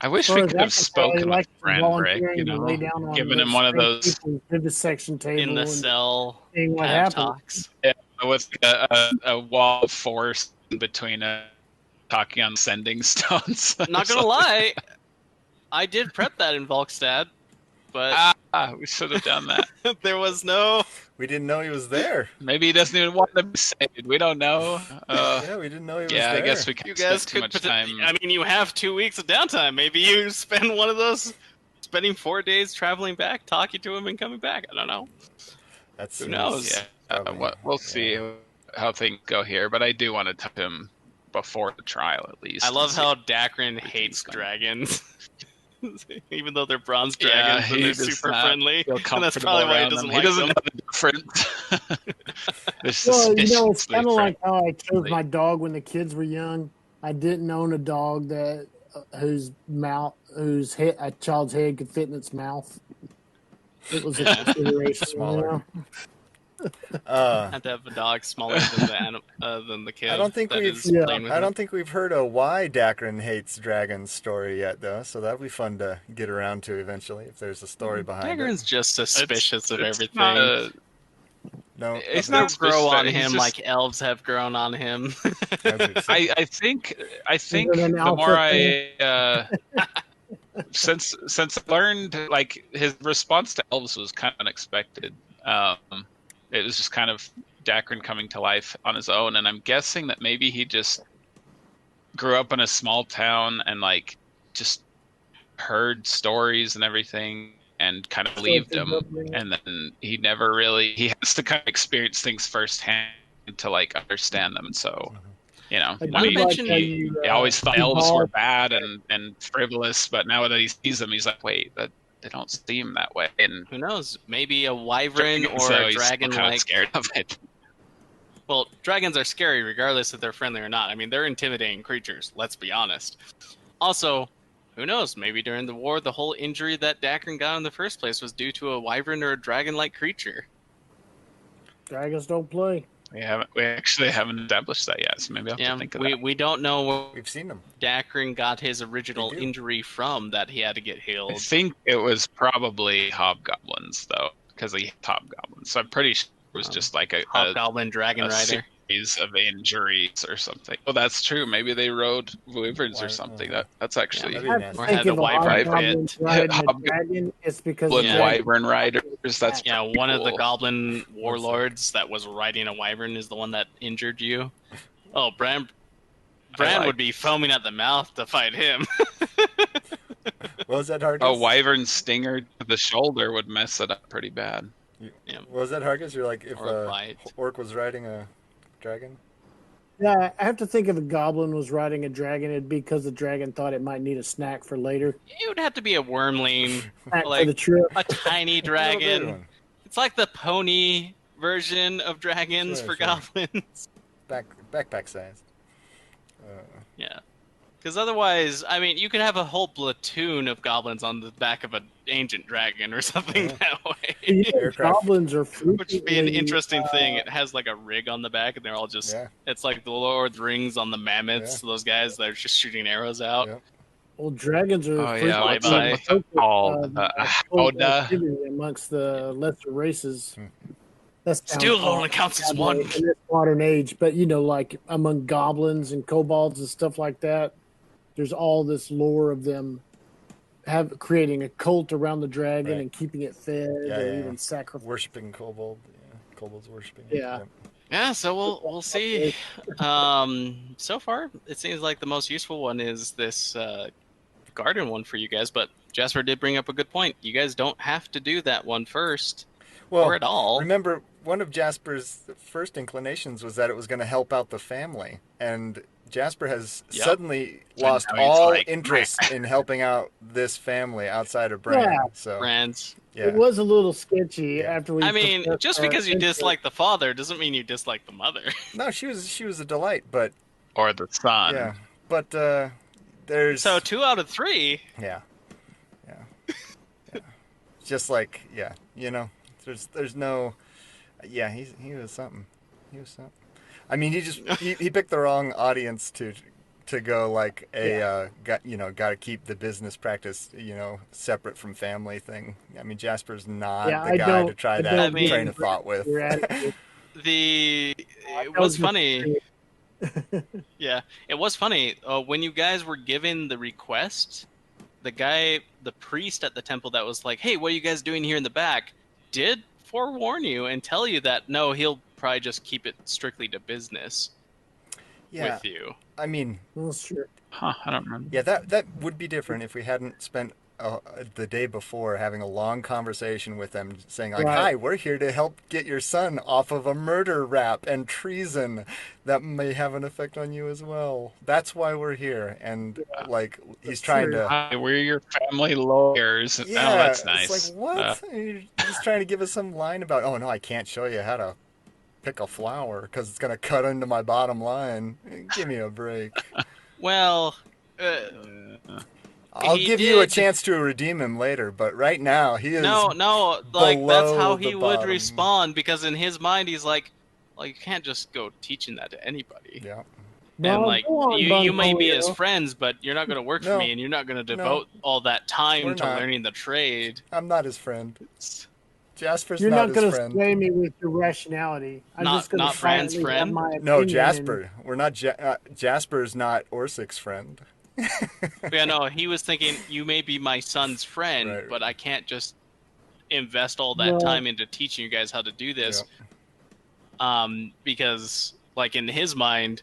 I wish we could have spoken with Bafrek, given him one of those vivisection table in the cell. What happened? Talks. Yeah, with a wall of force between talking on sending stones. Not gonna lie, I did prep that in Volkstad, but we should have done that. There was no. We didn't know he was there. Maybe he doesn't even want to be saved. We don't know. We didn't know he was there. Yeah, I guess we could spend too much time. I mean, you have 2 weeks of downtime. Maybe you spend one of those, spending 4 days traveling back, talking to him, and coming back. I don't know. Who knows? Yeah, we'll see how things go here. But I do want to talk to him before the trial, at least. I love how Dakren hates dragons. Even though they're bronze dragons and they're super friendly. And that's probably why he doesn't like them. He doesn't know the difference. Well, it's kind of like how I chose my dog when the kids were young. I didn't own a dog that whose a child's head could fit in its mouth. It was a consideration. Smaller. Have to have a dog smaller than the kid. I don't think we've heard a why Dakren hates dragons story yet, though. So that'll be fun to get around to eventually if there's a story behind it. Dakren's just suspicious of everything. No, it's not grow on him like elves have grown on him. I think the more I since I learned, like, his response to elves was kind of unexpected. It was just kind of Dakren coming to life on his own, and I'm guessing that maybe he just grew up in a small town and like just heard stories and everything and kind of believed them, and then he has to kind of experience things firsthand to like understand them. So You know, I I mean, mention he always thought elves were bad and frivolous, but now that he sees them, he's like, wait, they don't seem that way. And who knows? Maybe a wyvern or so a dragon kind of like. scared of it. Well, dragons are scary regardless if they're friendly or not. I mean, they're intimidating creatures, let's be honest. Also, who knows? Maybe during the war, the whole injury that Dakren got in the first place was due to a wyvern or a dragon-like creature. Dragons don't play. We actually haven't established that yet, so maybe I'll have to think of that. We don't know where We've seen them. Dakren got his original injury from that he had to get healed. I think it was probably hobgoblins, though, because he hit hobgoblins. So I'm pretty sure it was just like a hobgoblin dragon rider series of injuries or something. Well, that's true. Maybe they rode wyverns or something. That's actually or had a wyvern dragon. It's because wyvern riders. That's one of the cool. goblin warlords that was riding a wyvern is the one that injured you. Oh, Bran would be foaming at the mouth to fight him. What was that, Hargus? A wyvern stinger to the shoulder would mess it up pretty bad. What was that, Hargus? You're like, if a orc was riding a dragon? Yeah, I have to think if a goblin was riding a dragon, it'd be because the dragon thought it might need a snack for later. It would have to be a wormling, like for the trip. A tiny dragon. It's like the pony version of dragons for goblins. Backpack sized. Yeah. Because otherwise, I mean, you could have a whole platoon of goblins on the back of an ancient dragon or something that way. Goblins are which would be an interesting thing. It has like a rig on the back, and they're all just. Yeah. It's like the Lord of the Rings on the mammoths. Yeah. Those guys that are just shooting arrows out. Yeah. Well, dragons are what's it called? Amongst the lesser races. That's still only counts as one in this modern age. But like among goblins and kobolds and stuff like that, there's all this lore of them creating a cult around the dragon and keeping it fed, or even sacrificing. Worshipping kobold, kobolds worshipping. Yeah. So we'll see. So far, it seems like the most useful one is this garden one for you guys. But Jasper did bring up a good point. You guys don't have to do that one first. Well, or at all. Remember, one of Jasper's first inclinations was that it was going to help out the family, and Jasper has suddenly lost all interest in helping out this family outside of Bran. Yeah. So Brands. Yeah. It was a little sketchy after we. I mean, just because you dislike the father doesn't mean you dislike the mother. No, she was a delight, but or the son. Yeah, but there's 2 out of 3. Yeah. Just like There's no, he was something. I mean, he picked the wrong audience to go like got to keep the business practice separate from family thing. I mean, Jasper's not the guy to try that train of thought with. It was funny. Yeah, it was funny when you guys were given the request. The priest at the temple that was like, "Hey, what are you guys doing here in the back?" did forewarn you and tell you that no, he'll probably just keep it strictly to business with you. I mean, well, sure. I don't remember. Yeah, that would be different if we hadn't spent the day before having a long conversation with them, saying like, "Hi, we're here to help get your son off of a murder rap and treason that may have an effect on you as well. That's why we're here." And he's trying to. Hi, we're your family lawyers. Yeah, that's nice. It's like, what? He's trying to give us some line about, "Oh no, I can't show you how to pick a flower because it's going to cut into my bottom line." Give me a break. Well. I'll give you a chance to redeem him later, but right now he is no, that's how he would respond, because in his mind he's like, well, you can't just go teaching that to anybody. Yeah. And you may be as friends, but you're not going to work for me, and you're not going to devote all that time to learning the trade. I'm not his friend. Jasper's you're not going to sway me with your rationality. I'm just going to Fran's friend. No, Jasper. We're not. Jasper's not Orsrik's friend. Yeah, no, he was thinking, you may be my son's friend, but I can't just invest all that time into teaching you guys how to do this. Yeah. Because, in his mind,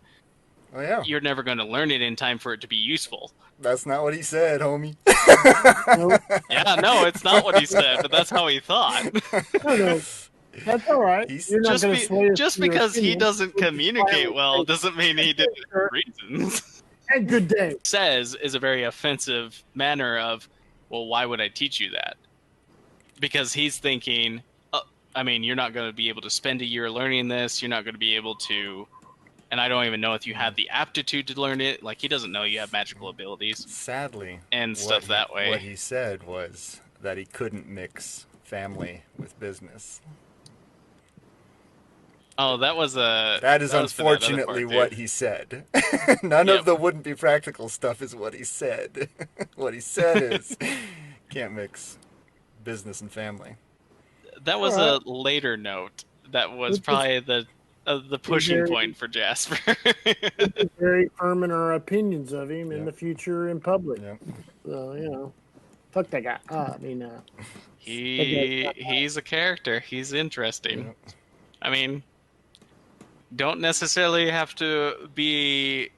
you're never going to learn it in time for it to be useful. That's not what he said, homie. Yeah, no, it's not what he said, but that's how he thought. No. That's all right. You're not going to sway us just to your because he opinion. doesn't We'll communicate just well doesn't mean he didn't have reasons. And good day. Says is a very offensive manner of, well, why would I teach you that? Because he's thinking, I mean, you're not going to be able to spend a year learning this. You're not going to be able to, and I don't even know if you have the aptitude to learn it. Like, he doesn't know you have magical abilities. Sadly, and stuff that way. What he said was that he couldn't mix family with business. Oh, that is unfortunately what he said. None of the wouldn't be practical stuff is what he said. What he said is, can't mix business and family. That was a later note. That was probably the pushing point for Jasper. We're very firm in our opinions of him in the future in public. Yep. So, fuck that guy. He's a character. He's interesting. Yep. I mean, don't necessarily have to be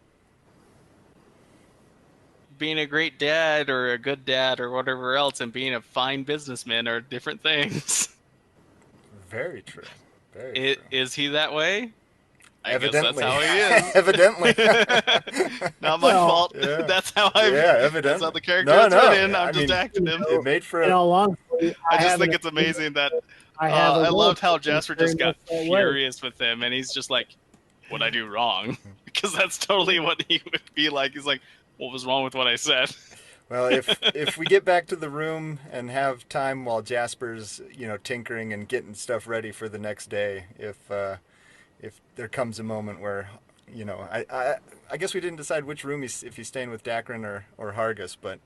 being a great dad or a good dad or whatever else, and being a fine businessman are different things. Very true. Very true. Is he that way? Evidently. I guess that's how he is. Evidently. Not my fault. Yeah. That's how evidently. That's how the character is written. I'm just acting him. It made for I just think it's amazing that I loved how Jasper just got furious with him, and he's just like, what'd I do wrong? Because that's totally what he would be like. He's like, what was wrong with what I said? Well, if we get back to the room and have time while Jasper's, tinkering and getting stuff ready for the next day, if there comes a moment where, I guess we didn't decide which room if he's staying with Dakren or Hargus, but,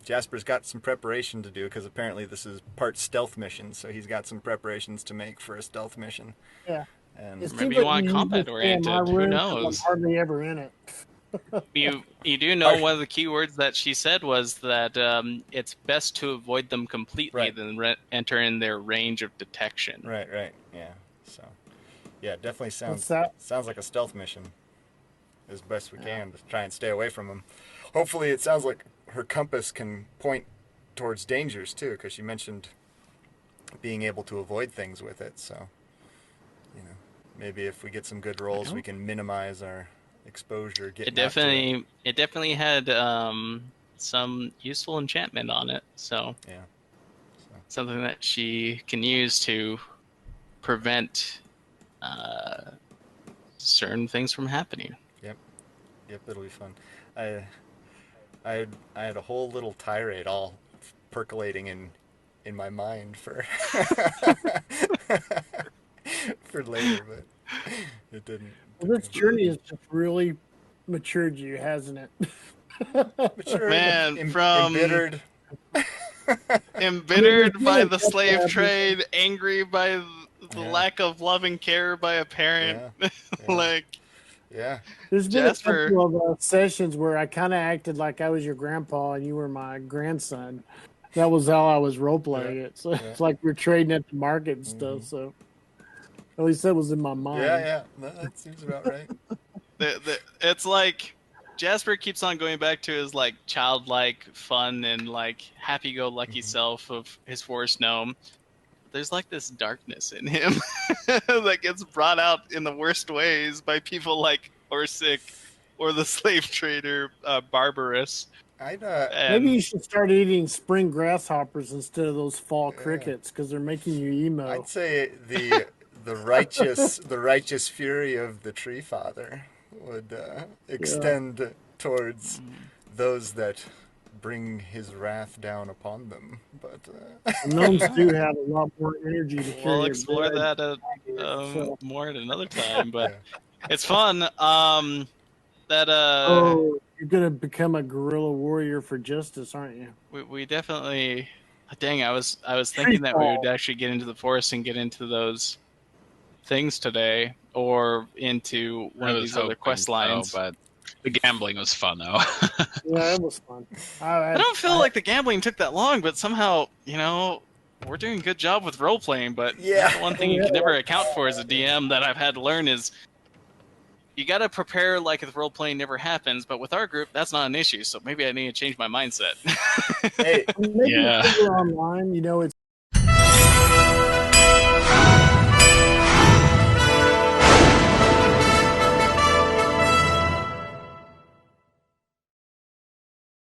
Jasper's got some preparation to do because apparently this is part stealth mission, so he's got some preparations to make for a stealth mission. Yeah. And maybe you want combat oriented. Who knows? I'm hardly ever in it. You do know one of the keywords that she said was that it's best to avoid them completely than enter in their range of detection. Right. Yeah. So, yeah, it definitely sounds like a stealth mission as best we can to try and stay away from them. Hopefully, it sounds like her compass can point towards dangers too, because she mentioned being able to avoid things with it. So, maybe if we get some good rolls, we can minimize our exposure. It definitely had some useful enchantment on it, so something that she can use to prevent certain things from happening. Yep, it'll be fun. I had a whole little tirade all percolating in my mind for for later, but it didn't. Well, this journey has just really matured you, hasn't it? Matured, man, from embittered by the slave trade, angry by the lack of loving care by a parent, There's been Jasper. A couple of sessions where I kind of acted like I was your grandpa and you were my grandson. That was how I was role playing it. So it's like we're trading at the market and stuff. So at least that was in my mind. Yeah. No, that seems about right. It's like Jasper keeps on going back to his like childlike fun and like happy-go-lucky self of his forest gnome. There's like this darkness in him that gets brought out in the worst ways by people like Orsrik or the slave trader Barbarous. Maybe you should start eating spring grasshoppers instead of those fall crickets because they're making you emo. I'd say the righteous fury of the Treefather would extend towards those that bring his wrath down upon them. But gnomes do have a lot more energy to carry. We'll explore that more at another time, but it's fun. You're gonna become a guerrilla warrior for justice, aren't you? We definitely. Dang, I was thinking that we would actually get into the forest and get into those things today, or into one of these other quest lines. But the gambling was fun, though. Yeah, it was fun. I don't feel like the gambling took that long, but somehow, we're doing a good job with role playing. But one thing you can never account for as a DM that I've had to learn is you got to prepare like if role playing never happens. But with our group, that's not an issue. So maybe I need to change my mindset. Maybe online, it's